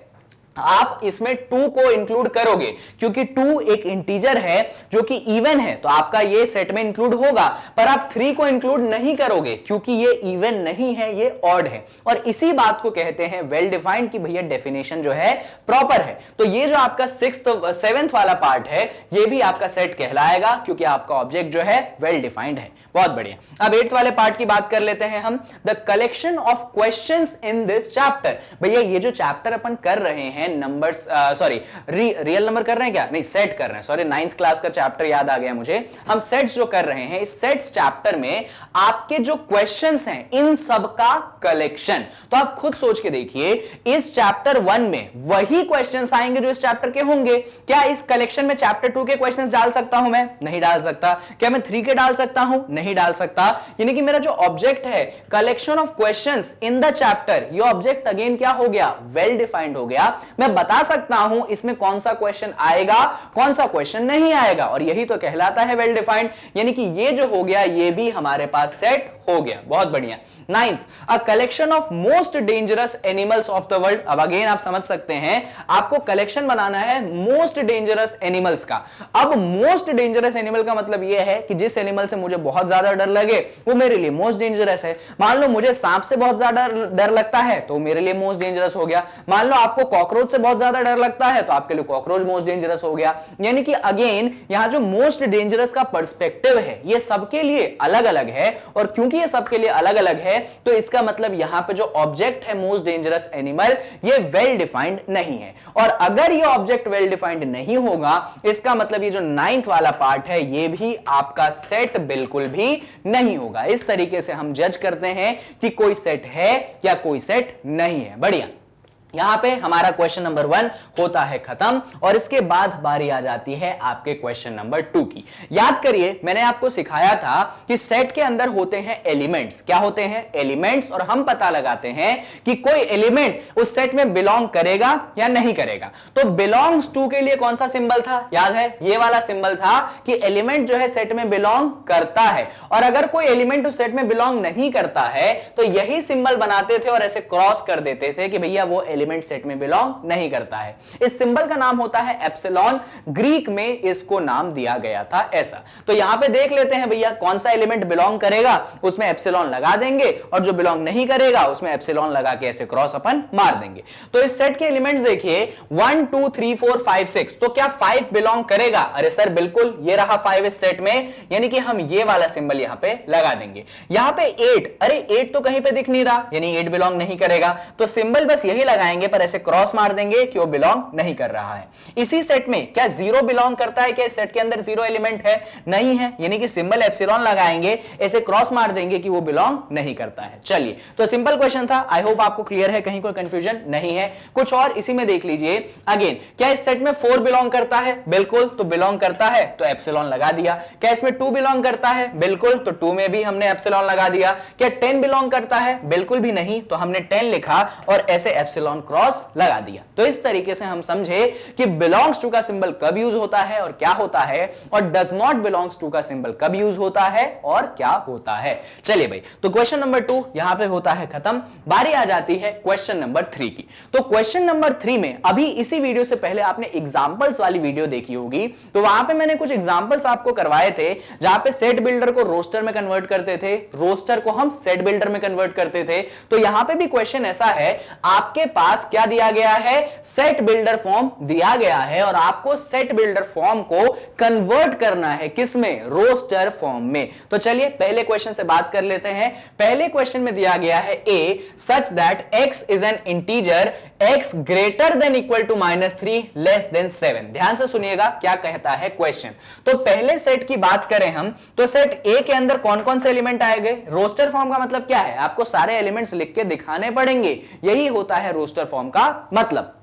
आप इसमें 2 को इंक्लूड करोगे क्योंकि 2 एक इंटीजर है जो कि इवन है, तो आपका ये सेट में इंक्लूड होगा। पर आप 3 को इंक्लूड नहीं करोगे क्योंकि ये इवन नहीं है, ये ऑड है। और इसी बात को कहते हैं वेल डिफाइंड कि भैया डेफिनेशन जो है प्रॉपर है। तो ये जो आपका 7th वाला पार्ट है ये भी आपका सेट कहलाएगा क्योंकि आपका ऑब्जेक्ट जो है वेल डिफाइंड है। बहुत बढ़िया। अब 8th वाले पार्ट की बात कर लेते हैं हम, the collection of questions in this chapter. भैया ये जो चैप्टर अपन कर रहे हैं नंबर्स, सॉरी रियल नंबर कर रहे हैं क्या? नहीं, सेट कर रहे हैं। सॉरी 9th क्लास का चैप्टर याद आ गया मुझे। हम सेट्स जो कर रहे हैं, इस सेट्स चैप्टर में आपके जो क्वेश्चंस हैं इन सब का कलेक्शन। तो आप खुद सोच के देखिए, इस चैप्टर 1 में वही क्वेश्चंस आएंगे जो इस चैप्टर के होंगे। क्या इस कलेक्शन में चैप्टर 2 के क्वेश्चंस डाल सकता हूं मैं? नहीं डाल सकता। क्या मैं 3 के डाल सकता हूं? नहीं डाल सकता। यानी कि मेरा जो ऑब्जेक्ट है collection of questions in the chapter, ये ऑब्जेक्ट अगेन क्या हो गया? वेल डिफाइंड हो गया। मैं बता सकता हूं इसमें कौन सा क्वेश्चन आएगा, कौन सा क्वेश्चन नहीं आएगा, और यही तो कहलाता है वेल डिफाइंड। यानी कि ये जो हो गया ये भी हमारे पास सेट हो गया। बहुत बढ़िया। 9th, a collection of most dangerous animals of the world. अब अगेन आप समझ सकते हैं आपको कलेक्शन बनाना है मोस्ट डेंजरस एनिमल्स का। अब मोस्ट डेंजरस एनिमल का मतलब यह है कि जिस एनिमल से मुझे बहुत ज्यादा डर लगे वो मेरे लिए मोस्ट डेंजरस है। मान लो मुझे सांप से बहुत ज्यादा डर लगता है तो मेरे लिए मोस्ट डेंजरस हो गया। मान लो आपको कॉकरोच से बहुत ज्यादा डर लगता है तो आपके लिए कॉकरोच मोस्ट डेंजरस हो गया। यानी कि अगेन यहां जो मोस्ट डेंजरस का पर्सपेक्टिव है ये सबके लिए अलग अलग है, और क्योंकि ये सबके लिए अलग अलग है तो इसका मतलब यहां पे जो ऑब्जेक्ट है मोस्ट डेंजरस एनिमल ये वेल डिफाइंड नहीं है। और अगर ये ऑब्जेक्ट वेल डिफाइंड नहीं होगा इसका मतलब ये जो 9th वाला पार्ट है ये भी आपका सेट बिल्कुल भी नहीं होगा। इस तरीके से हम जज करते हैं कि कोई सेट है या कोई सेट नहीं है। बढ़िया। यहां पे हमारा क्वेश्चन नंबर 1 होता है खत्म, और इसके बाद बारी आ जाती है आपके क्वेश्चन नंबर 2 की। याद करिए मैंने आपको सिखाया था कि सेट के अंदर होते हैं एलिमेंट्स। क्या होते हैं? एलिमेंट्स। और हम पता लगाते हैं कि कोई एलिमेंट उस सेट में बिलोंग करेगा या नहीं करेगा। तो बिलोंग्स टू के लिए कौन सा सिंबल था? याद है ये वाला सिंबल था कि एलिमेंट जो है सेट में बिलोंग करता है। और अगर कोई एलिमेंट उस सेट में बिलोंग नहीं करता है तो यही सिंबल बनाते थे और ऐसे क्रॉस कर देते थे कि भैया वो एलिमेंट सेट में बिलोंग नहीं करता है। इस सिंबल का नाम होता है एप्सिलॉन। ग्रीक में इसको नाम दिया गया था ऐसा। तो यहां पे देख लेते हैं भैया कौन सा एलिमेंट बिलोंग करेगा उसमें एप्सिलॉन लगा देंगे, और जो बिलोंग नहीं करेगा उसमें एप्सिलॉन लगा के ऐसे क्रॉस अपन मार देंगे। तो इस सेट के एलिमेंट्स देखिए 1 2 3 4 5 6। तो क्या 5 बिलोंग करेगा? अरे सर बिल्कुल, ये रहा 5 इस सेट में, यानी कि हम ये वाला सिंबल यहां पे लगा देंगे। यहां पे 8, अरे 8 तो कहीं पे दिख नहीं रहा, यानी 8 बिलोंग नहीं करेगा। तो सिंबल बस यही लगाएंगे पर ऐसे क्रॉस मार देंगे कि वो बिलोंग नहीं कर रहा है। इसी सेट में क्या 0 बिलोंग करता है? क्या इस सेट के अंदर 0 एलिमेंट है? नहीं है, यानी कि सिंबल एप्सिलॉन लगाएंगे, ऐसे क्रॉस मार देंगे कि वो बिलोंग नहीं करता है। चलिए, तो सिंपल क्वेश्चन था, आई होप आपको क्लियर है, कहीं कोई कंफ्यूजन नहीं है। कुछ और इसी में देख लीजिए। अगेन क्या इस सेट में 4 बिलोंग करता है? बिल्कुल, तो बिलोंग करता है तो एप्सिलॉन लगा दिया। क्या इसमें 2 बिलोंग करता है? बिल्कुल, तो 2 में भी हमने एप्सिलॉन लगा दिया। क्या 10 बिलोंग करता है? बिल्कुल भी नहीं, तो हमने 10 लिखा और ऐसे एप्सिलॉन क्रॉस लगा दिया। तो इस तरीके से हम समझे कि बिलोंग्स टू का सिंबल कब यूज होता है और क्या होता है, और डज नॉट बिलोंग्स टू का सिंबल कब यूज होता है और क्या होता है। चलिए भाई, तो क्वेश्चन नंबर 2 यहां पे होता है खत्म। बारी आ जाती है क्वेश्चन नंबर 3 की। तो क्वेश्चन नंबर 3 में अभी इसी वीडियो से पहले आपने एग्जांपल्स वाली वीडियो देखी होगी, तो वहां पे मैंने कुछ एग्जांपल्स आपको करवाए थे जहां पे सेट बिल्डर को रोस्टर में कन्वर्ट करते थे, रोस्टर को हम सेट बिल्डर में कन्वर्ट करते थे। तो यहां पे भी क्वेश्चन ऐसा है, आपके पास क्या दिया गया है? सेट बिल्डर फॉर्म दिया गया है, और आपको सेट बिल्डर फॉर्म को कन्वर्ट करना है किसमें? रोस्टर फॉर्म में। तो चलिए पहले क्वेश्चन से बात कर लेते हैं। पहले क्वेश्चन में दिया गया है a such that x is an integer x greater than equal to -3 less than 7। ध्यान से सुनिएगा क्या कहता है क्वेश्चन। तो पहले सेट की बात करें हम, तो सेट a के अंदर कौन कौन से एलिमेंट आएंगे? रोस्टर फॉर्म का मतलब क्या है? आपको सारे एलिमेंट्स लिख के दिखाने पड़ेंगे, यही होता है रोस्टर फॉर्म का मतलब।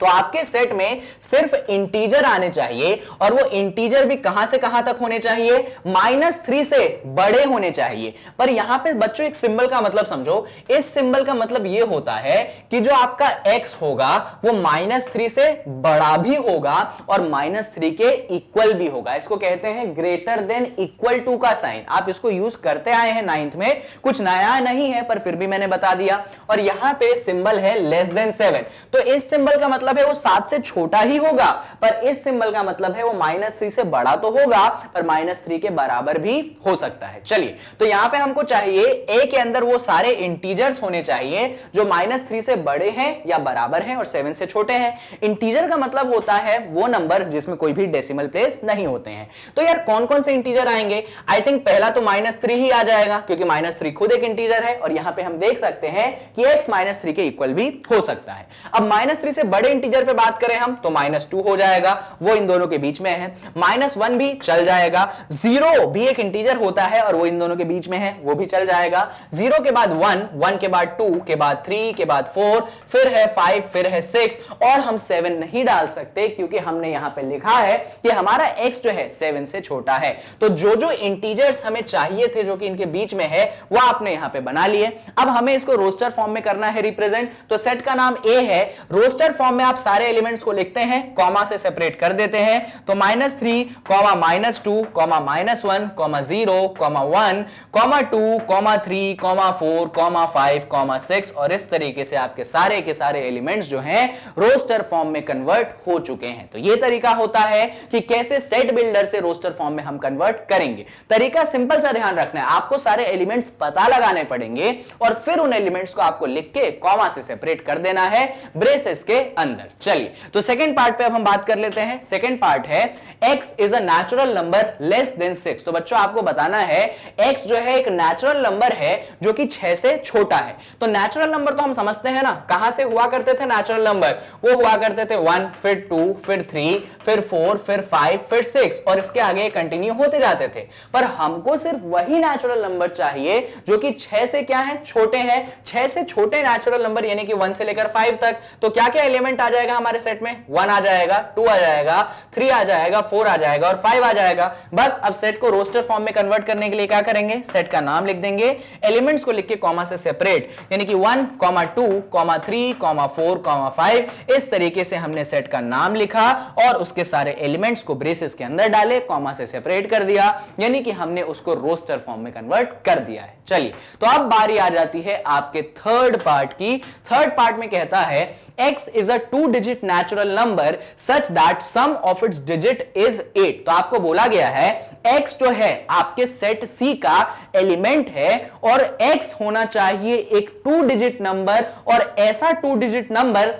तो आपके सेट में सिर्फ इंटीजर आने चाहिए और वो इंटीजर भी कहां से कहां तक होने चाहिए, -3 से बड़े होने चाहिए। पर यहां पे बच्चों एक सिंबल का मतलब समझो, इस सिंबल का मतलब ये होता है कि जो आपका x होगा वो -3 से बड़ा भी होगा और -3 के इक्वल भी होगा। इसको कहते हैं ग्रेटर देन इक्वल टू का साइन। आप इसको यूज करते आए हैं 9th में, कुछ नया नहीं है पर फिर भी मैंने बता दिया। और यहां पे सिंबल है लेस देन 7, तो इस सिंबल का मतलब है वो 7 से छोटा ही होगा, पर इस सिंबल का मतलब है वो -3 से बड़ा तो होगा पर -3 के बराबर भी हो सकता है। चलिए, तो यहां पे हमको चाहिए a के अंदर वो सारे इंटीजर्स होने चाहिए जो -3 से बड़े हैं या बराबर हैं और 7 से छोटे हैं। इंटीजर का मतलब होता है वो नंबर जिसमें कोई भी डेसिमल प्लेस नहीं होते हैं। तो यार कौन कौन से इंटीजर आएंगे? आई थिंक पहला तो -3 ही आ जाएगा क्योंकि -3 खुद एक इंटीजर है और यहां पे हम देख सकते हैं कि x -3 के इक्वल भी हो सकता है। अब -3 से बड़े इंटीजर पे बात करें हम तो -2 हो जाएगा, वो इन दोनों के बीच में है। -1 भी चल जाएगा, 0 भी एक इंटीजर होता है और वो इन दोनों के बीच में है, वो भी चल जाएगा। 0 के बाद 1, 1 के बाद 2, के बाद 3, के बाद 4, फिर है 5, फिर है 6 और हम 7 नहीं डाल सकते क्योंकि हमने यहां पे लिखा है कि हमारा x जो है 7 से छोटा है। तो जो जो इंटीजर्स हमें चाहिए थे जो कि इनके बीच में है वो आपने यहां पे बना लिए। अब हमें इसको रोस्टर फॉर्म में करना है रिप्रेजेंट, तो सेट का नाम a है। रोस्टर फॉर्म में आप सारे एलिमेंट्स को लिखते हैं, कॉमा से सेपरेट कर देते हैं। तो -3, -2, -1, -0, -1, -2, -3, -4, -5, -6 और इस तरीके से आपके सारे के सारे एलिमेंट्स जो हैं रोस्टर फॉर्म में कन्वर्ट हो चुके हैं। तो यह तरीका होता है कि कैसे सेट बिल्डर से रोस्टर फॉर्म में हम कन्वर्ट करेंगे। तरीका सिंपल सा ध्यान रखना है, आपको सारे एलिमेंट्स पता लगाने पड़ेंगे और फिर उन एलिमेंट्स को आपको लिख के कॉमा से सेपरेट कर देना है ब्रेसेस के अंदर। चलिए, तो सेकंड पार्ट पे अब हम बात कर लेते हैं। सेकंड पार्ट है x is a natural number less than 6। तो बच्चों आपको बताना है x जो है एक नेचुरल नंबर है जो कि 6 से छोटा है। तो नेचुरल नंबर तो हम समझते हैं ना, कहां से हुआ करते थे नेचुरल नंबर? वो हुआ करते थे 1, फिर 2, फिर 3, फिर 4, फिर 5, फिर 6 और इसके आगे कंटिन्यू होते जाते थे। पर हमको सिर्फ वही नेचुरल नंबर चाहिए जो कि 6 से क्या है, छोटे हैं। 6 से छोटे नेचुरल नंबर यानी कि 1 से लेकर 5 तक। तो क्या क्या एलिमेंट आ जाएगा हमारे सेट में? 1 आ जाएगा, 2 आ जाएगा, 3 आ जाएगा, 4 आ जाएगा और 5 आ जाएगा। बस अब सेट को रोस्टर फॉर्म में कन्वर्ट करने के लिए क्या करेंगे? सेट का नाम लिख देंगे, एलिमेंट्स को लिख के कॉमा से सेपरेट, यानी कि 1, 2, 3, 4, 5। इस तरीके से हमने सेट का नाम लिखा और उसके सारे एलिमेंट्स को ब्रेसेस के अंदर डाले, कॉमा से सेपरेट कर दिया, यानी कि हमने उसको रोस्टर फॉर्म में कन्वर्ट कर दिया है। चलिए, तो अब बारी आ जाती है आपके थर्ड पार्ट की। थर्ड पार्ट में कहता है x is a 2-digit natural number such that sum of its digit is 8। तो आपको बोला गया है x जो है आपके सेट C का एलिमेंट है और x होना चाहिए एक 2-digit नंबर और ऐसा 2-digit नंबर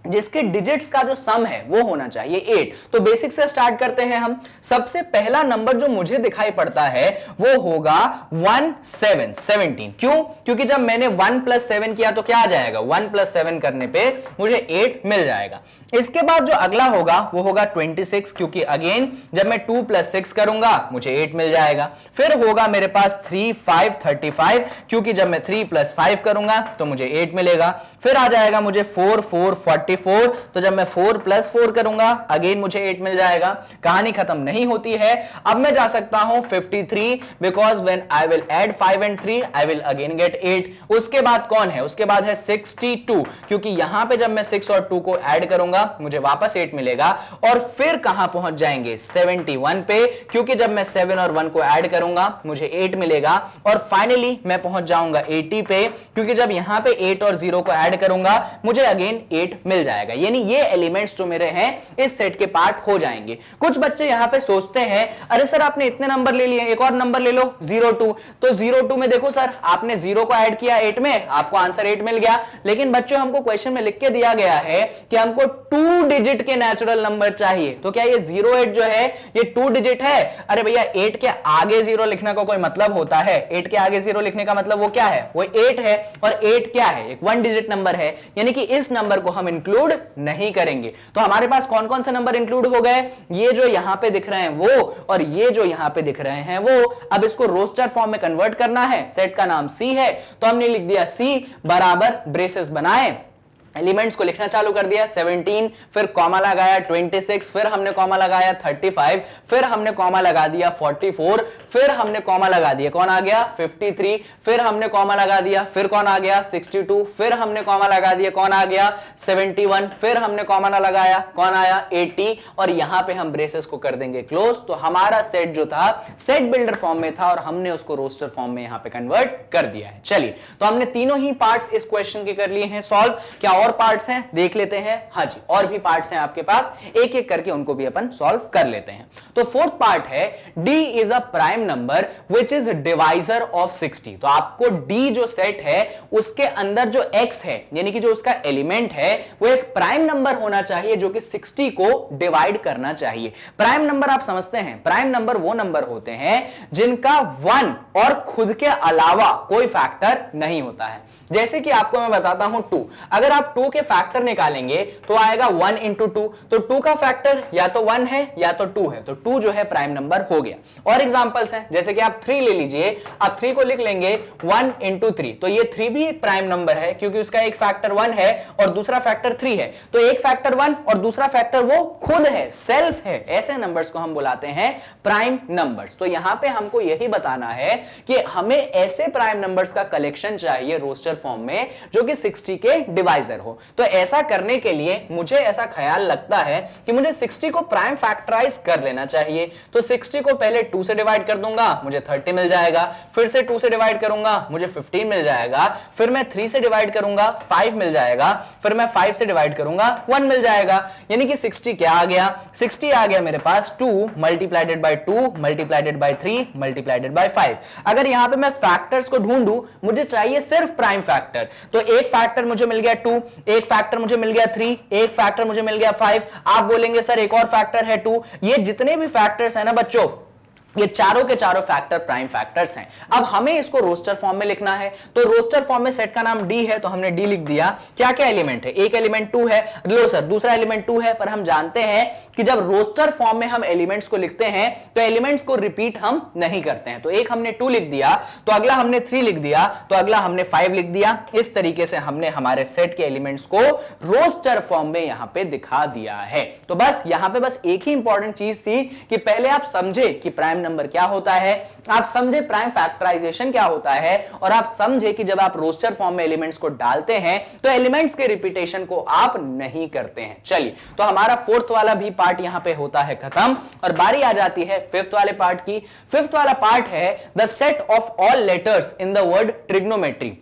जिसके डिजिट्स का जो सम है वो होना चाहिए 8। तो बेसिक से स्टार्ट करते हैं हम। सबसे पहला नंबर जो मुझे दिखाई पड़ता है वो होगा 17। क्यों? क्योंकि जब मैंने 1 + 7 किया तो क्या आ जाएगा? 1 + 7 करने पे मुझे 8 मिल जाएगा। इसके बाद जो अगला होगा वो होगा 26, क्योंकि अगेन जब मैं 2 + 6 करूंगा मुझे 8 मिल जाएगा। फिर होगा मेरे पास 3, 5, 35, क्योंकि जब मैं 3 + 5 करूंगा तो मुझे 8 मिलेगा। फिर आ जाएगा मुझे 4, 4, 44, तो जब मैं 4 + 4 करूंगा अगेन मुझे 8 मिल जाएगा। कहानी खत्म नहीं होती है। अब मैं जा सकता हूं 53, because when I will add 5 and 3 I will again get 8। उसके बाद कौन है? उसके बाद है 62, क्योंकि यहां पे जब मैं 6 और 2 को ऐड करूंगा मुझे वापस 8 मिलेगा। और फिर कहां पहुंच जाएंगे? 71 पे, क्योंकि जब मैं 7 और 1 को ऐड करूंगा मुझे 8 मिलेगा। और फाइनली मैं पहुंच जाऊंगा 80 पे, क्योंकि जब यहां पे 8 और 0 को ऐड करूंगा मुझे अगेन 8 मिल जाएगा। यानी ये एलिमेंट्स जो मेरे हैं इस सेट के पार्ट हो जाएंगे। कुछ बच्चे यहां पे सोचते हैं अरे सर आपने इतने नंबर ले लिए, एक और नंबर ले लो 02। तो 02 में देखो सर आपने 0 को ऐड किया 8 में, आपको आंसर 8 मिल गया। लेकिन बच्चों हमको क्वेश्चन में लिख के दिया गया है कि हमको 2 डिजिट के नेचुरल नंबर चाहिए। तो क्या ये 08 जो है ये 2 डिजिट है? अरे भैया 8 के आगे 0 लिखने का कोई मतलब होता है? 8 के आगे 0 लिखने का मतलब वो क्या है? वो 8 है। और 8 क्या है? एक 1 डिजिट नंबर है, यानी कि इस नंबर को हम इंक्लूड नहीं करेंगे। तो हमारे पास कौन कौन से नंबर इंक्लूड हो गए? ये जो यहां पे दिख रहे हैं वो, और ये जो यहां पे दिख रहे हैं वो। अब इसको रोस्टर फॉर्म में कन्वर्ट करना है। सेट का नाम C है तो हमने लिख दिया C बराबर ब्रेसेस बनाए एलिमेंट्स को लिखना चालू कर दिया, 17, फिर कॉमा लगाया 26, फिर हमने कॉमा लगाया 35, फिर हमने कॉमा लगा दिया 44, फिर हमने कॉमा लगा दिया, कौन आ गया 53, फिर हमने कॉमा लगा दिया, फिर कौन आ गया 62, फिर हमने कॉमा लगा दिया, कौन आ गया 71, फिर हमने कॉमा ना लगाया, कौन आया 80, और यहां पे हम ब्रेसेस को कर देंगे क्लोज। तो हमारा सेट जो था सेट बिल्डर फॉर्म में था और हमने उसको रोस्टर फॉर्म में यहां पे कन्वर्ट कर दिया है। चलिए, तो हमने तीनों ही पार्ट्स इस क्वेश्चन के कर लिए हैं सॉल्व। क्या और पार्ट्स हैं देख लेते हैं? हाँ जी, और भी पार्ट्स हैं आपके पास, एक एक करके उनको भी अपन सॉल्व कर लेते हैं। तो फोर्थ पार्ट है d is a prime number which is divisor of 60। तो आपको d जो सेट है उसके अंदर जो x है यानी कि जो उसका एलिमेंट है वो एक प्राइम नंबर होना चाहिए जो कि 60 को डिवाइड करना चाहिए। प्राइम नंबर आप समझते हैं, प्राइम नंबर वो नंबर होते हैं जिनका 1 और खुद के अलावा कोई फैक्टर नहीं होता है। जैसे कि आपको मैं बताता हूं 2, अगर आप 2 के फैक्टर निकालेंगे तो आएगा 1 इंटू 2, तो 2 का फैक्टर या तो 1 है या तो 2 है, तो 2 जो है प्राइम नंबर हो गया। और एग्जांपल्स हैं, जैसे कि आप 3 ले लीजिए, आप 3 को लिख लेंगे 1 इंटू 3, तो ये 3 भी एक प्राइम नंबर है क्योंकि उसका एक फैक्टर 1 है और दूसरा फैक्टर 3 है, तो एक फैक्टर 1 और दूसरा फैक्टर वो खुद है, सेल्फ है। ऐसे नंबर्स को हम बुलाते हैं प्राइम नंबर्स। तो यहां पे हमको यही बताना है कि हमें ऐसे प्राइम नंबर्स का कलेक्शन चाहिए रोस्टर फॉर्म में जो कि 60 के डिवाइजर हो। तो ऐसा करने के लिए मुझे ऐसा ख्याल लगता है कि मुझे 60 को प्राइम फैक्टराइज कर लेना चाहिए। तो 60 को पहले 2 से डिवाइड कर दूंगा, मुझे 30 मिल जाएगा, फिर से 2 से डिवाइड करूंगा, मुझे 15 मिल जाएगा, फिर मैं 3 से डिवाइड करूंगा, 5 मिल जाएगा, फिर मैं 5 से डिवाइड करूंगा, 1 मिल जाएगा। यानी कि 60 क्या आ गया? 60 आ गया मेरे पास 2 मल्टीप्लाइडेड बाय 2 मल्टीप्लाइडेड बाय 3 मल्टीप्लाइडेड बाय 5। अगर यहां पे मैं फैक्टर्स को ढूंढूं, मुझे चाहिए सिर्फ प्राइम फैक्टर। तो एक फैक्टर मुझे मिल गया 2, एक फैक्टर मुझे मिल गया 3, एक फैक्टर मुझे मिल गया 5। आप बोलेंगे सर एक और फैक्टर है 2। ये जितने भी फैक्टर्स है ना बच्चों, ये चारों के चारों फैक्टर प्राइम फैक्टर्स हैं। अब हमें इसको रोस्टर फॉर्म में लिखना है, तो रोस्टर फॉर्म में सेट का नाम d है, तो हमने d लिख दिया। क्या क्या एलिमेंट है? एक एलिमेंट 2 है, लो सर दूसरा एलिमेंट 2 है, पर हम जानते हैं कि जब रोस्टर फॉर्म में हम एलिमेंट्स को लिखते हैं तो एलिमेंट्स को रिपीट हम नहीं करते हैं। तो एक हमने 2 लिख दिया, तो अगला हमने 3 लिख दिया, तो अगला हमने 5 लिख दिया। इस तरीके से हमने हमारे सेट के एलिमेंट्स को रोस्टर फॉर्म में यहां पे दिखा दिया है। तो बस यहां पे बस एक ही इंपॉर्टेंट चीज थी कि पहले आप समझे कि प्राइम नंबर क्या होता है, आप समझे प्राइम फैक्टराइजेशन क्या होता है, और आप समझे कि जब आप रोस्टर फॉर्म में एलिमेंट्स को डालते हैं तो एलिमेंट्स के रिपीटेशन को आप नहीं करते हैं। चलिए, तो हमारा फोर्थ वाला भी पार्ट यहां पे होता है खत्म और बारी आ जाती है फिफ्थ वाले पार्ट की। फिफ्थ वाला पार्ट है the set of all letters in the word trigonometry.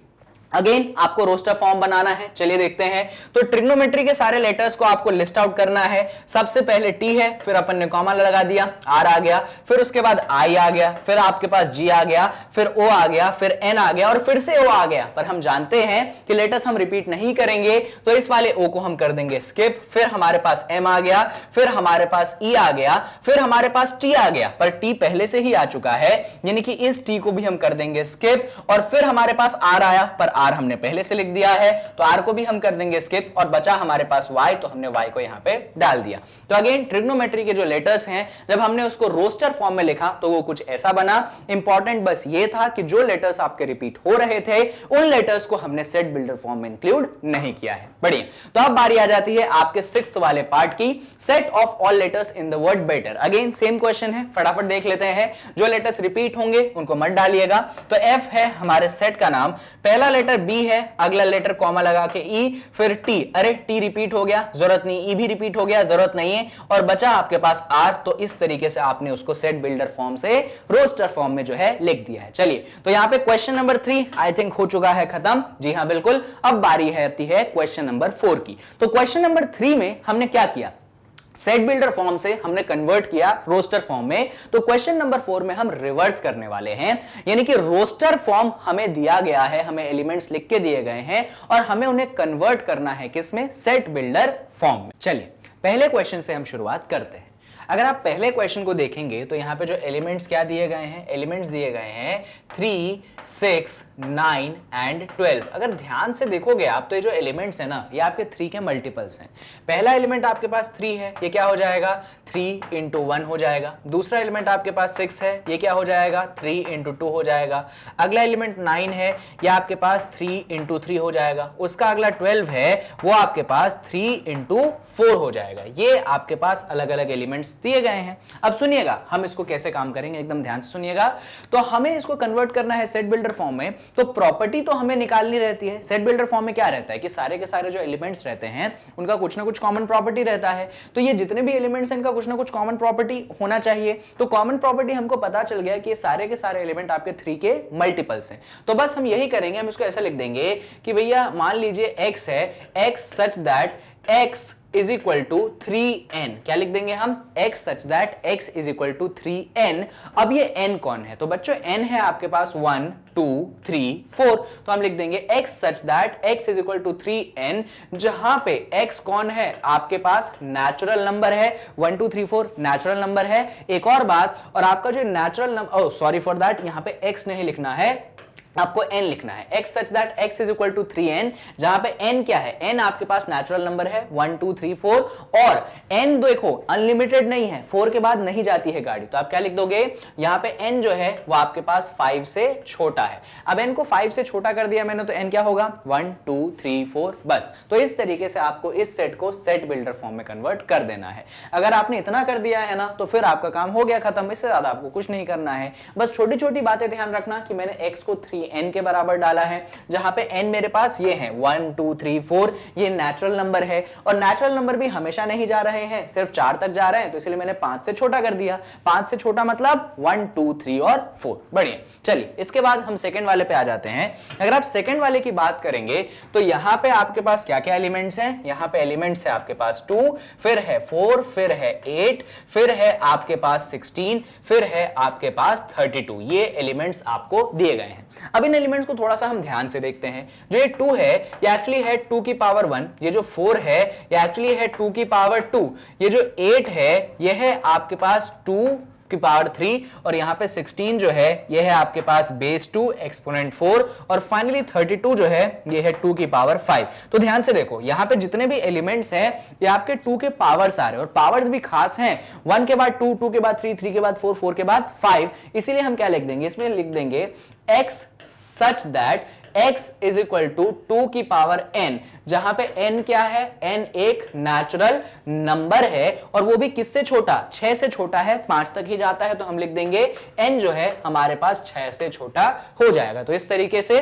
Again आपको रोस्टर फॉर्म बनाना है, चलिए देखते हैं। तो ट्रिग्नोमेट्री के सारे लेटर्स को आपको लिस्ट आउट करना है। सबसे पहले टी है, फिर अपन ने कॉमा लगा दिया, आर आ गया, फिर उसके बाद आई आ गया, फिर आपके पास जी आ गया, फिर ओ आ गया, फिर एन आ गया और फिर से ओ आ गया। पर हम जानते हैं कि लेटर्स हम रिपीट नहीं करेंगे, तो इस वाले ओ को हम कर देंगे स्किप। फिर हमारे पास एम आ गया, फिर हमारे पास ई आ गया, फिर हमारे पास टी आ गया, पर टी पहले से ही आ चुका है, यानी कि इस टी को भी हम कर देंगे स्किप। और फिर हमारे पास आर आया, पर आर हमने पहले से लिख दिया है, तो आर को भी हम कर देंगे स्किप। और बचा हमारे पास वाई, तो हमने वाई को यहां पे डाल दिया। तो अगेन ट्रिग्नोमेट्री के जो लेटर्स हैं, जब हमने उसको रोस्टर फॉर्म में लिखा तो वो कुछ ऐसा बना। इंपॉर्टेंट बस ये था कि जो लेटर्स आपके रिपीट हो रहे थे उन लेटर्स को हमने सेट बिल्डर फॉर्म में इंक्लूड नहीं किया है। बढ़िया, तो अब बारी आ जाती है आपके सिक्स्थ वाले पार्ट की, set of all letters in the word better. Again same question है, फटाफट देख लेते हैं। जो लेटर्स रिपीट होंगे उनको मत डालिएगा। तो एफ है हमारे सेट का नाम, पहला लेटर बी है, अगला लेटर कॉमा लगा के ई, फिर टी। अरे टी रिपीट हो गया, जरूरत नहीं, ई भी रिपीट हो गया, जरूरत नहीं है, और बचा आपके पास आर। तो इस तरीके से आपने उसको सेट बिल्डर फॉर्म से रोस्टर फॉर्म में जो है लिख दिया है। चलिए, तो यहां पे क्वेश्चन नंबर 3 आई थिंक हो चुका है खत्म। जी हां बिल्कुल, अब बारी है आती है क्वेश्चन नंबर 4 की। तो क्वेश्चन नंबर 3 में हमने क्या किया, सेट बिल्डर फॉर्म से हमने कन्वर्ट किया रोस्टर फॉर्म में। तो क्वेश्चन नंबर 4 में हम रिवर्स करने वाले हैं, यानी कि रोस्टर फॉर्म हमें दिया गया है, हमें एलिमेंट्स लिख के दिए गए हैं और हमें उन्हें कन्वर्ट करना है किसमें, सेट बिल्डर फॉर्म में। चलिए, पहले क्वेश्चन से हम शुरुआत करते हैं। अगर आप पहले क्वेश्चन को देखेंगे तो यहाँ पे जो एलिमेंट्स क्या दिए गए हैं, एलिमेंट्स दिए गए हैं 3, 6, 9 एंड 12। अगर ध्यान से देखोगे आप तो ये जो एलिमेंट्स है ना, ये आपके 3 के मल्टीपल्स हैं। पहला एलिमेंट आपके पास 3 है, ये क्या हो जाएगा 3 इंटू 1 हो जाएगा। दूसरा एलिमेंट आपके पास 6 है, ये क्या हो जाएगा 3 इंटू 2 हो जाएगा। अगला एलिमेंट 9 है, ये आपके पास 3 इंटू 3 हो जाएगा। उसका अगला 12 है, वो आपके पास 3 इंटू 4 हो जाएगा। ये आपके पास अलग अलग एलिमेंट्स दिए गए हैं। अब सुनिएगा हम इसको कैसे काम करेंगे, एकदम ध्यान से सुनिएगा। तो हमें इसको कन्वर्ट करना है सेट बिल्डर फॉर्म में, तो प्रॉपर्टी तो हमें निकालनी रहती है। सेट बिल्डर फॉर्म में क्या रहता है कि सारे के सारे जो एलिमेंट्स रहते हैं उनका कुछ ना कुछ कॉमन प्रॉपर्टी रहता है। तो ये जितने भी एलिमेंट्स हैं इनका कुछ ना कुछ कॉमन प्रॉपर्टी होना चाहिए। तो कॉमन प्रॉपर्टी हमको पता चल गया कि ये सारे के सारे एलिमेंट आपके 3 के मल्टीपल्स हैं। तो बस हम यही करेंगे, हम इसको ऐसा लिख देंगे कि भैया मान लीजिए x है, x such that x is equal to 3n। क्या लिख देंगे हम, x such that x is equal to 3n। अब ये n कौन है, तो बच्चों n है आपके पास 1 2 3 4, तो हम लिख देंगे x such that x is equal to 3n, जहां पे x कौन है आपके पास नेचुरल नंबर है। 1 2 3 4 नेचुरल नंबर है। एक और बात, और आपका जो natural number, sorry for that, यहां पे x नहीं लिखना है, आपको n लिखना है। x such that x is equal to 3n, जहां पे n क्या है, n आपके पास नेचुरल नंबर है 1 2 3 4, और n देखो अनलिमिटेड नहीं है, 4 के बाद नहीं जाती है गाड़ी। तो आप क्या लिख दोगे, यहां पे n जो है वो आपके पास 5 से छोटा है। अब n को 5 से छोटा कर दिया मैंने, तो n क्या होगा 1 2 3 4 बस। तो इस तरीके से आपको इस सेट को सेट बिल्डर फॉर्म में कन्वर्ट कर देना है। अगर आपने इतना कर दिया है ना, तो फिर आपका काम हो गया खत्म। इससे ज्यादा आपको कुछ नहीं करना है। बस छोटी छोटी बातें ध्यान रखना कि मैंने x को 3n के बराबर डाला है, जहां पे n मेरे पास ये है 1 2 3 4, ये नेचुरल नंबर है, और नेचुरल नंबर भी हमेशा नहीं जा रहे हैं, सिर्फ 4 तक जा रहे हैं, तो इसलिए मैंने 5 से छोटा कर दिया। 5 से छोटा मतलब 1 2 3 और 4। बढ़िया, चलिए इसके बाद हम सेकंड वाले पे आ जाते हैं। अगर आप सेकंड वाले की बात करेंगे तो यहां पे आपके पास क्या क्या एलिमेंट्स हैं, यहां पे एलिमेंट्स है आपके पास 2, फिर है 4, फिर है 8, फिर है आपके पास 16, फिर है आपके पास 32। ये एलिमेंट्स आपको दिए गए हैं। अब इन एलिमेंट्स को थोड़ा सा हम ध्यान से देखते हैं। जो ये 2 है ये एक्चुअली है 2 की पावर 1, ये जो 4 है ये एक्चुअली है 2 की पावर 2, ये जो 8 है ये है आपके पास 2 की पावर 3, और यहां पे 16 जो है ये है आपके पास बेस 2 एक्सपोनेंट 4, और फाइनली 32 जो है ये है 2 की पावर 5। तो ध्यान से देखो यहां पे जितने भी एलिमेंट्स हैं ये आपके 2 के पावर्स आ रहे हैं, और पावर्स भी खास हैं। 1 के बाद 2, 2 के बाद 3, 3 के बाद 4, 4 के बाद 5। इसीलिए हम क्या लिख देंगे, इसमें लिख देंगे x such that x is equal to 2 की पावर n, जहां पे n क्या है, n एक नेचुरल नंबर है, और वो भी किससे छोटा, 6 से छोटा है, 5 तक ही जाता है। तो हम लिख देंगे n जो है हमारे पास 6 से छोटा हो जाएगा। तो इस तरीके से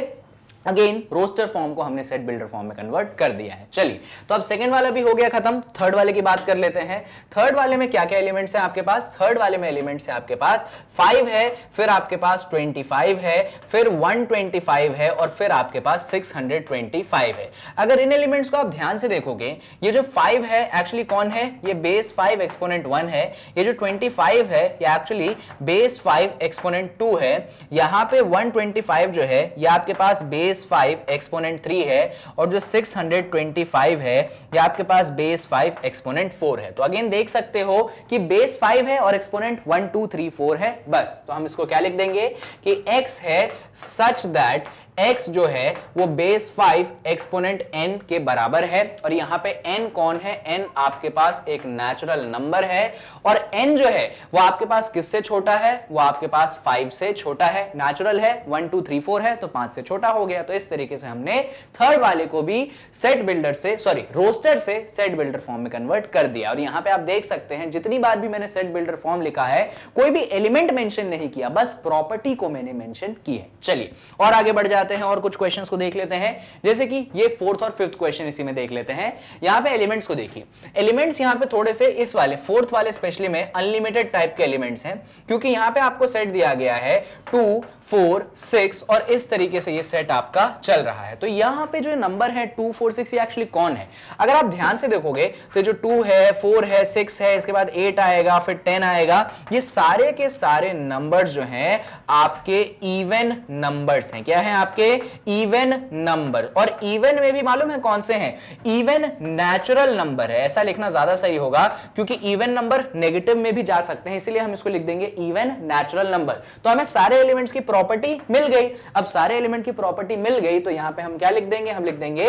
अगेन रोस्टर फॉर्म को हमने सेट बिल्डर फॉर्म में कन्वर्ट कर दिया है। चलिए तो अब सेकंड वाला भी हो गया खत्म, थर्ड वाले की बात कर लेते हैं। थर्ड वाले में क्या क्या एलिमेंट्स हैं आपके पास, थर्ड वाले में एलिमेंट्स हैं आपके पास 5 है, फिर आपके पास 25 है, फिर 125 है, और फिर आपके पास 625 है। अगर इन एलिमेंट्स को आप ध्यान से देखोगे, ये जो 5 है एक्चुअली कौन है, ये बेस 5 एक्सपोनेंट 1 है। ये जो 25 है ये एक्चुअली बेस 5 एक्सपोनेंट 2 है। यहां पे 125 जो है ये आपके पास बेस 5 एक्सपोनेंट 3 है, और जो 625 है ये आपके पास बेस 5 एक्सपोनेंट 4 है। तो अगेन देख सकते हो कि बेस 5 है और एक्सपोनेंट 1 2 3 4 है बस। तो हम इसको क्या लिख देंगे कि x है सच दैट x जो है वो बेस 5 एक्सपोनेंट n के बराबर है, और यहां पे n कौन है, n आपके पास एक नेचुरल नंबर है, और n जो है वो आपके पास किससे छोटा है, वो आपके पास 5 से छोटा है। नेचुरल है 1 2 3 4 है, तो 5 से छोटा हो गया। तो इस तरीके से हमने थर्ड वाले को भी सेट बिल्डर से, सॉरी रोस्टर से सेट बिल्डर फॉर्म में कन्वर्ट कर दिया। और यहां पे आप देख सकते हैं जितनी बार भी मैंने सेट बिल्डर फॉर्म लिखा है कोई भी एलिमेंट मेंशन नहीं किया, बस प्रॉपर्टी को मैंने मेंशन की है। चलिए और आगे बढ़ जाते हैं और कुछ क्वेश्चंस को देख लेते हैं, जैसे कि ये फोर्थ और फिफ्थ क्वेश्चन इसी में देख लेते हैं। यहां पे एलिमेंट्स को देखिए, एलिमेंट्स यहां पे थोड़े से इस वाले फोर्थ वाले स्पेशली में अनलिमिटेड टाइप के एलिमेंट्स हैं, क्योंकि यहां पे आपको सेट दिया गया है 2 4 6, और इस तरीके से ये सेट आपका चल रहा है। तो यहां पे जो नंबर है 2 4 6 ये एक्चुअली कौन है, अगर आप ध्यान से देखोगे तो जो 2 है 4 है 6 है, इसके बाद 8 आएगा, फिर 10 आएगा, ये सारे के सारे नंबर्स जो हैं आपके इवन नंबर्स हैं। क्या है आपके आपके इवन नंबर, और इवन में भी मालूम है कौन से हैं, इवन नेचुरल नंबर है, ऐसा लिखना ज्यादा सही होगा क्योंकि इवन नंबर नेगेटिव में भी जा सकते हैं, इसलिए हम इसको लिख देंगे इवन नेचुरल नंबर। तो हमें सारे एलिमेंट्स की प्रॉपर्टी मिल गई। अब सारे एलिमेंट की प्रॉपर्टी मिल गई तो यहां पे हम क्या लिख देंगे, हम लिख देंगे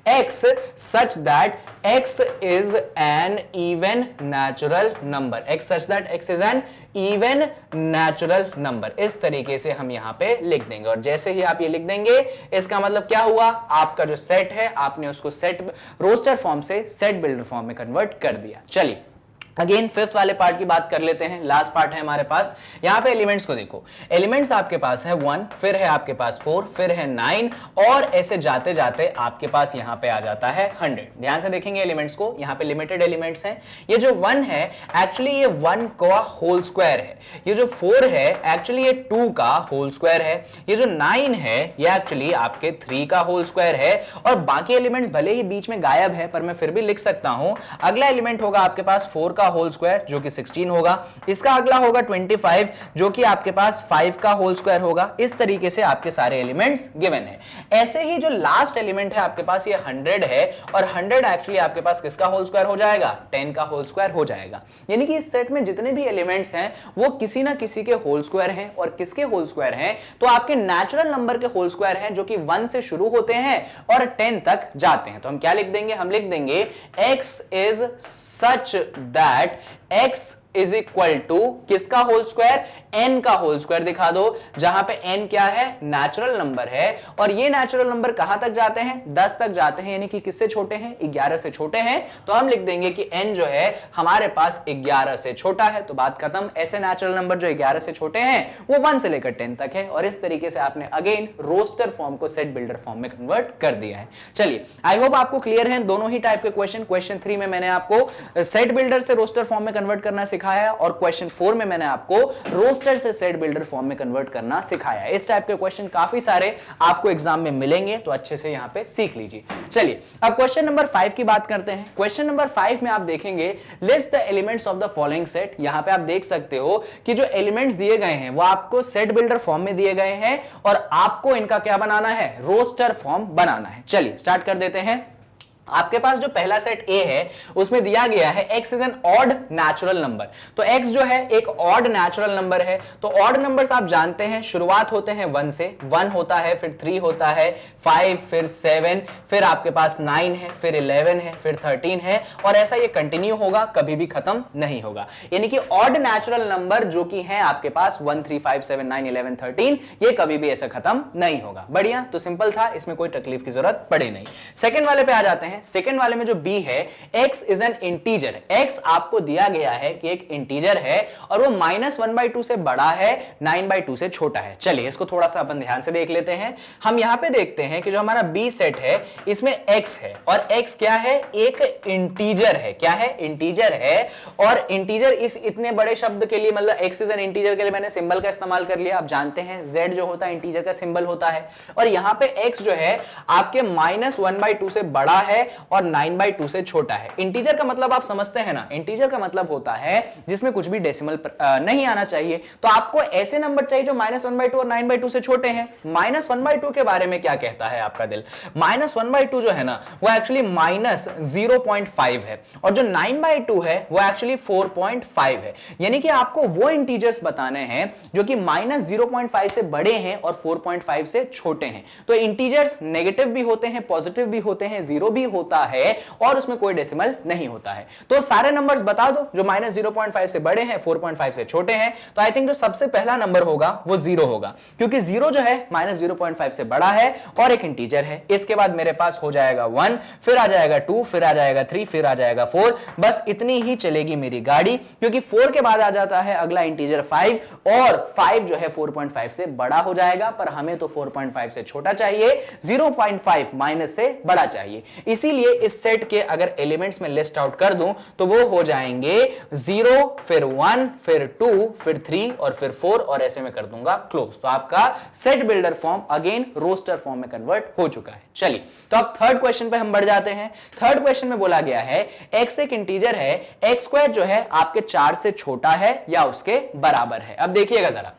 x such that x is an even natural number, x such that x is an even natural number। इस तरीके से हम यहां पे लिख देंगे, और जैसे ही आप ये लिख देंगे इसका मतलब क्या हुआ, आपका जो सेट है आपने उसको सेट रोस्टर फॉर्म से सेट बिल्डर फॉर्म में कन्वर्ट कर दिया। चलिए अगेन फिफ्थ वाले पार्ट की बात कर लेते हैं, लास्ट पार्ट है हमारे पास। यहां पे एलिमेंट्स को देखो, एलिमेंट्स आपके पास है 1, फिर है आपके पास 4, फिर है 9, और ऐसे जाते जाते आपके पास यहां पे आ जाता है 100। ध्यान से देखेंगे एलिमेंट्स को, यहां पे लिमिटेड एलिमेंट्स हैं। ये जो 1 है एक्चुअली ये 1 का होल स्क्वायर है, ये जो 4 है एक्चुअली ये 2 का होल स्क्वायर है, ये जो 9 है ये एक्चुअली आपके 3 का होल स्क्वायर है, और बाकी एलिमेंट्स भले ही बीच में गायब है पर मैं फिर भी लिख सकता हूं। अगला एलिमेंट होगा आपके पास 4 का होल स्क्वायर जो कि 16 होगा, इसका अगला होगा 25 जो कि आपके पास 5 का होल स्क्वायर होगा। इस तरीके से आपके सारे एलिमेंट्स गिवन है। ऐसे ही जो लास्ट एलिमेंट है आपके पास ये 100 है, और 100 एक्चुअली आपके पास किसका होल स्क्वायर हो जाएगा, 10 का होल स्क्वायर हो जाएगा। यानी कि इस सेट में जितने भी एलिमेंट्स हैं वो किसी ना किसी के होल स्क्वायर हैं, और किसके होल स्क्वायर हैं, तो आपके नेचुरल नंबर के होल स्क्वायर हैं जो कि 1 से शुरू होते हैं और 10 तक जाते हैं। तो हम क्या लिख देंगे, हम लिख देंगे x is such that x is equal to किसका होल स्क्वायर, n का होल स्क्वायर दिखा दो, जहां पे n क्या है, नेचुरल नंबर है, और ये नेचुरल नंबर कहां तक जाते हैं, 10 तक जाते हैं, यानी कि किससे छोटे हैं, 11 से छोटे हैं। तो हम लिख देंगे कि n जो है हमारे पास 11 से छोटा है, तो बात खत्म। ऐसे नेचुरल नंबर जो 11 से छोटे हैं वो 1 से लेकर 10 तक है, और इस तरीके से आपने अगेन रोस्टर फॉर्म को सेट बिल्डर फॉर्म में कन्वर्ट कर दिया है। चलिए आई होप आपको क्लियर है दोनों ही टाइप के क्वेश्चन। क्वेश्चन 3 में मैंने आपको सेट बिल्डर से रोस्टर फॉर्म में कन्वर्ट करना सिखाया, और क्वेश्चन 4 में मैंने आपको रोस्टर से सेट बिल्डर फॉर्म में कन्वर्ट करना सिखाया। इस टाइप के क्वेश्चन काफी सारे आपको एग्जाम में मिलेंगे, तो अच्छे से यहां पे सीख लीजिए। चलिए अब क्वेश्चन नंबर 5 की बात करते हैं। क्वेश्चन नंबर 5 में आप देखेंगे list the elements of the following set. यहां पे आप देख सकते हो कि जो एलिमेंट्स दिए गए हैं वो आपको सेट बिल्डर फॉर्म में दिए गए हैं, और आपको इनका क्या बनाना है, रोस्टर फॉर्म बनाना है। चलिए स्टार्ट कर देते हैं। आपके पास जो पहला सेट A है उसमें दिया गया है x is an odd natural number. तो x जो है एक ऑड नेचुरल नंबर है। तो ऑड नंबर्स आप जानते हैं शुरुआत होते हैं 1 से, 1 होता है, फिर 3 होता है, 5, फिर 7, फिर आपके पास 9 है, फिर 11 है, फिर 13 है, और ऐसा ये कंटिन्यू होगा, कभी भी खत्म नहीं होगा। यानी कि ऑड नेचुरल नंबर जो कि है आपके पास 1, 3, 5, 7, 9, 11, 13, ये कभी भी ऐसा खत्म नहीं होगा। बढ़िया, तो सिंपल था, इसमें कोई तकलीफ की जरूरत पड़े नहीं। सेकेंड वाले पे आ जाते हैं। सेकेंड वाले में जो b है, x is an integer. x आपको दिया गया है कि एक इंटीजर है, और वो -1/2 से बड़ा है, 9/2 से छोटा है। चलिए इसको थोड़ा सा अपन ध्यान से देख लेते हैं। हम यहां पे देखते हैं कि जो हमारा b सेट है इसमें x है, और x क्या है, एक इंटीजर है। क्या है, इंटीजर है। और इंटीजर इस इतने बड़े शब्द के लिए, मतलब x इज एन इंटीजर के लिए मैंने सिंबल का इस्तेमाल कर लिया। आप जानते हैं z जो होता है इंटीजर का सिंबल होता है, और यहां पे x जो है आपके -1/2 से बड़ा है और 9/2 से छोटा है। इंटीजर का मतलब आप समझते हैं ना, इंटीजर का मतलब होता है जिसमें कुछ भी डेसिमल नहीं आना चाहिए। तो आपको ऐसे नंबर चाहिए जो -1/2 और 9/2 से छोटे हैं। -1/2 के बारे में क्या कहता है आपका दिल, -1/2 जो है ना वो एक्चुअली -0.5 है, और जो 9/2 है वो एक्चुअली 4.5 है। यानी कि आपको वो इंटीजर्स बताने हैं जो कि -0.5 से बड़े हैं और 4.5 से छोटे हैं। तो इंटीजर्स नेगेटिव भी होते हैं, पॉजिटिव भी होते हैं, जीरो भी होता है, और उसमें कोई डेसिमल नहीं होता है। तो सारे नंबर्स बता दो जो -0.5 से बड़े हैं, 4.5 से छोटे हैं। तो आई थिंक जो सबसे पहला नंबर होगा वो 0 होगा, क्योंकि 0 जो है -0.5 से बड़ा है और एक इंटीजर है। इसके बाद मेरे पास हो जाएगा 1, फिर आ जाएगा 2, फिर आ जाएगा 3, फिर आ जाएगा 4। बस इतनी ही चलेगी मेरी गाड़ी, क्योंकि 4 के बाद आ जाता है अगला इंटीजर 5, और 5 जो है 4.5 से बड़ा हो जाएगा, पर हमें तो 4.5 से छोटा चाहिए, 0.5 माइनस से बड़ा चाहिए। इसीलिए इस सेट के अगर एलिमेंट्स में लिस्ट आउट कर दूं तो वो हो जाएंगे 0, फिर 1, फिर 2, फिर 3 और फिर 4, और ऐसे में कर दूंगा क्लोज। तो आपका set builder form again roster form में कन्वर्ट हो चुका है। चलिए तो अब थर्ड क्वेश्चन पे हम बढ़ जाते हैं। थर्ड क्वेश्चन में बोला गया है x एक इंटीजर है, x स्क्वायर जो है आपके 4 से छोटा है या उसके बराबर है। अब देखिएगा जरा,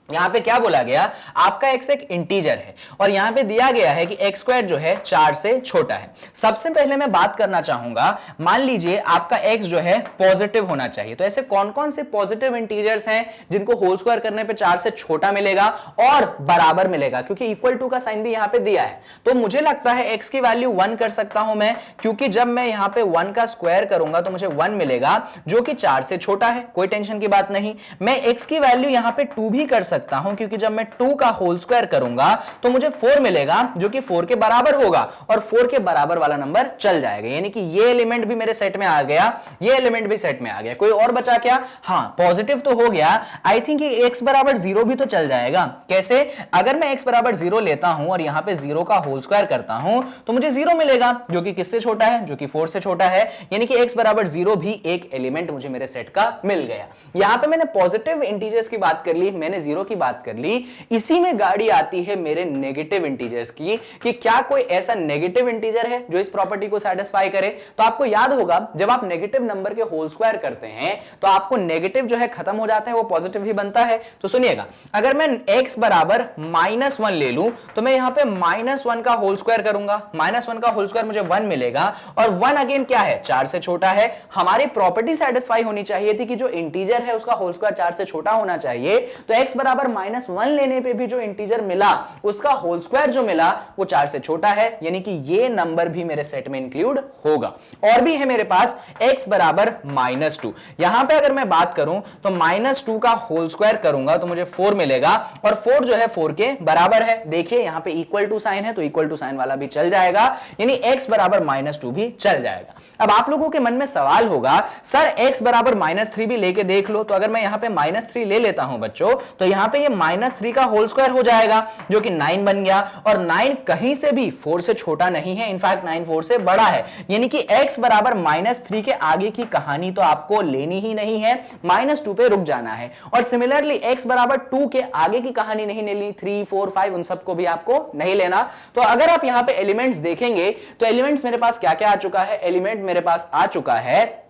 यहां पे क्या बोला गया, आपका x एक इंटीजर है और यहां पे दिया गया है कि x स्क्वायर जो है 4 से छोटा है। सबसे पहले मैं बात करना चाहूंगा, मान लीजिए आपका x जो है पॉजिटिव होना चाहिए, तो ऐसे कौन कौन से पॉजिटिव इंटीजर्स हैं जिनको होल स्क्वायर करने पे 4 से छोटा मिलेगा और बराबर मिलेगा, क्योंकि इक्वल टू का साइन भी यहां पे दिया है। तो मुझे लगता है x की वैल्यू 1 कर सकता हूं मैं, क्योंकि जब मैं यहां पे 1 का स्क्वायर करूंगा तो मुझे 1 मिलेगा जो कि 4 से छोटा है, कोई टेंशन की बात नहीं। मैं x की वैल्यू यहां पे 2 भी कर सकता हूं, क्योंकि जब मैं 2 का होल स्क्वायर करूंगा तो मुझे 4 मिलेगा जो कि 4 के बराबर होगा और 4 के बराबर वाला नंबर चल जाएगा, यानी कि ये एलिमेंट भी मेरे सेट में आ गया, ये एलिमेंट भी सेट में आ गया। कोई और बचा क्या? हां, पॉजिटिव तो हो गया, आई थिंक ये x बराबर 0 भी तो चल जाएगा। कैसे? अगर मैं x बराबर 0 लेता हूं और यहां पे 0 का होल स्क्वायर करता हूं तो मुझे 0 मिलेगा जो कि किससे छोटा है, जो कि 4 से छोटा है, यानी कि x बराबर 0 भी एक एलिमेंट मुझे मेरे सेट का मिल गया। यहां पे मैंने पॉजिटिव इंटीजर्स की बात कर ली, मैंने 0 की बात कर ली, इसी में गाड़ी आती है मेरे नेगेटिव इंटीजर्स की कि क्या कोई ऐसा नेगेटिव इंटीजर है जो इस प्रॉपर्टी को सेटिस्फाई करे। तो आपको याद होगा जब आप नेगेटिव नंबर के होल स्क्वायर करते हैं तो आपको नेगेटिव जो है खत्म हो जाता है, वो पॉजिटिव ही बनता है। तो सुनिएगा, अगर मैं x बराबर -1 ले लूं तो मैं यहां पे -1 का होल स्क्वायर करूंगा, -1 का होल स्क्वायर मुझे 1 मिलेगा और 1 अगेन क्या है, 4 से छोटा है। हमारी प्रॉपर्टी सेटिस्फाई होनी चाहिए थी कि जो इंटीजर है उसका होल स्क्वायर 4 से छोटा होना चाहिए, तो x बराबर -1 लेने पे भी जो इंटीजर मिला उसका होल स्क्वायर जो मिला वो 4 से छोटा है, यानी कि ये नंबर भी मेरे सेट में इंक्लूड होगा। और भी है मेरे पास x बराबर -2, यहां पे अगर मैं बात करूं तो -2 का होल स्क्वायर करूंगा तो मुझे 4 मिलेगा और 4 जो है 4 के बराबर है। देखिए यहां पे इक्वल टू साइन है तो इक्वल टू साइन वाला भी चल जाएगा, यानी x बराबर -2 भी चल जाएगा। अब आप लोगों के मन में सवाल होगा, सर x बराबर -3 भी लेके देख लो। तो अगर मैं यहां पे -3 ले लेता हूं बच्चों, तो यहां पे ये -3 का होल स्क्वायर हो जाएगा जो कि 9 बन गया, और 9 कहीं से भी 4 से छोटा नहीं है, इनफैक्ट 9 4 से बड़ा है, यानी कि x बराबर -3 के आगे की कहानी तो आपको लेनी ही नहीं है, -2 पे रुक जाना है। और सिमिलरली x बराबर 2 के आगे की कहानी नहीं लेनी, 3 4 5 उन सबको भी आपको नहीं लेना। तो अगर आप यहां पे एलिमेंट्स देखेंगे तो एलिमेंट्स मेरे पास क्या क्या आ चुका है, एलिमेंट मेरे पास आ चुका है,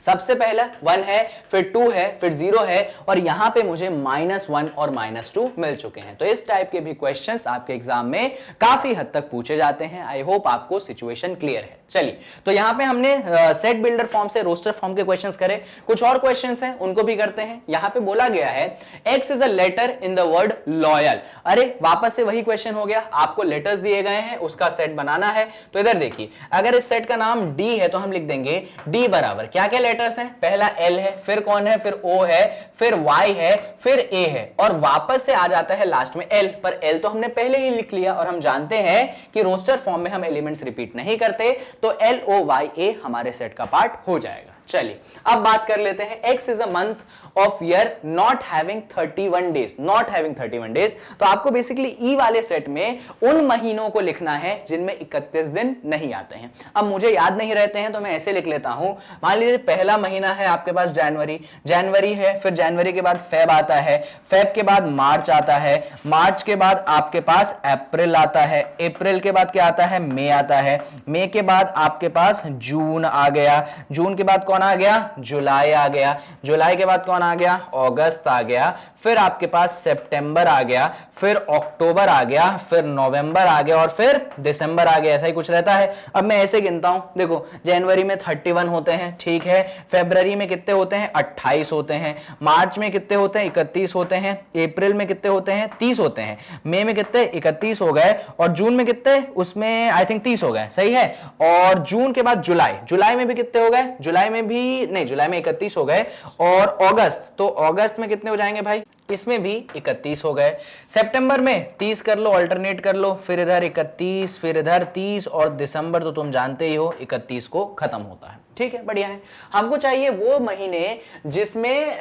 सबसे पहला 1 है, फिर 2 है, फिर 0 है, और यहां पे मुझे -1 और -2 मिल चुके हैं। तो इस टाइप के भी क्वेश्चंस आपके एग्जाम में काफी हद तक पूछे जाते हैं। आई होप आपको सिचुएशन क्लियर है। चलिए, तो यहां पे हमने सेट बिल्डर फॉर्म से रोस्टर फॉर्म के क्वेश्चंस करे, कुछ और क्वेश्चंस हैं उनको भी करते हैं। यहां पे बोला गया है x is a letter in the word loyal. अरे वापस से वही क्वेश्चन हो गया, आपको लेटर्स दिए गए हैं, उसका सेट बनाना है। तो इधर देखिए, अगर इस सेट का नाम d है तो हम लिख देंगे d बराबर क्या क्या लेटर्स हैं, पहला L है, फिर कौन है, फिर O है, फिर Y है, फिर A है, और वापस से आ जाता है लास्ट में L। पर L तो हमने पहले ही लिख लिया और हम जानते हैं कि रोस्टर फॉर्म में हम एलिमेंट्स रिपीट नहीं करते, तो LOYA हमारे सेट का पार्ट हो जाएगा। चलिए अब बात कर लेते हैं, x is a month of year not having 31 days, not having 31 days. तो आपको बेसिकली ई वाले सेट में उन महीनों को लिखना है जिनमें 31 दिन नहीं आते हैं। अब मुझे याद नहीं रहते हैं तो मैं ऐसे लिख लेता हूं, मान लीजिए पहला महीना है आपके पास जनवरी, जनवरी है, फिर जनवरी के बाद फेब आता है, फेब के बाद मार्च आता है, मार्च के बाद आपके पास अप्रैल आता है, अप्रैल के बाद क्या आता है, मई आता है, मई के बाद आपके पास जून आ गया, जून के बाद कौन आ गया, जुलाई आ गया, जुलाई के बाद कौन आ गया, अगस्त आ गया, फिर आपके पास सितंबर आ गया, फिर अक्टूबर आ गया, फिर नवंबर आ गया और फिर दिसंबर आ गया। ऐसा ही कुछ रहता है। अब मैं ऐसे गिनता हूं, देखो जनवरी में 31 होते हैं, ठीक है, फरवरी में कितने होते हैं, 28 होते हैं, मार्च में कितने होते हैं, 31 होते हैं, अप्रैल में कितने होते हैं, 30 होते हैं, मई में कितने, 31 हो गए, और जून में कितने, उसमें आई थिंक 30 हो गए, सही है। और जून के बाद जुलाई, जुलाई में भी कितने हो गए, जुलाई में भी नहीं, जुलाई में 31 हो गए, और अगस्त, तो अगस्त में कितने हो जाएंगे भाई, इसमें भी 31 हो गए। सितंबर में 30 कर लो, अल्टरनेट कर लो, फिर इधर 31, फिर इधर 30, और दिसंबर तो तुम जानते ही हो 31 को खत्म होता है। ठीक है, बढ़िया है। हमको चाहिए वो महीने जिसमें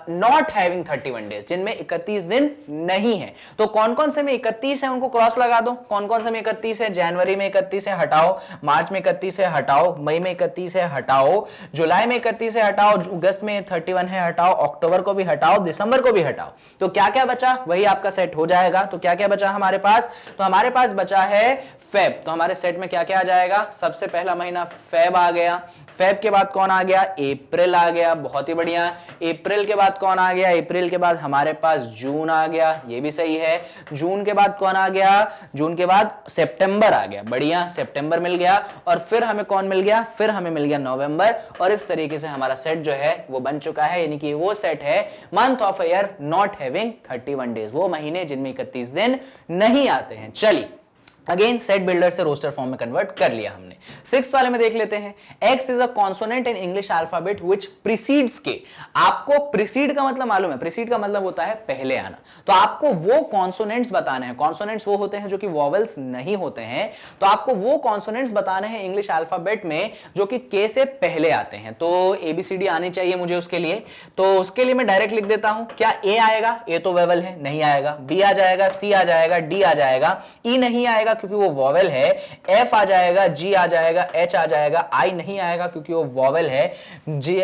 नॉट हैविंग 31 डेज, जिनमें 31 दिन नहीं है। तो कौन कौन से में 31 है उनको क्रॉस लगा दो, कौन कौन से में 31 है, जनवरी में 31 है, हटाओ, मार्च में 31 है, हटाओ, मई में 31 है, हटाओ, जुलाई में 31 है, हटाओ, अगस्त में 31 है, हटाओ, अक्टूबर को भी हटाओ, दिसंबर को भी हटाओ। घटाओ। तो क्या क्या बचा, वही आपका सेट हो जाएगा। तो क्या क्या बचा हमारे पास, तो हमारे पास बचा है फेब। तो हमारे सेट में क्या क्या आ जाएगा, सबसे पहला महीना फेब आ गया, फेब के बाद कौन आ गया, अप्रैल आ गया, बहुत ही बढ़िया। अप्रैल के बाद कौन आ गया, अप्रैल के बाद हमारे पास जून आ गया, ये भी सही है। जून के बाद कौन आ गया, जून के बाद सितंबर आ गया, बढ़िया, सितंबर मिल गया। और फिर हमें कौन मिल गया, फिर हमें मिल गया नवंबर। और इस तरीके से हमारा सेट जो है वो बन चुका है, यानी कि वो सेट है month of year not having 31 days, वो महीने जिनमें 31 दिन नहीं आते हैं। चलिए अगेन सेट बिल्डर से रोस्टर फॉर्म में कन्वर्ट कर लिया हमने। सिक्स्थ वाले में देख लेते हैं, x is a consonant in English alphabet which precedes के। आपको प्रीसीड का मतलब मालूम है, प्रीसीड का मतलब होता है पहले आना। तो आपको वो कॉन्सोनेंट्स बताने हैं, कॉन्सोनेंट्स वो होते हैं जो कि वॉवेल्स नहीं होते हैं, तो आपको वो कॉन्सोनेंट्स बताने हैं इंग्लिश अल्फाबेट में जो कि के से पहले आते हैं। तो एबीसीडी आनी चाहिए मुझे उसके लिए, तो उसके लिए मैं डायरेक्ट लिख देता हूं। क्या ए आएगा, ए तो वेवल है, नहीं आएगा। बी आ जाएगा, सी आ जाएगा, डी आ जाएगा, ई नहीं आएगा क्योंकि वो वॉवेल है। एफ आ जाएगा, जी आ जाएगा, एच आ जाएगा, आई नहीं आएगा क्योंकि वो वॉवेल है। J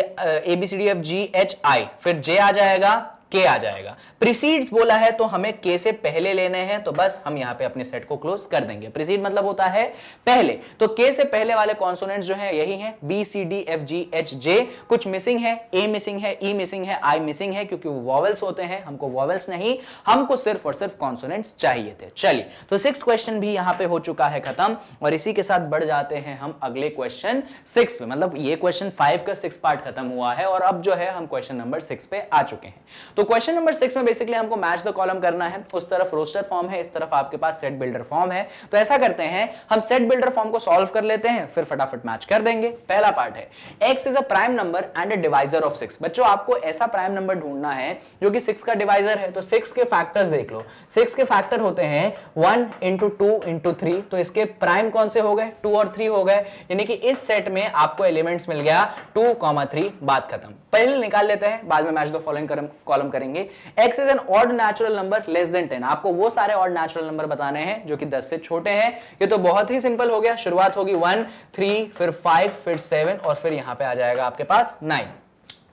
A B C D F G H I, फिर जे आ जाएगा, के आ जाएगा। प्रीसीड्स बोला है तो हमें के से पहले लेने हैं, तो बस हम यहां पे अपने सेट को क्लोज कर देंगे। प्रीसीड मतलब होता है पहले, तो के से पहले वाले कॉन्सोनेंट्स जो हैं यही हैं, B C D F G H J. कुछ मिसिंग है, ए मिसिंग है, ई मिसिंग है, आई मिसिंग है, क्योंकि वो वॉवेल्स होते हैं, हमको वॉवेल्स नहीं, हमको सिर्फ और सिर्फ कॉन्सोनेंट्स चाहिए थे। चलिए तो सिक्स्थ क्वेश्चन भी यहां पे हो चुका है खत्म, और इसी के साथ बढ़ जाते हैं हम अगले क्वेश्चन 6 पे। मतलब ये क्वेश्चन 5 का 6 पार्ट खत्म हुआ है और अब जो है हम क्वेश्चन नंबर 6 पे आ चुके हैं। तो क्वेश्चन नंबर 6 में बेसिकली हमको मैच द कॉलम करना है। उस तरफ रोस्टर फॉर्म है, इस तरफ आपके पास सेट बिल्डर फॉर्म है। तो ऐसा करते हैं, हम सेट बिल्डर फॉर्म को सॉल्व कर लेते हैं, फिर फटाफट मैच कर देंगे। पहला पार्ट है, x is a prime number and a divisor of 6। बच्चों आपको ऐसा प्राइम नंबर ढूंढना है जो कि 6 का डिवाइजर है। तो 6 के फैक्टर्स देख लो, 6 के फैक्टर होते हैं 1 इंटू 2 इंटू 3। तो इसके प्राइम कौन से हो गए, 2 और 3 हो गए, यानी कि इस सेट में आपको एलिमेंट्स मिल गया 2, 3, बात खत्म। पहले निकाल लेते हैं, बाद में मैच द फॉलोइंग कॉलम करेंगे। x is an odd natural number less than 10। आपको वो सारे ऑड नेचुरल नंबर बताने हैं जो कि 10 से छोटे हैं। ये तो बहुत ही सिंपल हो गया, शुरुआत होगी 1, 3, फिर 5, फिर 7 और फिर यहां पे आ जाएगा आपके पास 9।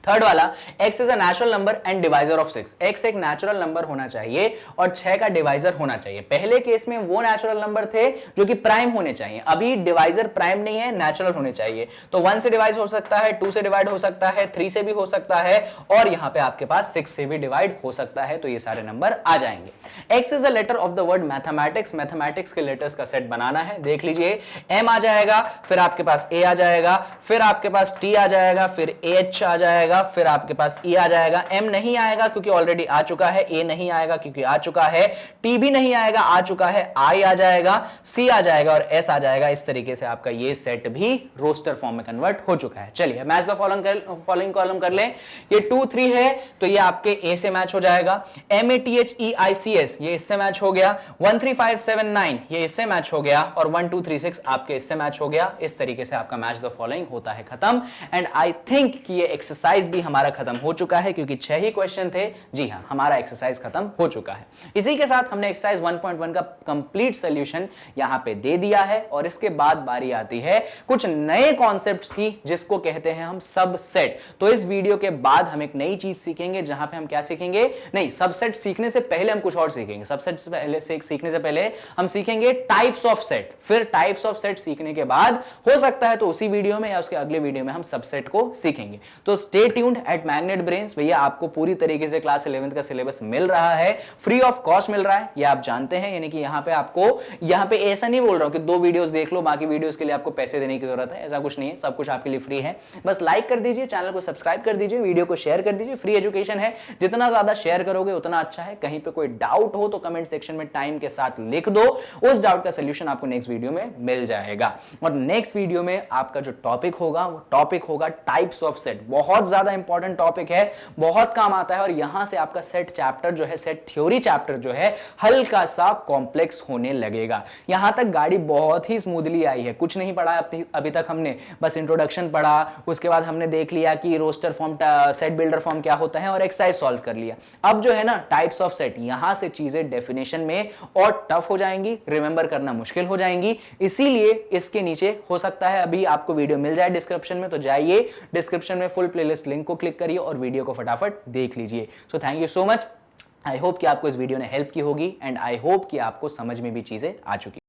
थर्ड वाला, x is a natural number and divisor of 6। x एक नेचुरल नंबर होना चाहिए और 6 का डिवाइजर होना चाहिए। पहले केस में वो नेचुरल नंबर थे जो कि प्राइम होने चाहिए, अभी डिवाइजर प्राइम नहीं है, नेचुरल होने चाहिए। तो 1 से डिवाइड हो सकता है, 2 से डिवाइड हो सकता है, 3 से भी हो सकता है, और यहां पे आपके पास 6 से भी डिवाइड हो सकता है। तो ये सारे नंबर आ जाएंगे। x is a letter of the word mathematics. Mathematics के लेटर्स का सेट बनाना है। देख लीजिए, m आ जाएगा, फिर आपके पास a आ जाएगा, फिर आपके पास t आ जाएगा, फिर h आ जाएगा, फिर आपके पास E आ जाएगा। M नहीं आएगा क्योंकि ऑलरेडी आ चुका है, A नहीं आएगा क्योंकि आ चुका है, T भी नहीं आएगा, आ चुका है, I आ जाएगा, C आ जाएगा और S आ जाएगा। इस तरीके से आपका ये सेट भी रोस्टर फॉर्म में कन्वर्ट हो चुका है। चलिए मैच द फॉलोइंग कॉलम कर लें। ये 2, 3 है तो ये आपके A से मैच हो जाएगा। MATHEICS ये इससे मैच हो गया। 1, 3, 5, 7, 9 ये इससे मैच हो गया, और 1, 2, 3, 6 आपके इससे मैच हो गया। इस तरीके से आपका मैच द फॉलोइंग होता है खत्म। एंड आई थिंक कि ये एक्सरसाइज भी हमारा खत्म हो चुका है, क्योंकि 6 ही क्वेश्चन थे। जी हां, हमारा एक्सरसाइज खत्म हो चुका है। इसी के साथ हमने एक्सरसाइज 1.1 का कंप्लीट सॉल्यूशन यहां पे दे दिया है, और इसके बाद बारी आती है कुछ नए कॉन्सेप्ट्स की, जिसको कहते हैं हम सबसेट। तो इस वीडियो के बाद हम एक नई चीज सीखेंगे, जहां पे हम क्या सीखेंगे, नहीं, सबसेट सीखने से पहले हम कुछ और सीखेंगे। सबसेट सीखने से पहले हम सीखेंगे टाइप्स ऑफ सेट, फिर टाइप्स ऑफ सेट सीखने के बाद हो सकता है तो उसी वीडियो में या उसके अगले वीडियो में हम सबसेट को सीखेंगे। तो stay tuned at Magnet Brains. भैया आपको पूरी तरीके से क्लास 11th का सिलेबस मिल रहा है, फ्री ऑफ कॉस्ट मिल रहा है, ये आप जानते हैं। यानी कि यहां पे आपको, यहां पे ऐसा नहीं बोल रहा हूं कि 2 वीडियोस देख लो, बाकी वीडियोस के लिए आपको पैसे देने की जरूरत है, ऐसा कुछ नहीं है, सब कुछ आपके लिए फ्री है। बस लाइक कर दीजिए, चैनल को सब्सक्राइब कर दीजिए, वीडियो को शेयर कर दीजिए। फ्री एजुकेशन है, जितना ज्यादा शेयर करोगे उतना अच्छा है। कहीं पे कोई डाउट हो तो कमेंट सेक्शन में टाइम के साथ लिख दो, उस डाउट का सोल्यूशन आपको नेक्स्ट वीडियो में मिल जाएगा। और नेक्स्ट वीडियो में आपका जो टॉपिक होगा वो टॉपिक होगा टाइप्स ऑफ सेट। बहुत ज्यादा इंपॉर्टेंट टॉपिक है, बहुत काम आता है, और यहां से आपका सेट चैप्टर जो है, सेट थ्योरी चैप्टर जो है, हल्का सा कॉम्प्लेक्स होने लगेगा। यहां तक गाड़ी बहुत ही स्मूथली आई है, कुछ नहीं पढ़ा अभी तक हमने, बस इंट्रोडक्शन पढ़ा, उसके बाद हमने देख लिया कि roster form, set builder form क्या होता है, और एक्सरसाइज सॉल्व कर लिया। अब जो है ना टाइप्स ऑफ सेट, यहां से चीजें डेफिनेशन में और टफ हो जाएंगी, रिमेंबर करना मुश्किल हो जाएंगी। इसीलिए इसके नीचे हो सकता है अभी आपको वीडियो मिल जाए डिस्क्रिप्शन में, तो जाइए डिस्क्रिप्शन में फुल प्लेलिस्ट लिंक को क्लिक करिए और वीडियो को फटाफट देख लीजिए। So thank you so much. I hope कि आपको इस वीडियो ने हेल्प की होगी एंड आई होप कि आपको समझ में भी चीजें आ चुकी